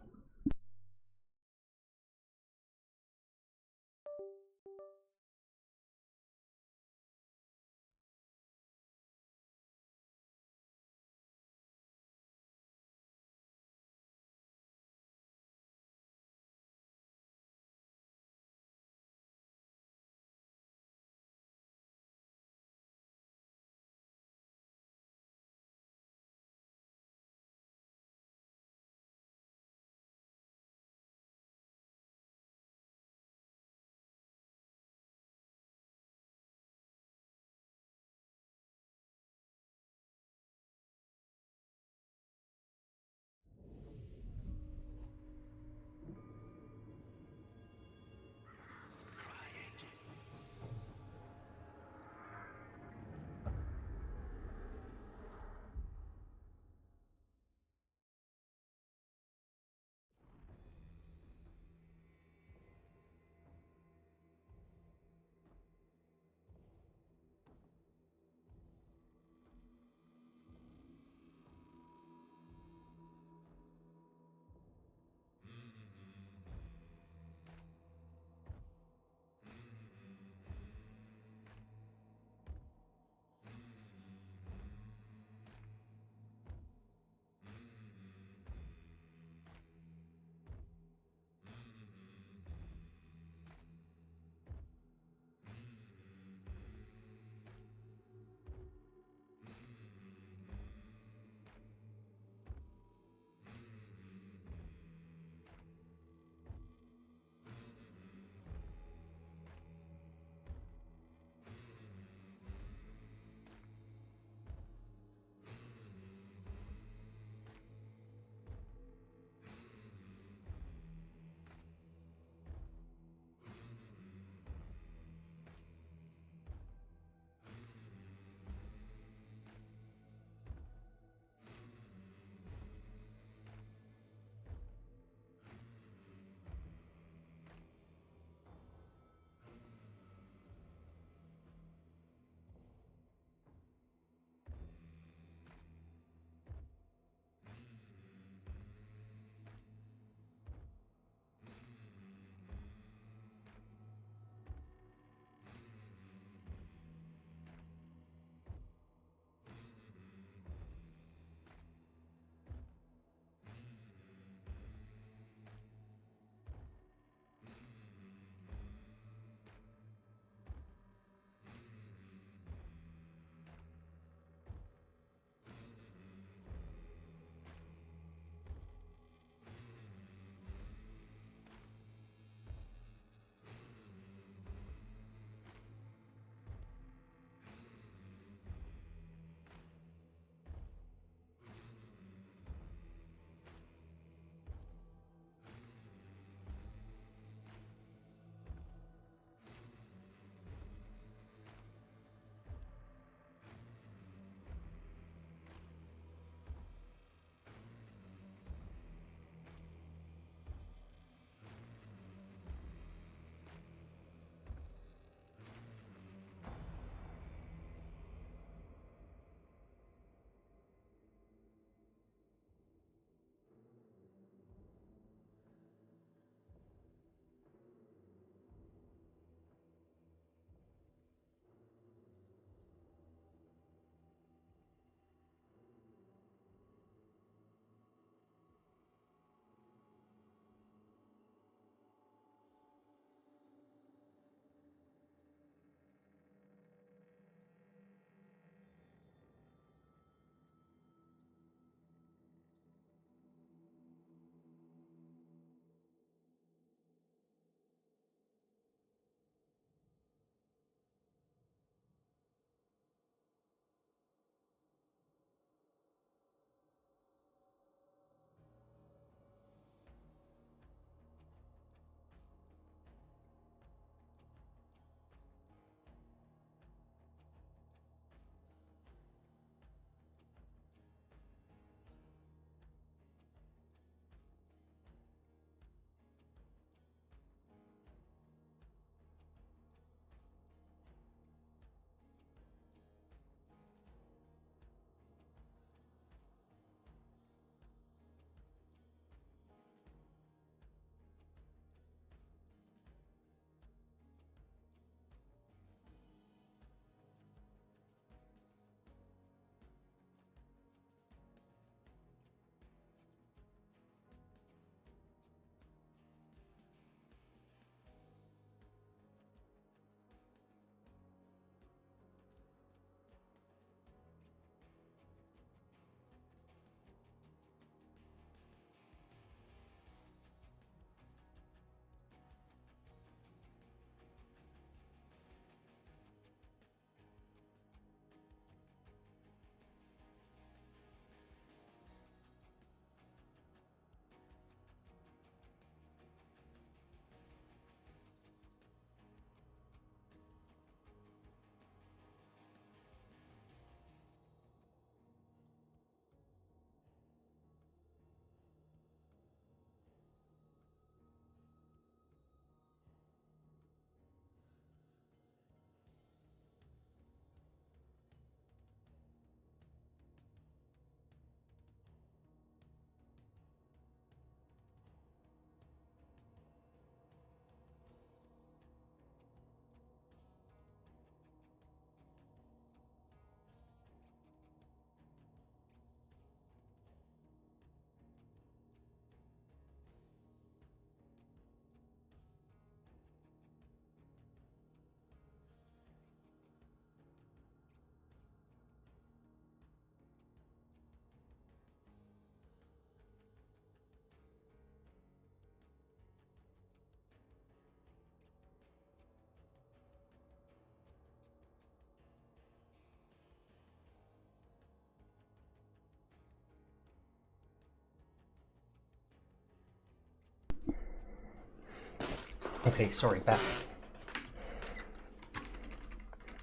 Okay, sorry, back.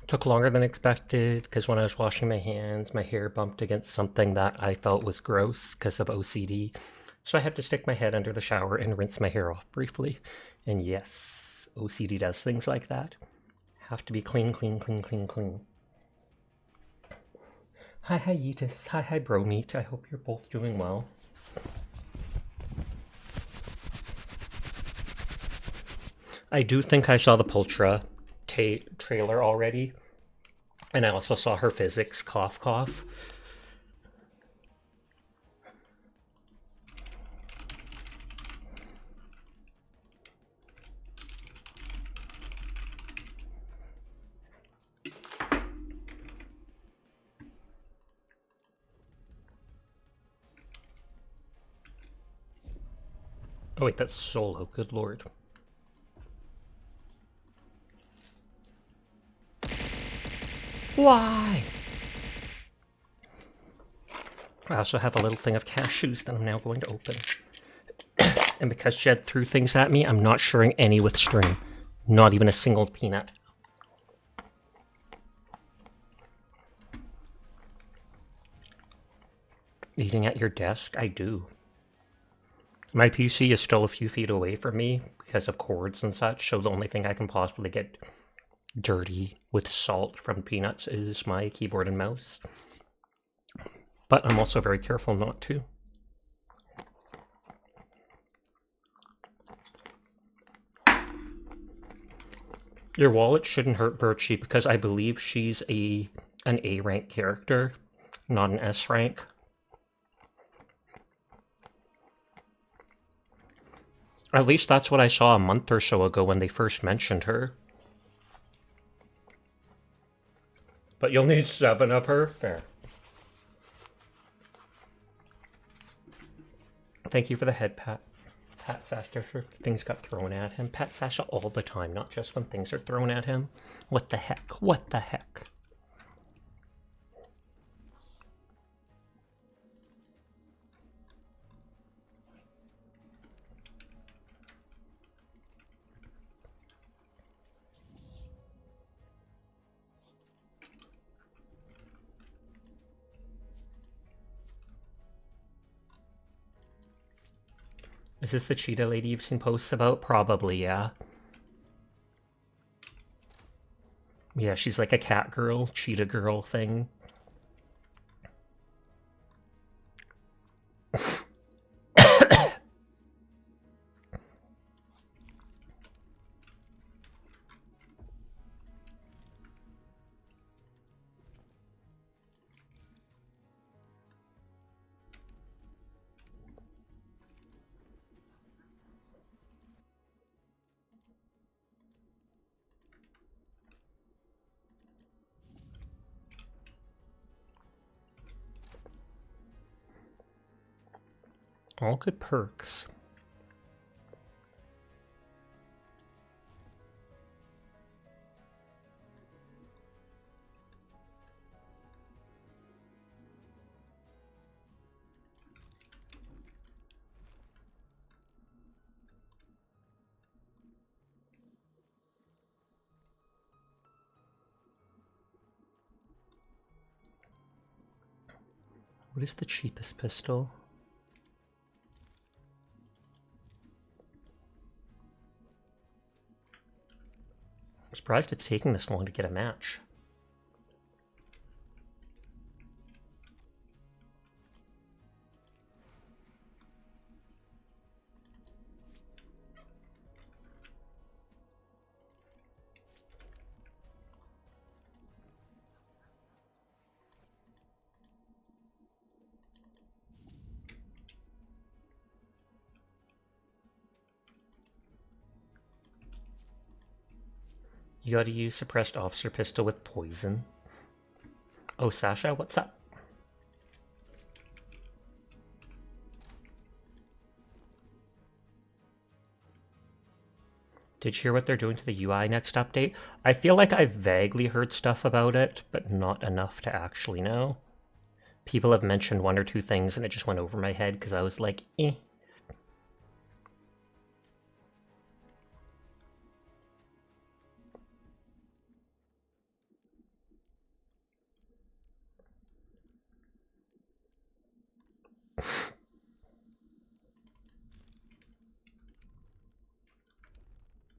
Took longer than expected because when I was washing my hands, my hair bumped against something that I felt was gross because of OCD. So I had to stick my head under the shower and rinse my hair off briefly. And yes, OCD does things like that. Have to be clean, clean, clean, clean, clean. Hi, Hiatus. Hi, Bromeat. I hope you're both doing well. I do think I saw the Pultra trailer already. And I also saw her physics, cough, cough. Oh wait, that's Solo, good lord. Why? I also have a little thing of cashews that I'm now going to open. And because Jed threw things at me, I'm not sharing any with string. Not even a single peanut. Eating at your desk? I do. My PC is still a few feet away from me because of cords and such, so the only thing I can possibly get dirty with salt from peanuts is my keyboard and mouse. But I'm also very careful not to. Your wallet shouldn't hurt Birchie because I believe she's an A rank character, not an S rank. At least that's what I saw a month or so ago when they first mentioned her. But you'll need 7 of her? Fair. Thank you for the head pat. Pat Sasha for things got thrown at him. Pat Sasha all the time, not just when things are thrown at him. What the heck? What the heck? Is this the cheetah lady you've seen posts about? Probably, yeah. Yeah, she's like a cat girl, cheetah girl thing. All good perks. What is the cheapest pistol? I'm surprised it's taking this long to get a match. You gotta use suppressed officer pistol with poison. Oh, Sasha, what's up? Did you hear what they're doing to the UI next update? I feel like I've vaguely heard stuff about it, but not enough to actually know. People have mentioned 1 or 2 things and it just went over my head because I was like, eh.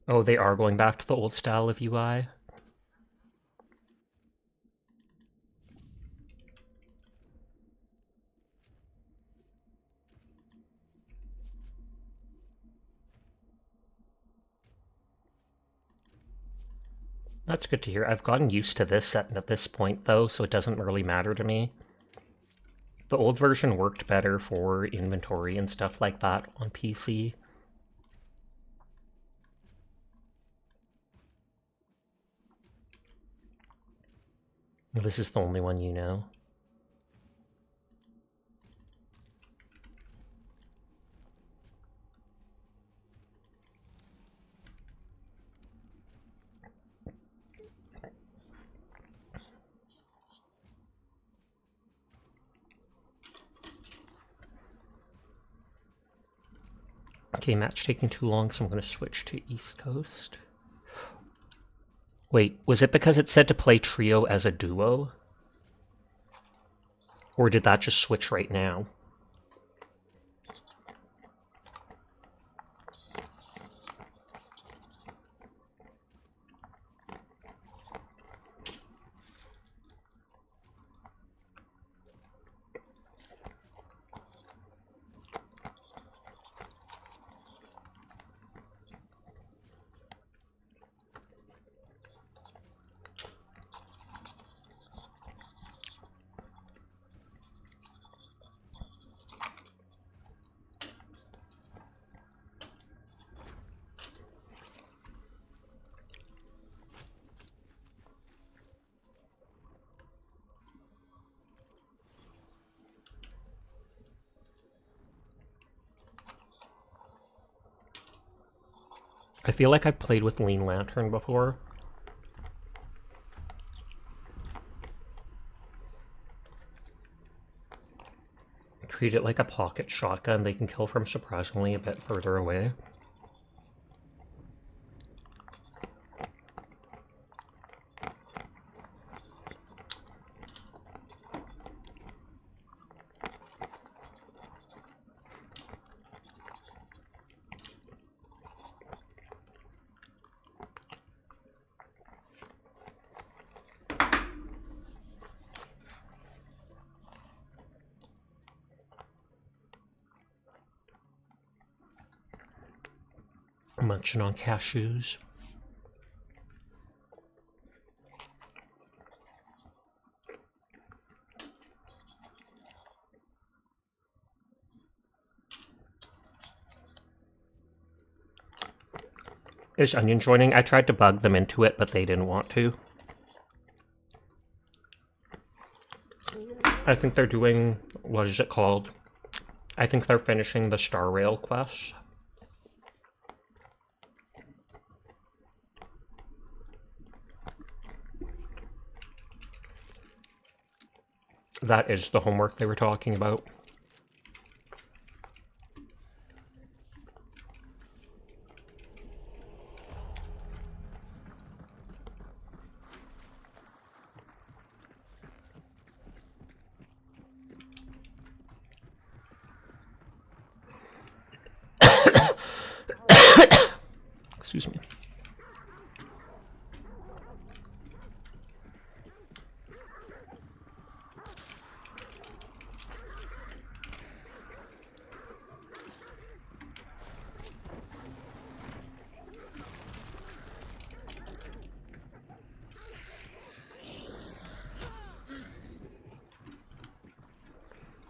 Oh, they are going back to the old style of UI? That's good to hear. I've gotten used to this setting at this point, though, so it doesn't really matter to me. The old version worked better for inventory and stuff like that on PC. This is the only one you know. Okay, match taking too long, so I'm going to switch to East Coast. Wait, was it because it said to play trio as a duo? Or did that just switch right now? I feel like I've played with Lean Lantern before. Treat it like a pocket shotgun. They can kill from surprisingly a bit further away. Munching on cashews. Is Onion joining? I tried to bug them into it, but they didn't want to. I think they're doing... what is it called? I think they're finishing the Star Rail quest. That is the homework they were talking about. Excuse me.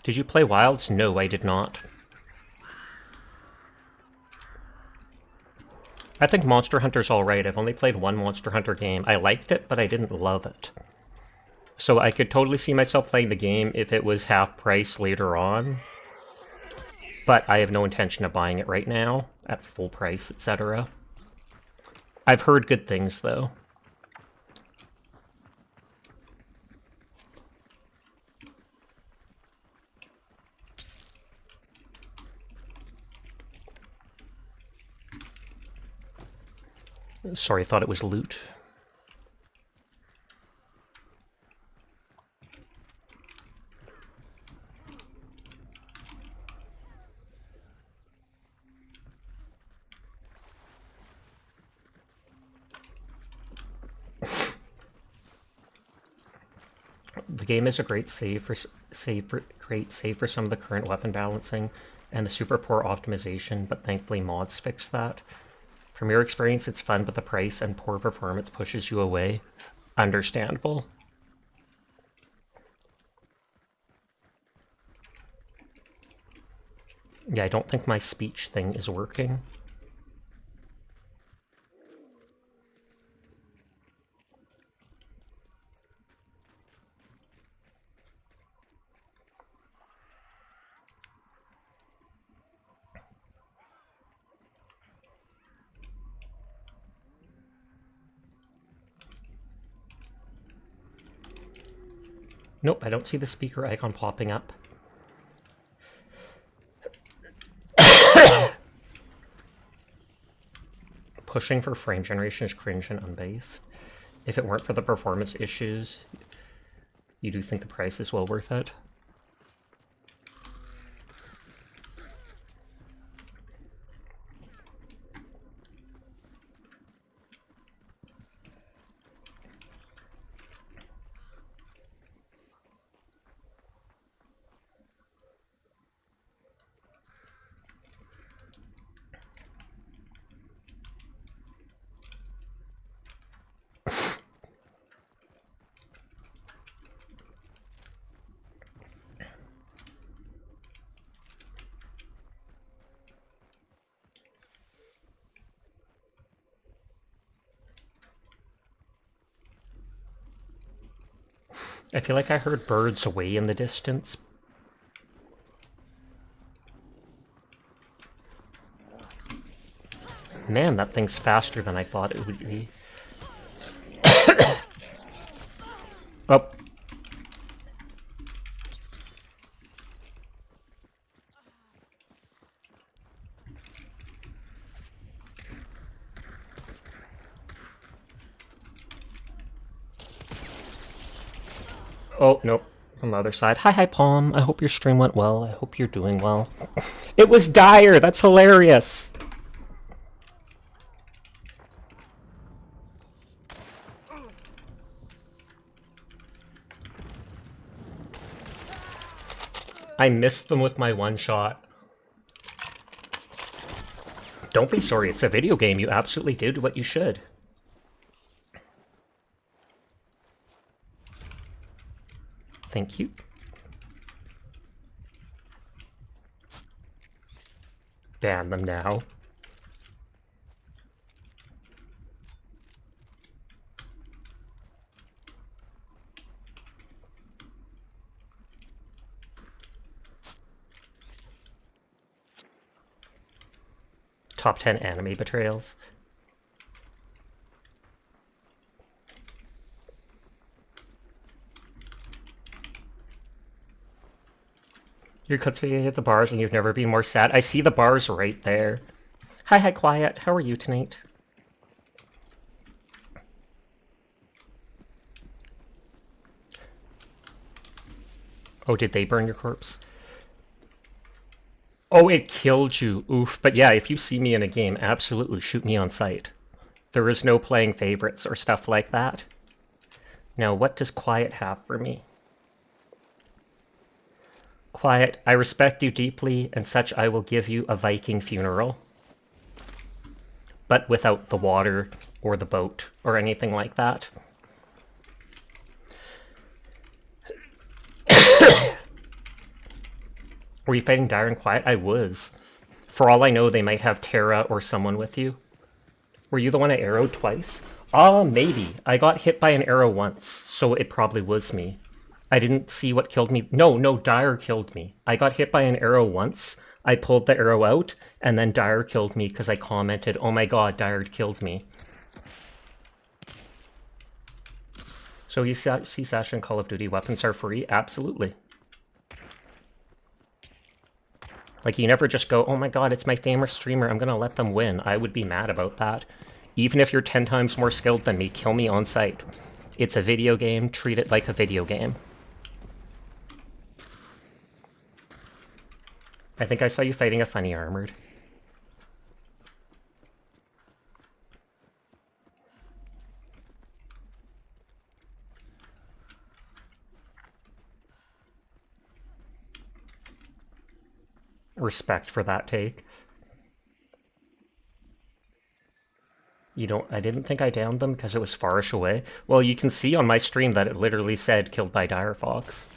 Did you play Wilds? No, I did not. I think Monster Hunter's alright. I've only played one Monster Hunter game. I liked it, but I didn't love it. So I could totally see myself playing the game if it was half price later on. But I have no intention of buying it right now, at full price, etc. I've heard good things, though. Sorry, I thought it was loot. The game is a great great save for some of the current weapon balancing and the super poor optimization, but thankfully mods fix that. From your experience, it's fun, but the price and poor performance pushes you away. Understandable. Yeah, I don't think my speech thing is working. Nope, I don't see the speaker icon popping up. Pushing for frame generation is cringe and unbased. If it weren't for the performance issues, you do think the price is well worth it? I feel like I heard birds way in the distance. Man, that thing's faster than I thought it would be. Oh. Oh, nope. On the other side. Hi, Palm. I hope your stream went well. I hope you're doing well. It was dire! That's hilarious! I missed them with my one shot. Don't be sorry, it's a video game. You absolutely did what you should. Thank you. Ban them now. Top 10 anime betrayals. You're constantly at the bars and you've never been more sad. I see the bars right there. Hi, Quiet. How are you tonight? Oh, did they burn your corpse? Oh, it killed you. Oof. But yeah, if you see me in a game, absolutely shoot me on sight. There is no playing favorites or stuff like that. Now, what does Quiet have for me? Quiet, I respect you deeply, and such I will give you a Viking funeral. But without the water or the boat or anything like that. Were you fighting Dire and Quiet? I was. For all I know, they might have Terra or someone with you. Were you the one I arrowed twice? Maybe. I got hit by an arrow once, so it probably was me. I didn't see what killed me. No, Dire killed me. I got hit by an arrow once. I pulled the arrow out, and then Dire killed me because I commented, oh my god, Dire killed me. So you see Sash and Call of Duty weapons are free? Absolutely. Like, you never just go, oh my god, it's my favorite streamer, I'm gonna let them win. I would be mad about that. Even if you're 10 times more skilled than me, kill me on sight. It's a video game, treat it like a video game. I think I saw you fighting a funny armored. Respect for that take. You don't... I didn't think I downed them because it was farish away. Well, you can see on my stream that it literally said killed by Dire Fox.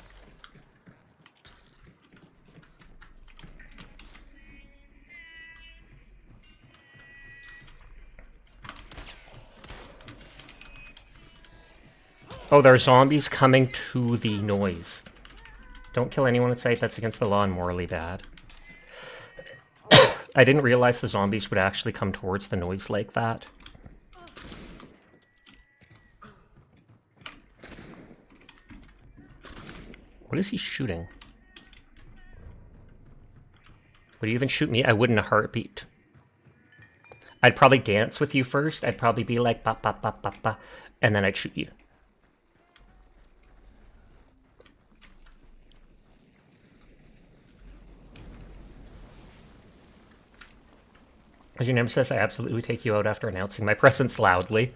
Oh, there are zombies coming to the noise. Don't kill anyone in sight. That's against the law and morally bad. I didn't realize the zombies would actually come towards the noise like that. What is he shooting? Would he even shoot me? I wouldn't a heartbeat. I'd probably dance with you first. I'd probably be like, ba ba ba ba ba, and then I'd shoot you. As your nemesis, I absolutely take you out after announcing my presence loudly.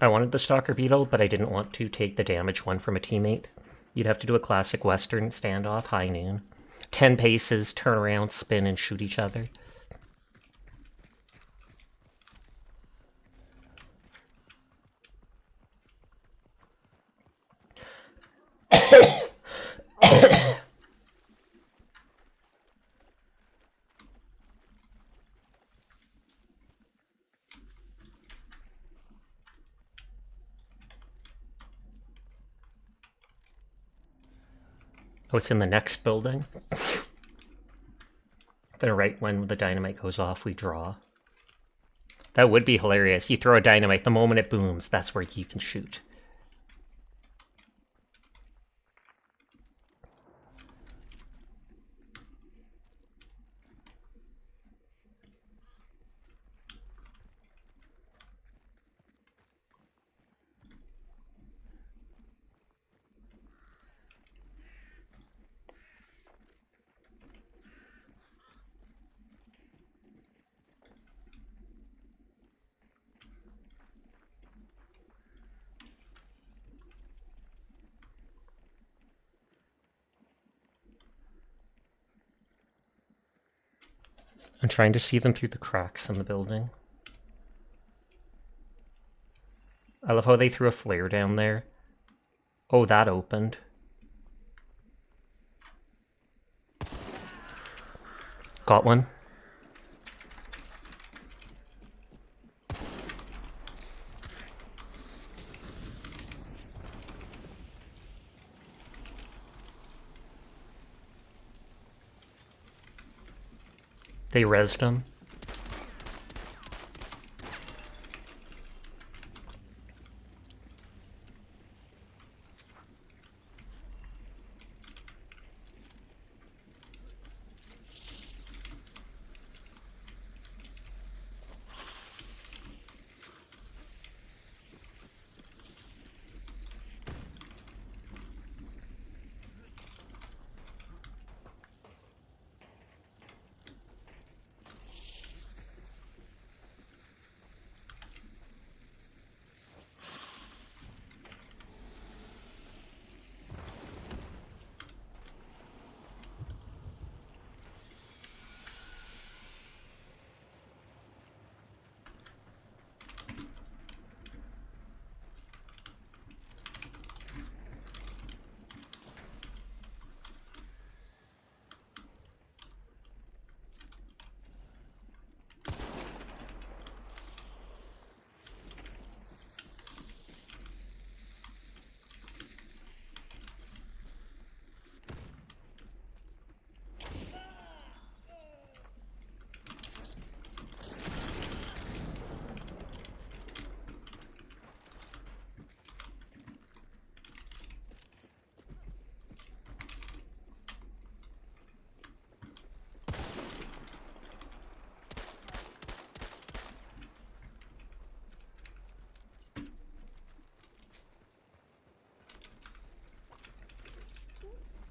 I wanted the Stalker Beetle, but I didn't want to take the damage one from a teammate. You'd have to do a classic Western standoff, high noon. 10 paces, turn around, spin, and shoot each other. Oh, it's in the next building. Then right when the dynamite goes off, we draw. That would be hilarious. You throw a dynamite, the moment it booms, that's where you can shoot. I'm trying to see them through the cracks in the building. I love how they threw a flare down there. Oh, that opened. Got one. They rezzed him.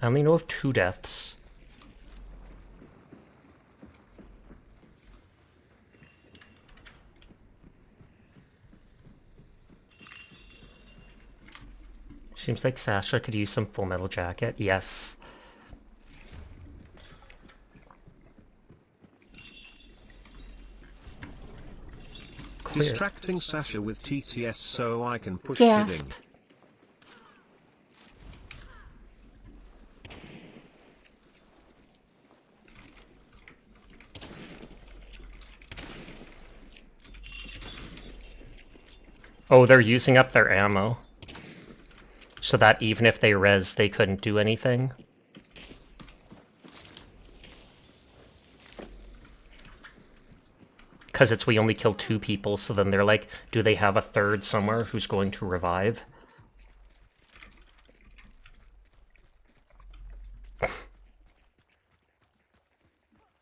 I only know of 2 deaths. Seems like Sasha could use some Full Metal Jacket. Yes. Clear. Distracting Sasha with TTS so I can push Gasp. kidding. Oh, they're using up their ammo. So that even if they res, they couldn't do anything. Because we only killed 2 people, so then they're like, do they have a third somewhere who's going to revive?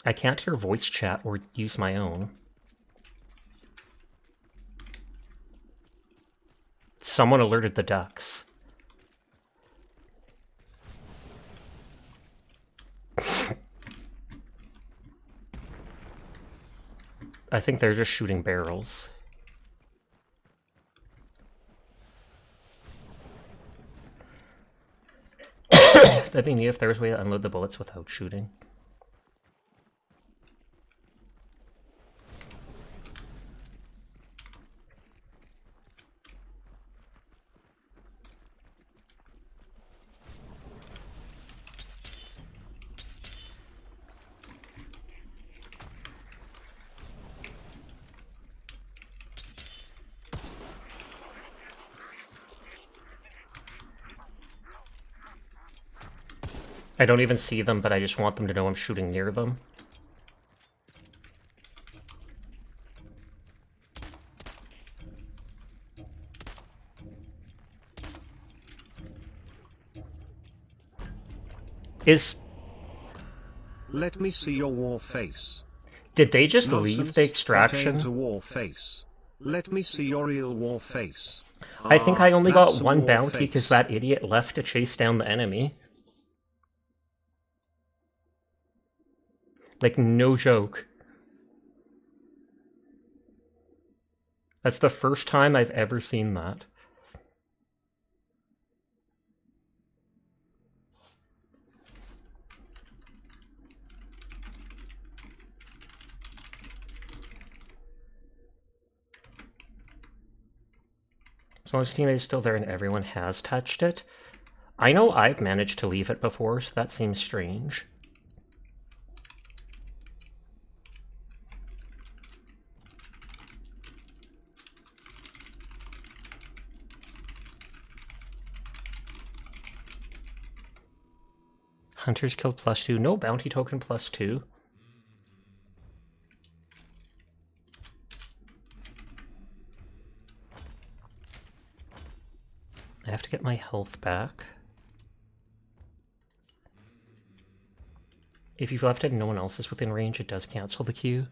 I can't hear voice chat or use my own. Someone alerted the ducks. I think they're just shooting barrels. That'd be neat if there was a way to unload the bullets without shooting. I don't even see them, but I just want them to know I'm shooting near them. Let me see your war face. Did they just Nonsense, leave the extraction? that ain't a war face. Let me see your real war face. I think I only that's got a 1 war bounty face. because that idiot left to chase down the enemy. Like, no joke. That's the first time I've ever seen that. As long as teammate is still there and everyone has touched it. I know I've managed to leave it before, so that seems strange. Hunters killed +2. No bounty token +2. I have to get my health back. If you've left it and no one else is within range, it does cancel the queue.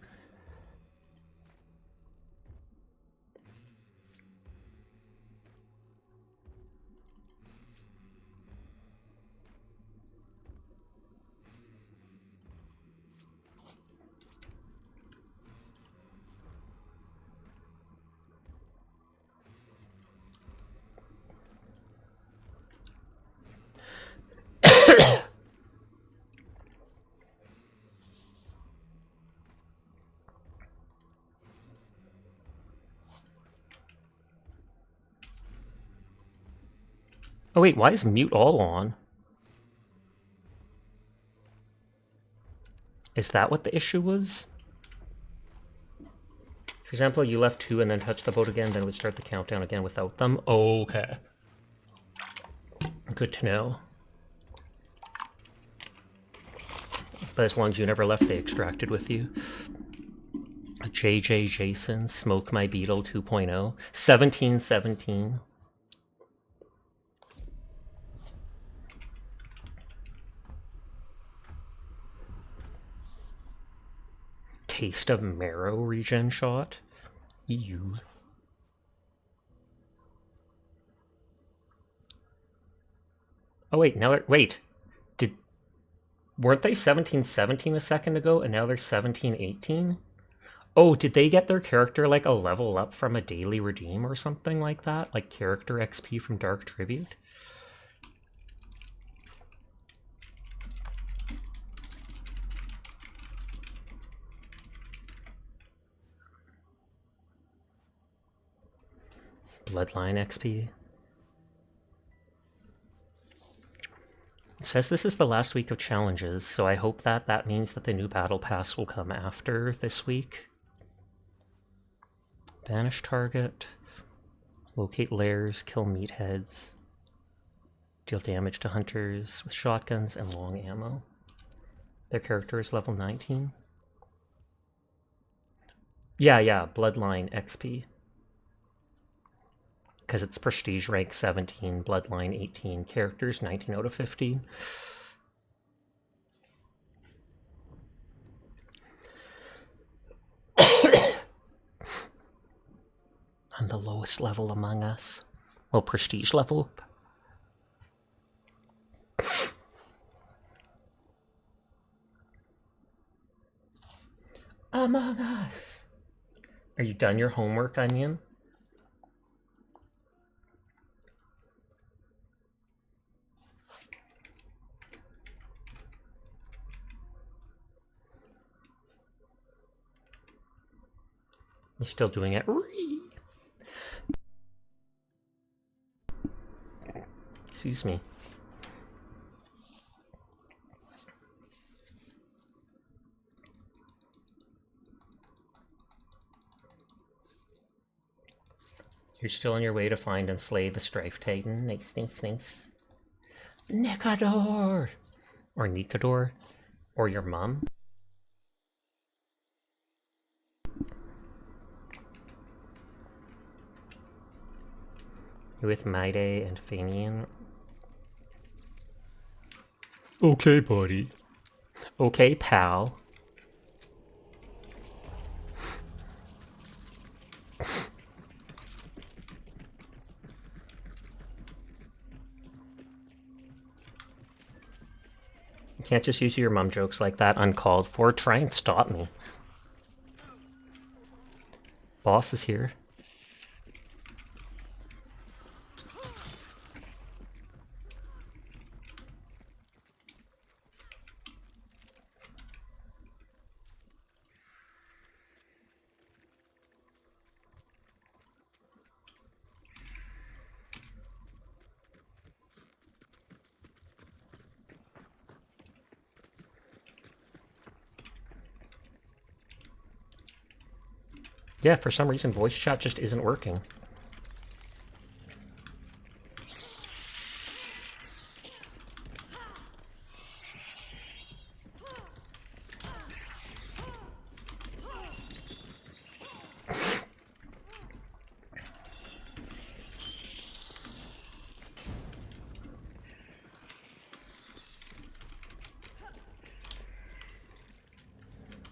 Oh wait, why is mute all on? Is that what the issue was? For example, you left 2 and then touched the boat again, then it would start the countdown again without them? Okay. Good to know. But as long as you never left, they extracted with you. JJ Jason, Smoke My Beetle 2.0. 1717. Taste of marrow regen shot. Ew. Oh wait, now wait. Weren't they 1717 a second ago, and now they're 1718? Oh, did they get their character like a level up from a daily redeem or something like that? Like character XP from Dark Tribute? Bloodline XP. It says this is the last week of challenges, so I hope that means that the new battle pass will come after this week. Banish target. Locate lairs, kill meatheads. Deal damage to hunters with shotguns and long ammo. Their character is level 19. Yeah, Bloodline XP. Because it's Prestige rank 17, Bloodline 18, characters 19 out of 50. I'm the lowest level among us. Well, Prestige level. Among Us. Are you done your homework, Onion? You're still doing it. Excuse me. You're still on your way to find and slay the Strife Titan. Nice. Nikador! Or Nikador. Or your mom. You're with Maide and Famian. Okay, buddy. Okay, pal. You can't just use your mum jokes like that uncalled for. Try and stop me. Boss is here. Yeah, for some reason voice chat just isn't working.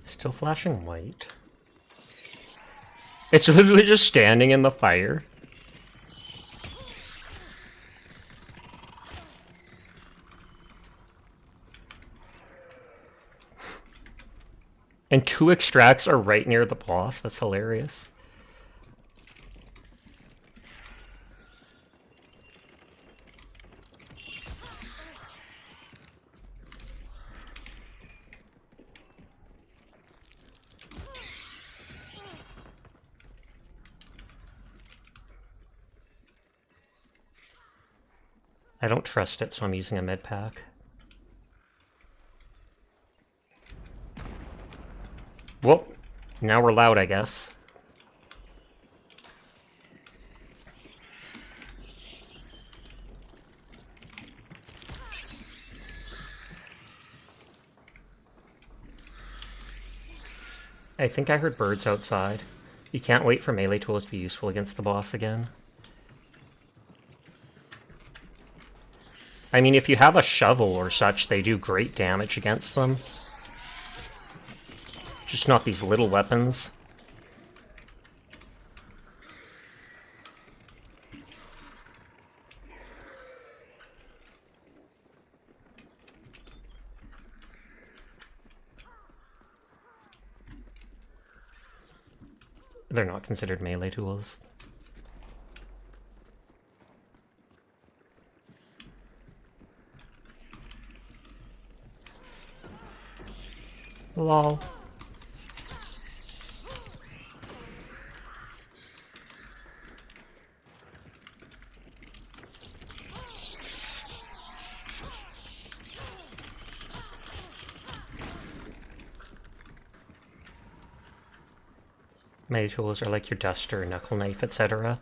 Still flashing white. It's literally just standing in the fire. And 2 extracts are right near the boss. That's hilarious. I don't trust it, so I'm using a med pack. Well, now we're loud, I guess. I think I heard birds outside. You can't wait for melee tools to be useful against the boss again. I mean, if you have a shovel or such, they do great damage against them. Just not these little weapons. They're not considered melee tools. Lol. Melee tools are like your duster, knuckle knife, etc.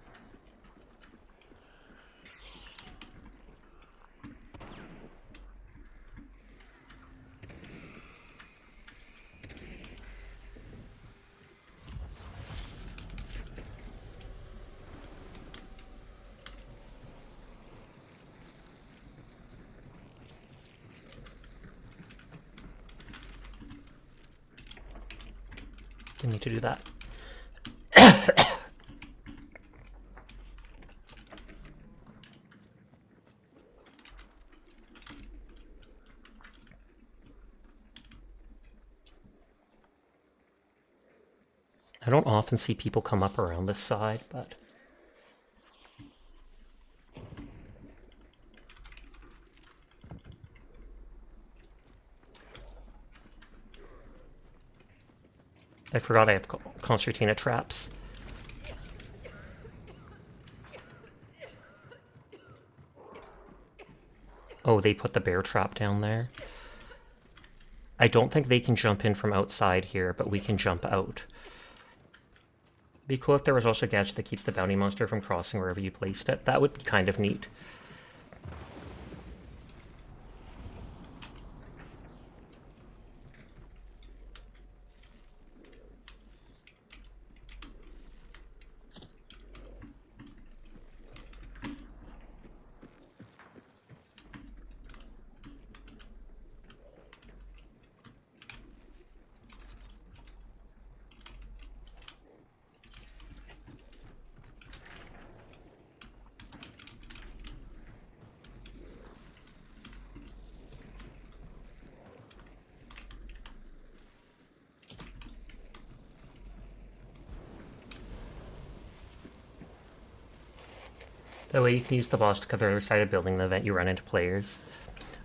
Didn't need to do that. I don't often see people come up around this side, but... I forgot I have concertina traps. Oh, they put the bear trap down there. I don't think they can jump in from outside here, but we can jump out. It'd be cool if there was also a gadget that keeps the bounty monster from crossing wherever you placed it. That would be kind of neat. That way you can use the boss to cover the other side of building the event you run into players.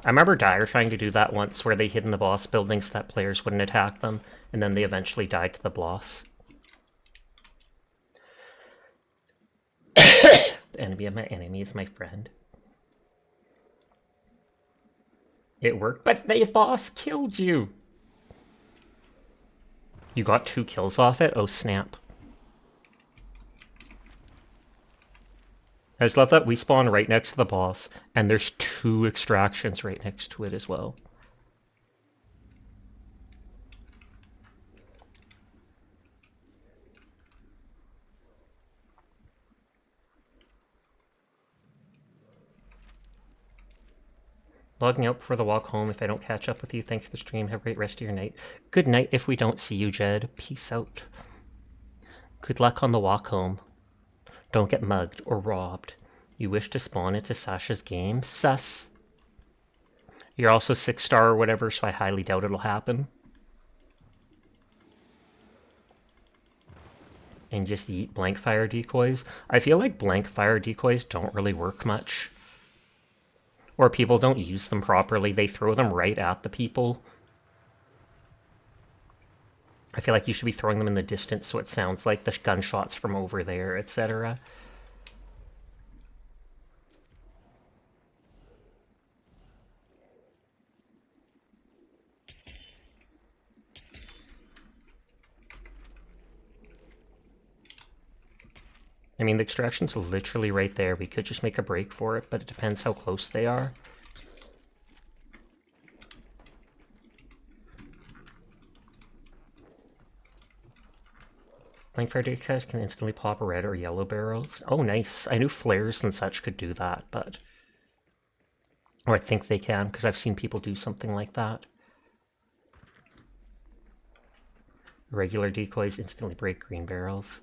I remember Dire trying to do that once, where they hid in the boss building so that players wouldn't attack them, and then they eventually died to the boss. The enemy of my enemy is my friend. It worked, but the boss killed you! You got 2 kills off it? Oh snap. I just love that we spawn right next to the boss, and there's 2 extractions right next to it as well. Logging out before the walk home if I don't catch up with you. Thanks for the stream. Have a great rest of your night. Good night if we don't see you, Jed. Peace out. Good luck on the walk home. Don't get mugged or robbed. You wish to spawn into Sasha's game? Sus. You're also 6-star or whatever, so I highly doubt it'll happen. And just eat blank fire decoys. I feel like blank fire decoys don't really work much. Or people don't use them properly. They throw them right at the people. I feel like you should be throwing them in the distance so it sounds like the gunshots from over there, etc. I mean, the extraction's literally right there. We could just make a break for it, but it depends how close they are. Blank fire decoys can instantly pop red or yellow barrels. Oh, nice. I knew flares and such could do that, but... Or I think they can, because I've seen people do something like that. Regular decoys instantly break green barrels.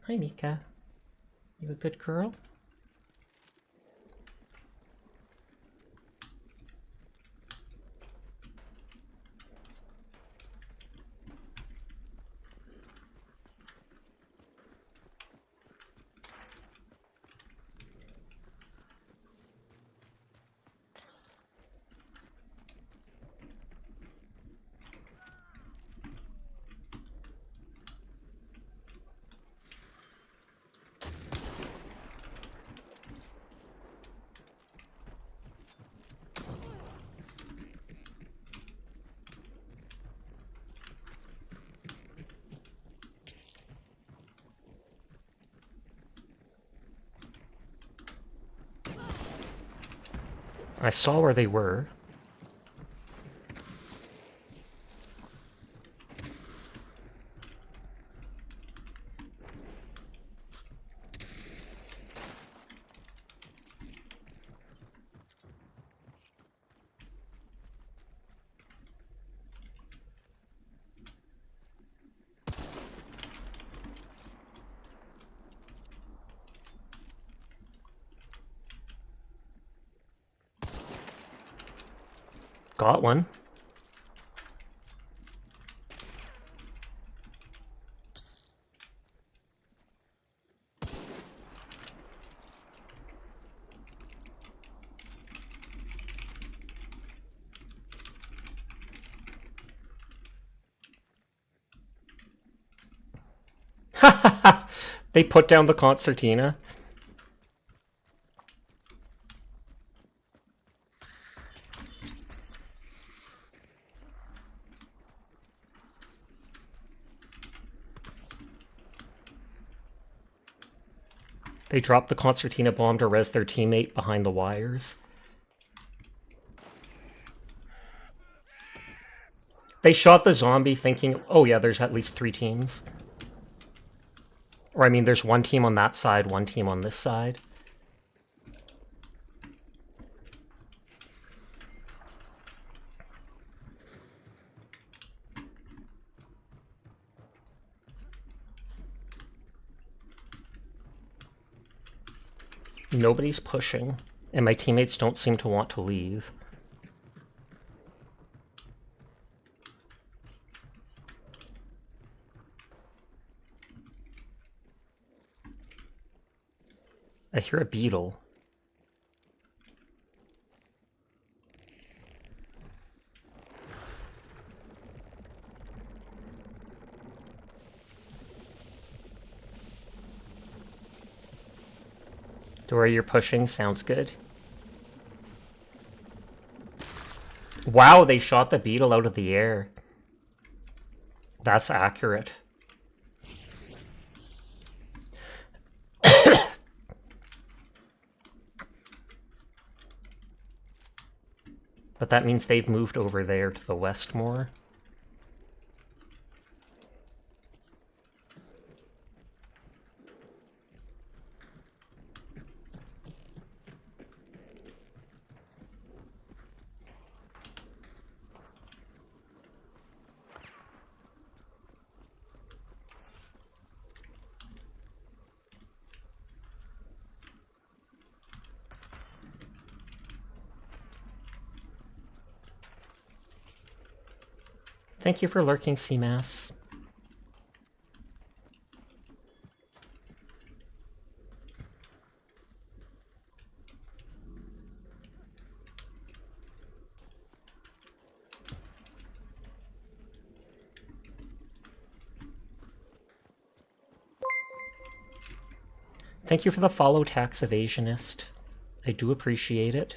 Hi, Mika. You a good girl? I saw where they were. Got one. They put down the concertina. They dropped the concertina bomb to res their teammate behind the wires. They shot the zombie thinking, oh yeah, there's at least 3 teams. Or I mean, there's 1 team on that side, 1 team on this side. Nobody's pushing, and my teammates don't seem to want to leave. I hear a beetle. To where you're pushing sounds good. Wow, they shot the beetle out of the air. That's accurate. But that means they've moved over there to the west more. Thank you for lurking, Seamass. Thank you for the follow, tax evasionist. I do appreciate it.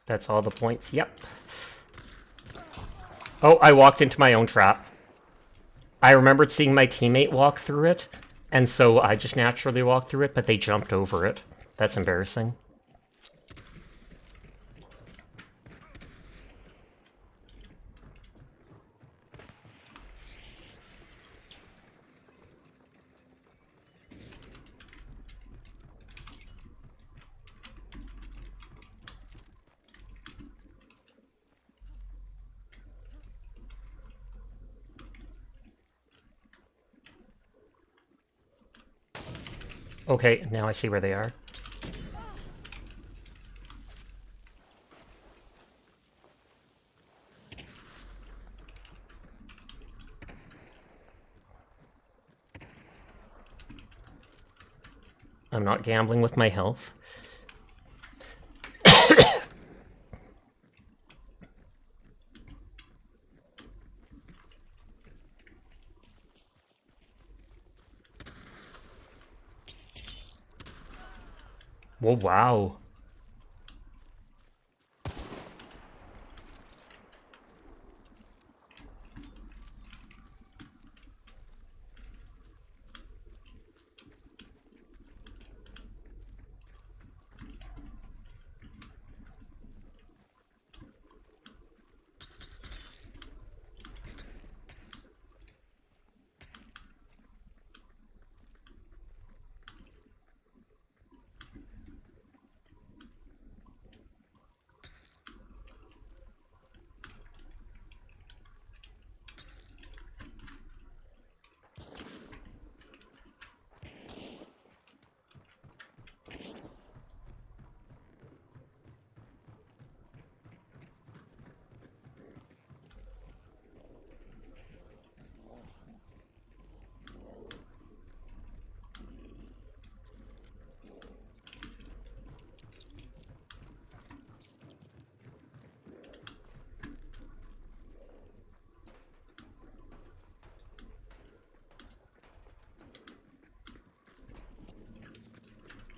That's all the points. Yep. Oh, I walked into my own trap. I remembered seeing my teammate walk through it, and so I just naturally walked through it, but they jumped over it. That's embarrassing. Okay, now I see where they are. I'm not gambling with my health. Whoa, wow.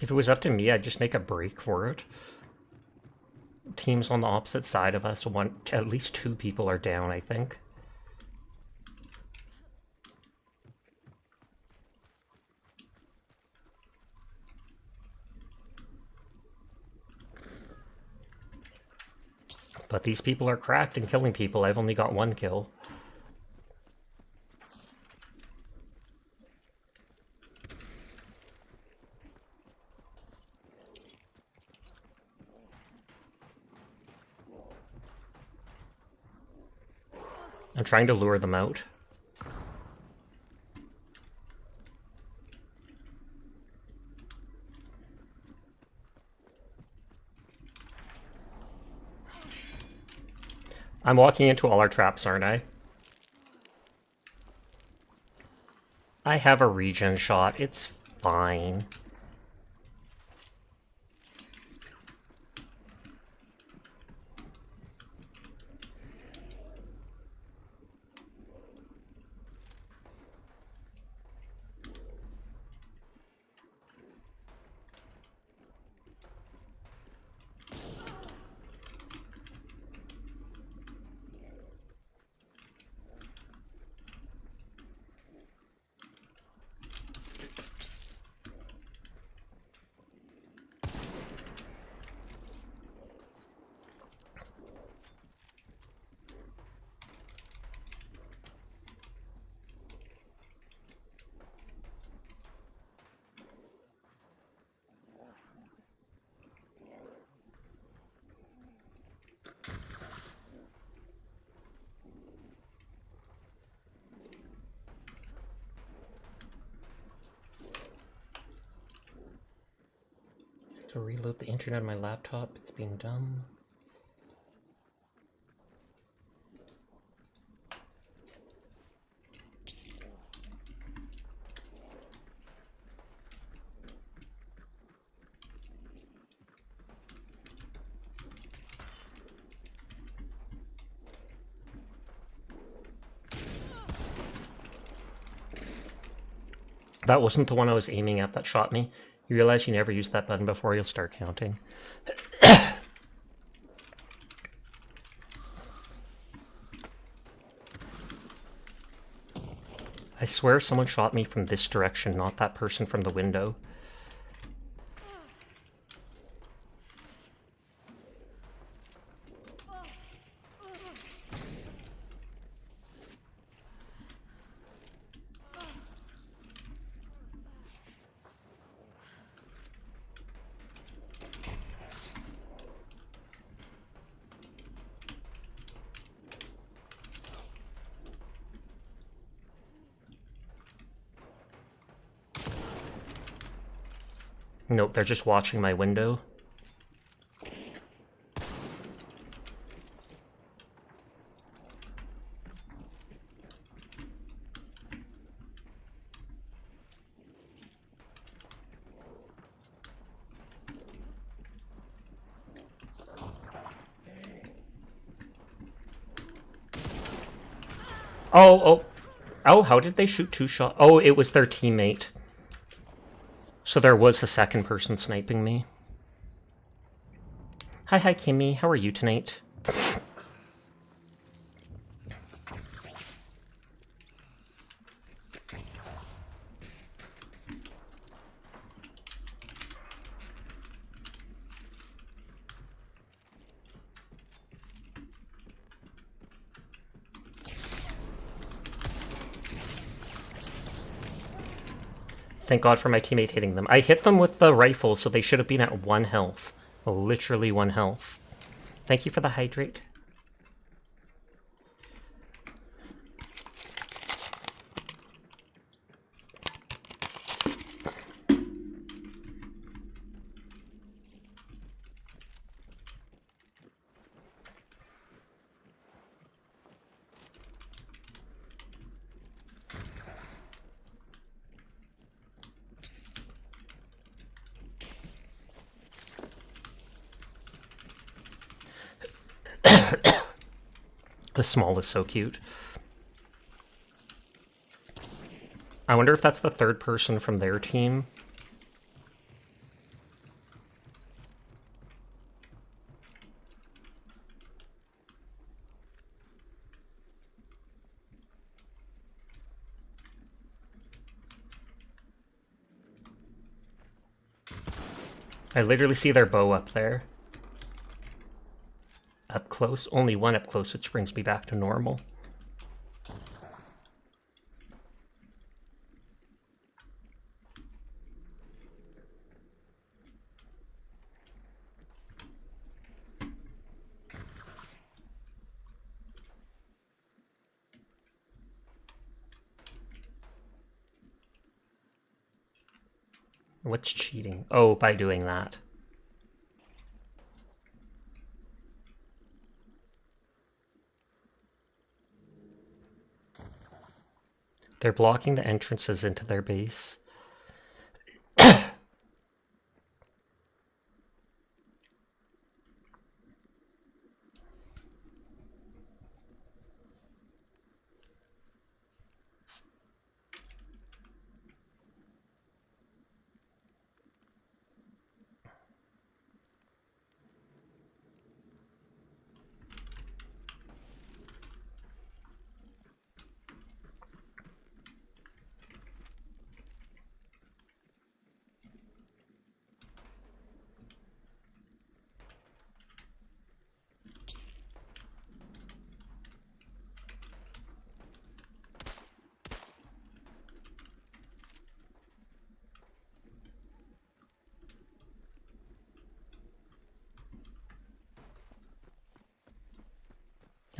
If it was up to me, I'd just make a break for it. Teams on the opposite side of us, at least 2 people are down, I think. But these people are cracked and killing people. I've only got 1 kill. I'm trying to lure them out. I'm walking into all our traps, aren't I? I have a regen shot. It's fine. To reload the internet on my laptop, it's being dumb. That wasn't the one I was aiming at that shot me. You realize you never used that button before, you'll start counting. I swear someone shot me from this direction, not that person from the window. Nope, they're just watching my window. Oh, how did they shoot 2 shots? Oh, it was their teammate. So there was a second person sniping me. Hi, Kimmy. How are you tonight? Thank God for my teammate hitting them. I hit them with the rifle, so they should have been at 1 health. Literally 1 health. Thank you for the hydrate. The small is so cute. I wonder if that's the third person from their team. I literally see their bow up there. Up close. Only one up close, which brings me back to normal. What's cheating? Oh, by doing that. They're blocking the entrances into their base.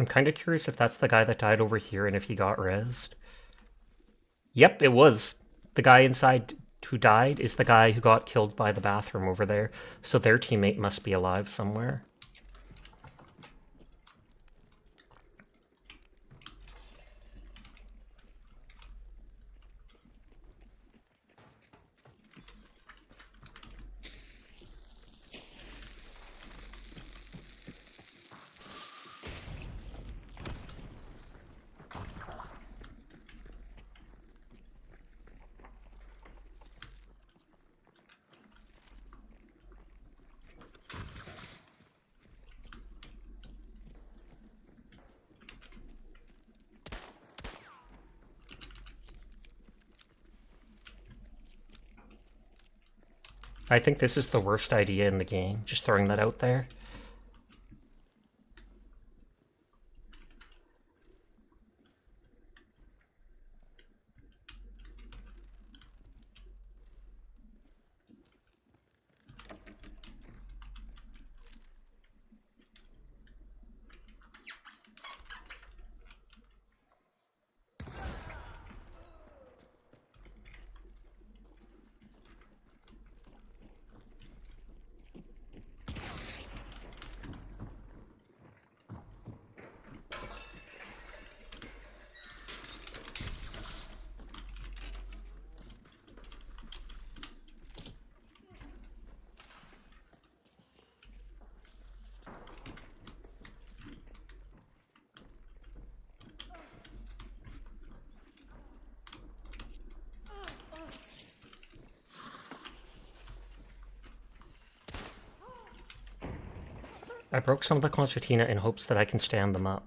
I'm kind of curious if that's the guy that died over here and if he got rezzed. Yep, it was. The guy inside who died is the guy who got killed by the bathroom over there. So their teammate must be alive somewhere. I think this is the worst idea in the game, just throwing that out there. I broke some of the concertina in hopes that I can stand them up.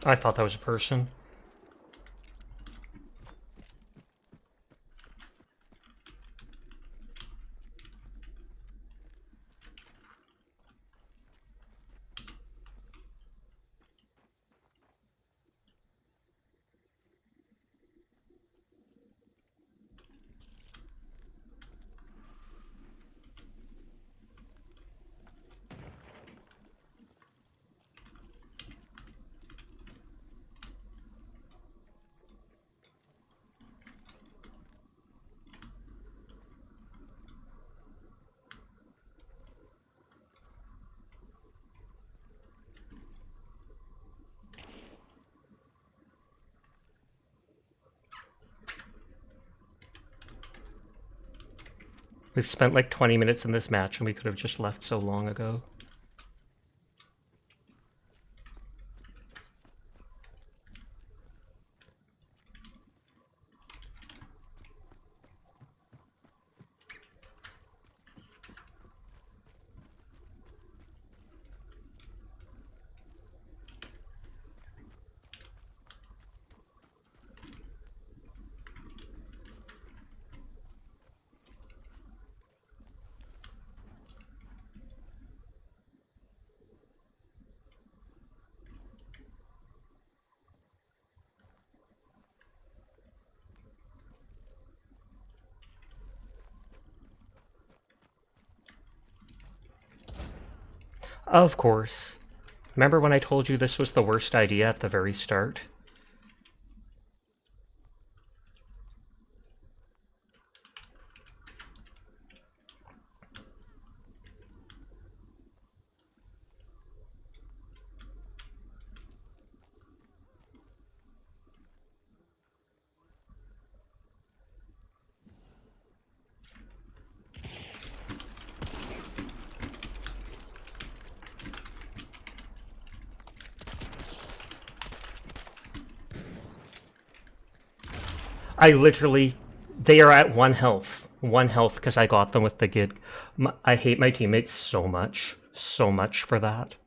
I thought that was a person. We've spent like 20 minutes in this match and we could have just left so long ago. Of course. Remember when I told you this was the worst idea at the very start? I literally... They are at 1 health. 1 health because I got them with the gig. I hate my teammates so much. So much for that.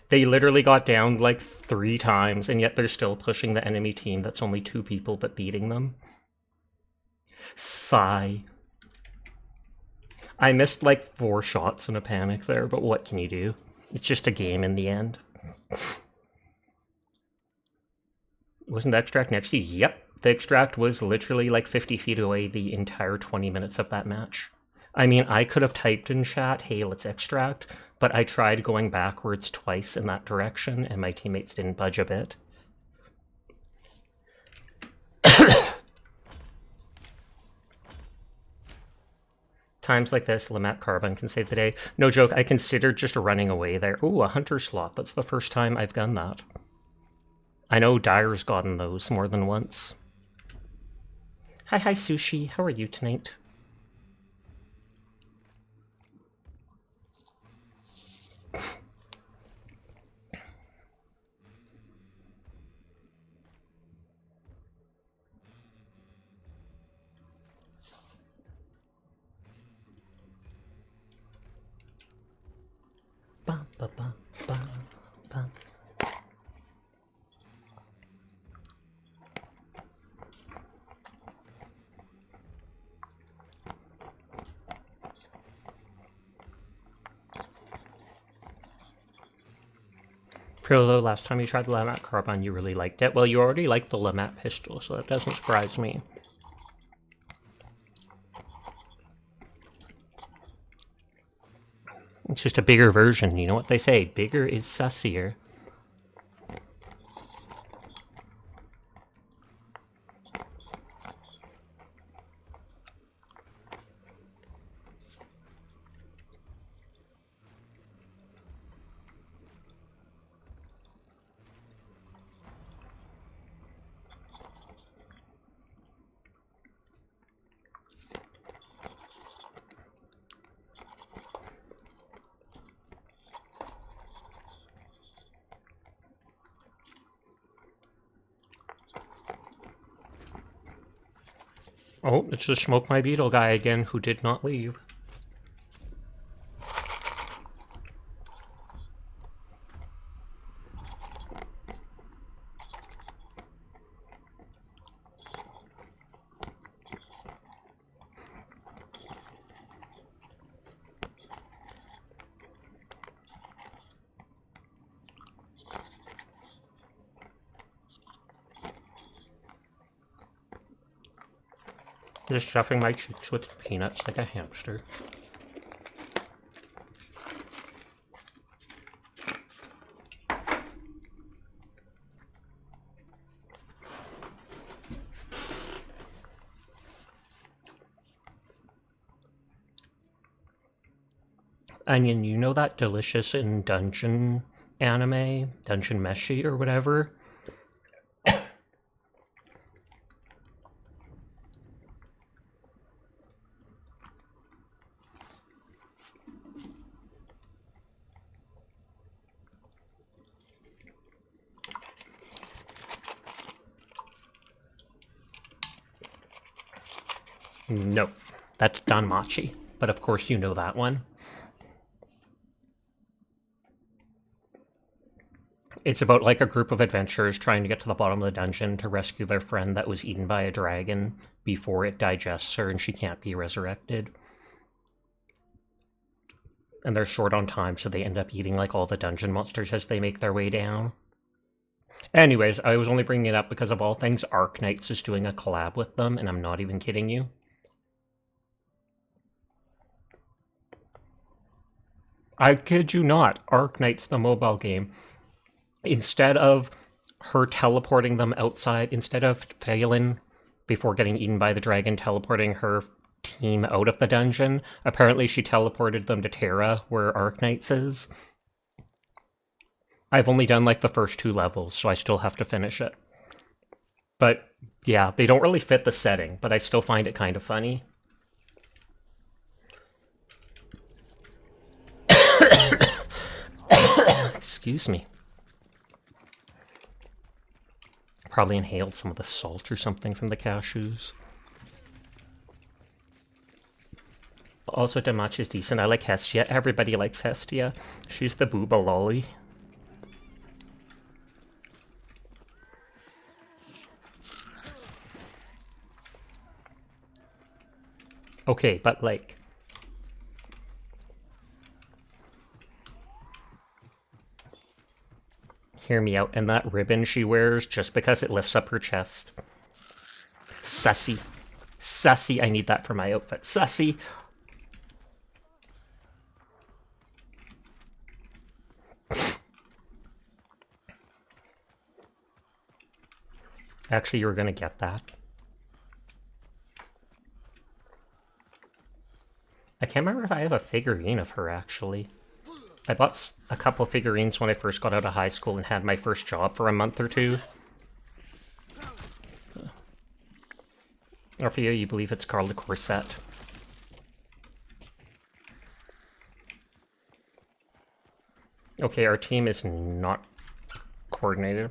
They literally got down like 3 times, and yet they're still pushing the enemy team that's only 2 people but beating them. Sigh. I missed like 4 shots in a panic there, but what can you do? It's just a game in the end. Wasn't the extract next to you? Yep. The extract was literally like 50 feet away the entire 20 minutes of that match. I mean, I could have typed in chat, hey, let's extract, but I tried going backwards twice in that direction, and my teammates didn't budge a bit. Times like this, Lamette Carbon can save the day. No joke, I considered just running away there. Ooh, a hunter slot. That's the first time I've done that. I know Dyer's gotten those more than once. Hi, Sushi. How are you tonight? Ba, ba, ba, ba, ba. Prillo, last time you tried the Lamette Carbine, you really liked it. Well, you already liked the Lamette pistol, so that doesn't surprise me. It's just a bigger version. You know what they say? Bigger is sussier. Oh, it's the Smoke My Beetle guy again who did not leave. Just stuffing my cheeks with peanuts like a hamster. Onion, you know that delicious in dungeon anime, Dungeon Meshi or whatever? No, that's Danmachi, but of course you know that one. It's about like a group of adventurers trying to get to the bottom of the dungeon to rescue their friend that was eaten by a dragon before it digests her and she can't be resurrected. And they're short on time, so they end up eating like all the dungeon monsters as they make their way down. Anyways, I was only bringing it up because of all things, Arknights is doing a collab with them, and I'm not even kidding you. I kid you not, Arknights, the mobile game. Instead of her teleporting them outside, instead of Phelan, before getting eaten by the dragon, teleporting her team out of the dungeon, apparently she teleported them to Terra, where Arknights is. I've only done like the first 2 levels, so I still have to finish it. But yeah, they don't really fit the setting, but I still find it kind of funny. Excuse me. Probably inhaled some of the salt or something from the cashews. Also, Damachi's decent. I like Hestia. Everybody likes Hestia. She's the booba lolly. Okay, but like, Hear me out. And that ribbon she wears just because it lifts up her chest. Sussy. Sussy. I need that for my outfit. Sussy. Actually, you were going to get that. I can't remember if I have a figurine of her, actually. I bought a couple figurines when I first got out of high school and had my first job for a month or two. Or for you believe it's called a corset. Okay, our team is not coordinated.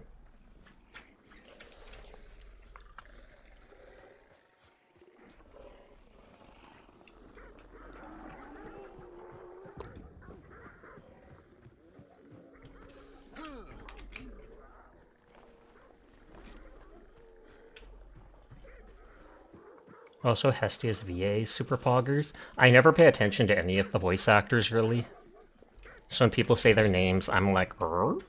Also, Hestia's VA super poggers. I never pay attention to any of the voice actors, really. So when people say their names, I'm like, "Rrr?"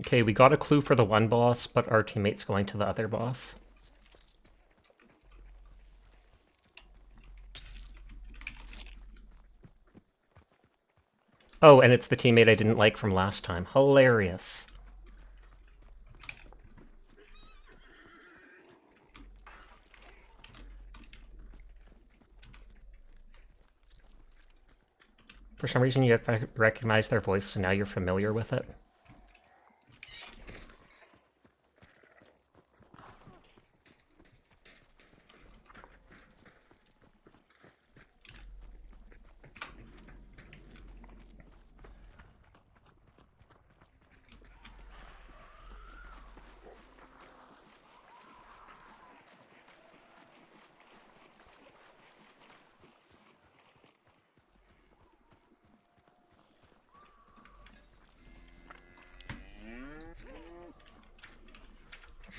Okay, we got a clue for the one boss, but our teammate's going to the other boss. Oh, and it's the teammate I didn't like from last time. Hilarious. For some reason you recognize their voice, so now you're familiar with it.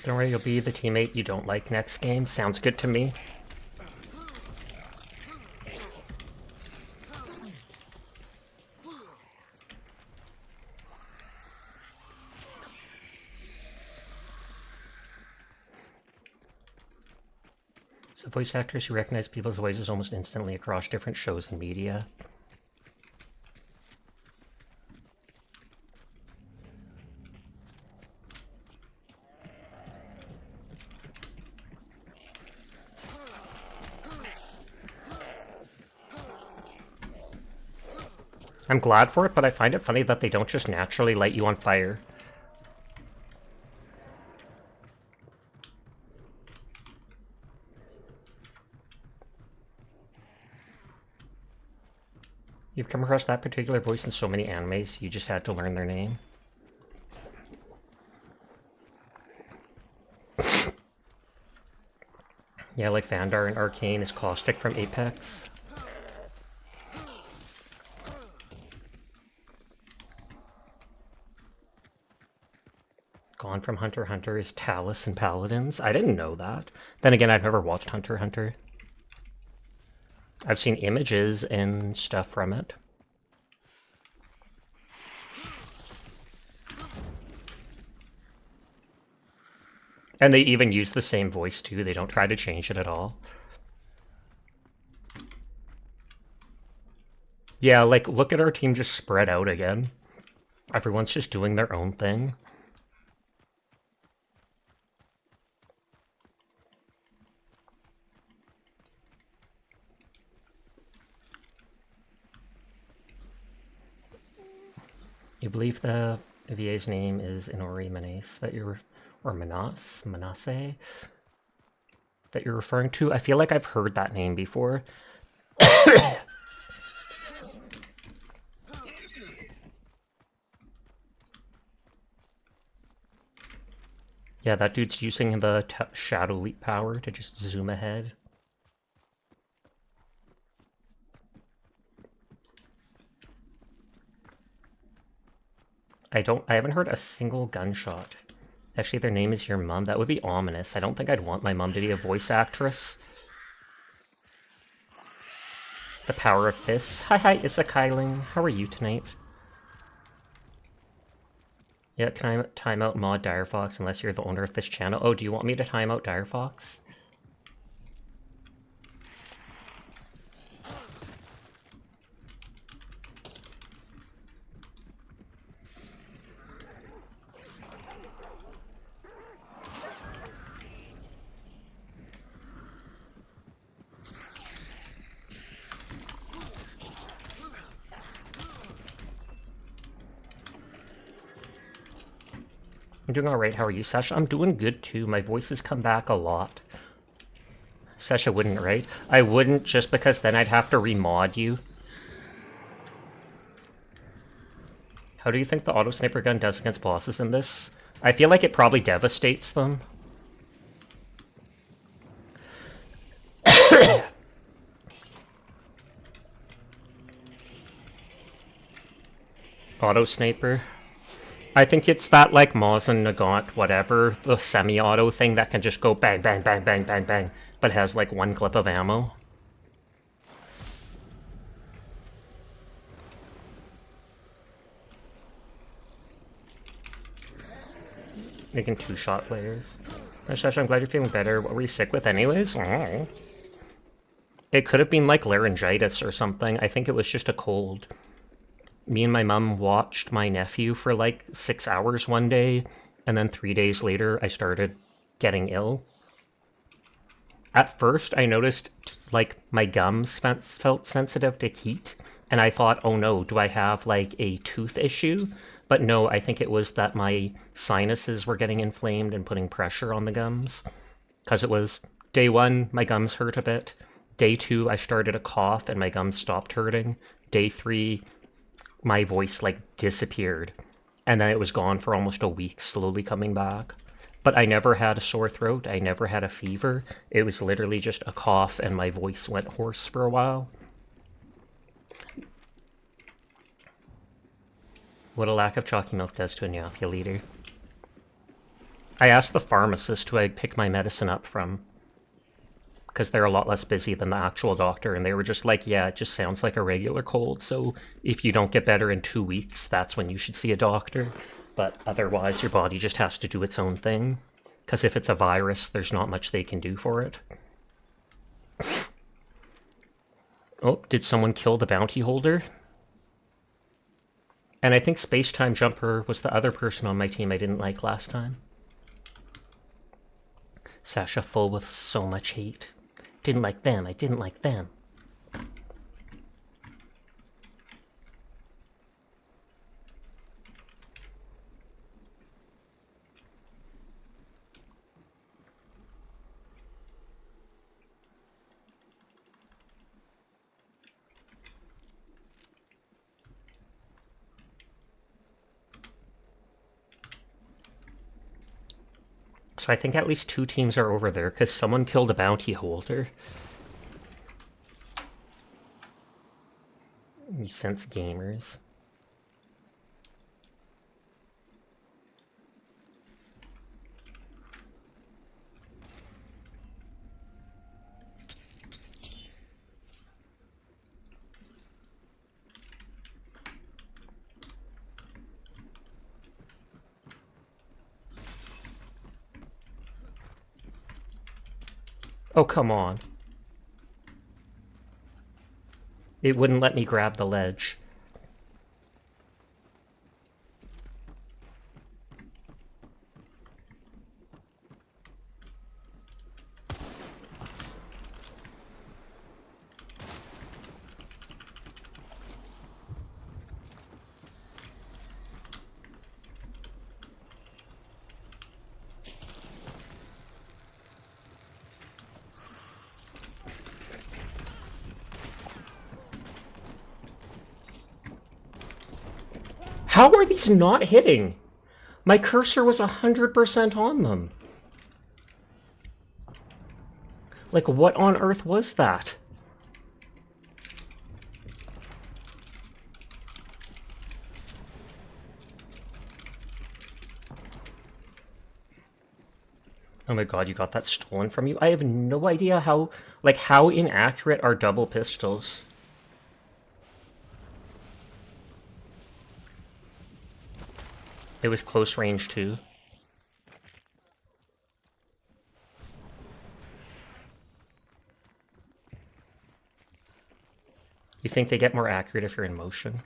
Don't worry, you'll be the teammate you don't like next game. Sounds good to me. So voice actors who recognize people's voices almost instantly across different shows and media. I'm glad for it, but I find it funny that they don't just naturally light you on fire. You've come across that particular voice in so many animes, you just had to learn their name. Yeah, like Vandar and Arcane is Caustic from Apex. Gone from Hunter x Hunter is Talus and Paladins. I didn't know that. Then again, I've never watched Hunter x Hunter. I've seen images and stuff from it. And they even use the same voice too. They don't try to change it at all. Yeah, like, look at our team just spread out again. Everyone's just doing their own thing. You believe the VA's name is Inori Manase that you're, or Manase that you're referring to? I feel like I've heard that name before. Yeah, that dude's using the Shadow Leap power to just zoom ahead. I haven't heard a single gunshot. Actually, their name is your mom. That would be ominous. I don't think I'd want my mom to be a voice actress. The power of fists. Hi, Isakailing. How are you tonight? Yeah, can I time out mod Direfox unless you're the owner of this channel? Oh, do you want me to time out Direfox? I'm doing alright, how are you, Sasha? I'm doing good too, my voice has come back a lot. Sasha wouldn't, right? I wouldn't, just because then I'd have to remod you. How do you think the auto sniper gun does against bosses in this? I feel like it probably devastates them. Auto sniper. I think it's that, like, Maz and Nagant, whatever, the semi-auto thing that can just go bang, bang, bang, bang, bang, bang, but has, like, one clip of ammo. Making two-shot players. Sasha, I'm glad you're feeling better. What were you sick with anyways? Oh. It could have been, like, laryngitis or something. I think it was just a cold. Me and my mum watched my nephew for like 6 hours one day, and then 3 days later I started getting ill. At first I noticed like my gums felt sensitive to heat, and I thought, oh no, do I have like a tooth issue? But no, I think it was that my sinuses were getting inflamed and putting pressure on the gums. Because it was day 1, my gums hurt a bit. Day 2, I started a cough and my gums stopped hurting. Day 3, my voice, like, disappeared. And then it was gone for almost a week, slowly coming back. But I never had a sore throat. I never had a fever. It was literally just a cough, and my voice went hoarse for a while. What a lack of chalky milk does to a Nyafia leader. I asked the pharmacist who I pick my medicine up from, because they're a lot less busy than the actual doctor, and they were just like, yeah, it just sounds like a regular cold, so if you don't get better in 2 weeks, that's when you should see a doctor. But otherwise, your body just has to do its own thing, because if it's a virus, there's not much they can do for it. Oh, did someone kill the bounty holder? And I think Space Time Jumper was the other person on my team I didn't like last time. Sasha full with so much hate. Didn't like them, I didn't like them. So I think at least 2 teams are over there, because someone killed a bounty holder. You sense gamers. Oh, come on. It wouldn't let me grab the ledge. How are these not hitting? My cursor was 100% on them. Like, what on earth was that? Oh my god, you got that stolen from you? I have no idea how, like, how inaccurate are double pistols? It was close range too. You think they get more accurate if you're in motion?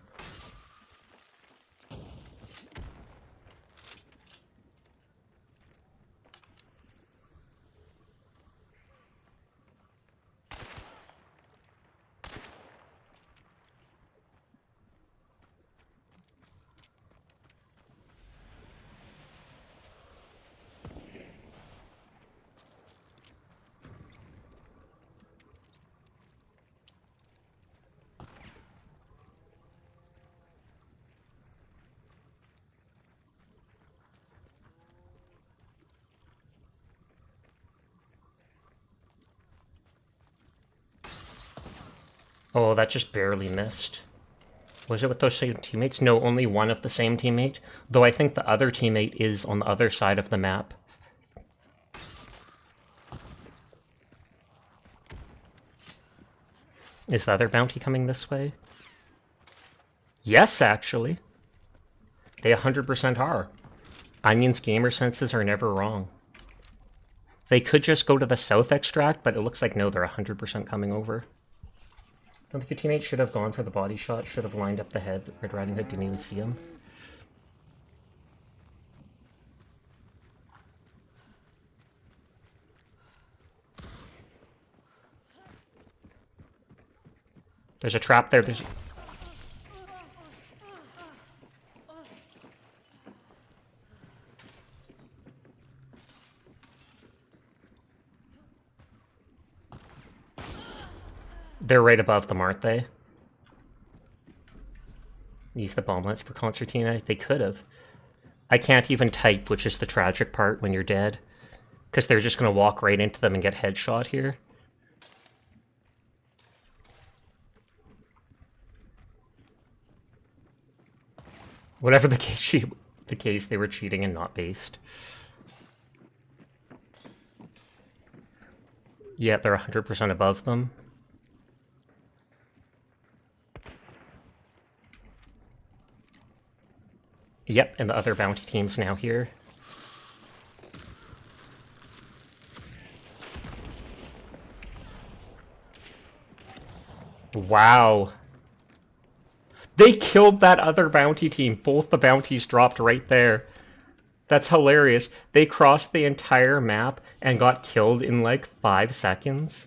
Oh, that just barely missed. Was it with those same teammates? No, only one of the same teammate. Though I think the other teammate is on the other side of the map. Is the other bounty coming this way? Yes, actually. They 100% are. Onion's gamer senses are never wrong. They could just go to the south extract, but it looks like no, they're 100% coming over. I think your teammate should have gone for the body shot, should have lined up the head. Red Riding Hood didn't even see him. There's a trap there. They're right above them, aren't they? Use the bomblets for Concertina. They could have. I can't even type, which is the tragic part when you're dead. Because they're just going to walk right into them and get headshot here. Whatever the case, they were cheating and not based. Yeah, they're 100% above them. Yep, and the other bounty team's now here. Wow. They killed that other bounty team. Both the bounties dropped right there. That's hilarious. They crossed the entire map and got killed in like 5 seconds.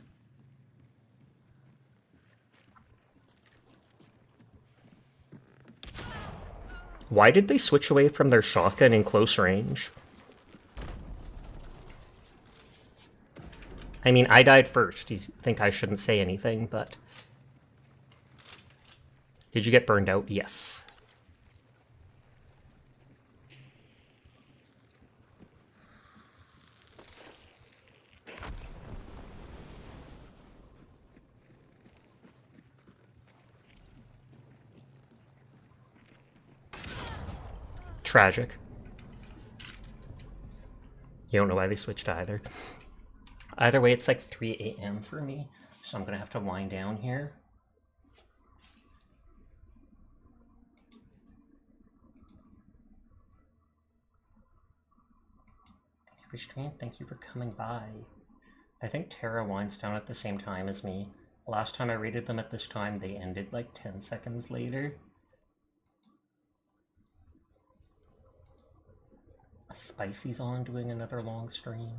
Why did they switch away from their shotgun in close range? I mean, I died first. You think I shouldn't say anything, but... Did you get burned out? Yes. Tragic. You don't know why they switched either. Either way, it's like 3 a.m. for me, so I'm gonna have to wind down here. Thank you for streaming. Thank you for coming by. I think Terra winds down at the same time as me. Last time I rated them at this time, they ended like 10 seconds later. Spicy's on doing another long stream.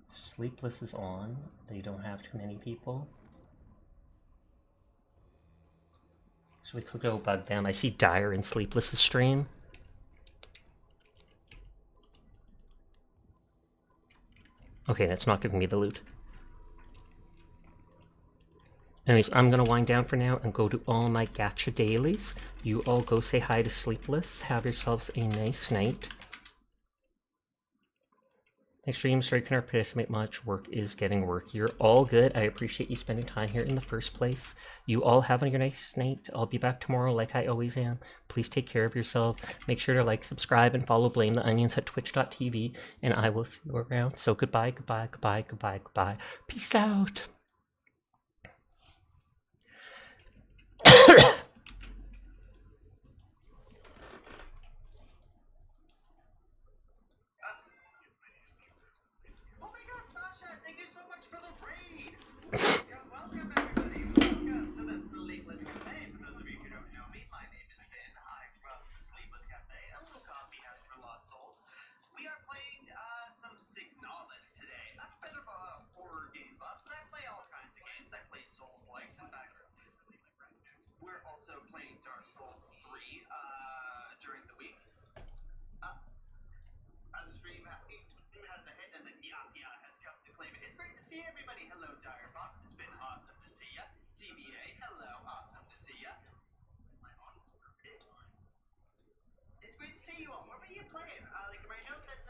Sleepless is on. They don't have too many people. So we could go bug them. I see Dire in Sleepless's stream. Okay, that's not giving me the loot. Anyways, I'm gonna wind down for now and go do all my gacha dailies. You all go say hi to Sleepless. Have yourselves a nice night. Next stream, sorry, can participate much. Work is getting work. You're all good. I appreciate you spending time here in the first place. You all have a nice night. I'll be back tomorrow like I always am. Please take care of yourself. Make sure to like, subscribe, and follow Blame the Onions at twitch.tv. And I will see you around. So goodbye, goodbye, goodbye, goodbye, goodbye. Peace out. Souls-likes. In fact, we're also playing Dark Souls 3 during the week. The stream has a hit, and then Yapia has come to claim it. It's great to see everybody. Hello, Dire Fox. It's been awesome to see ya. CBA, hello. Awesome to see ya. It's great to see you all. What were you playing? I know that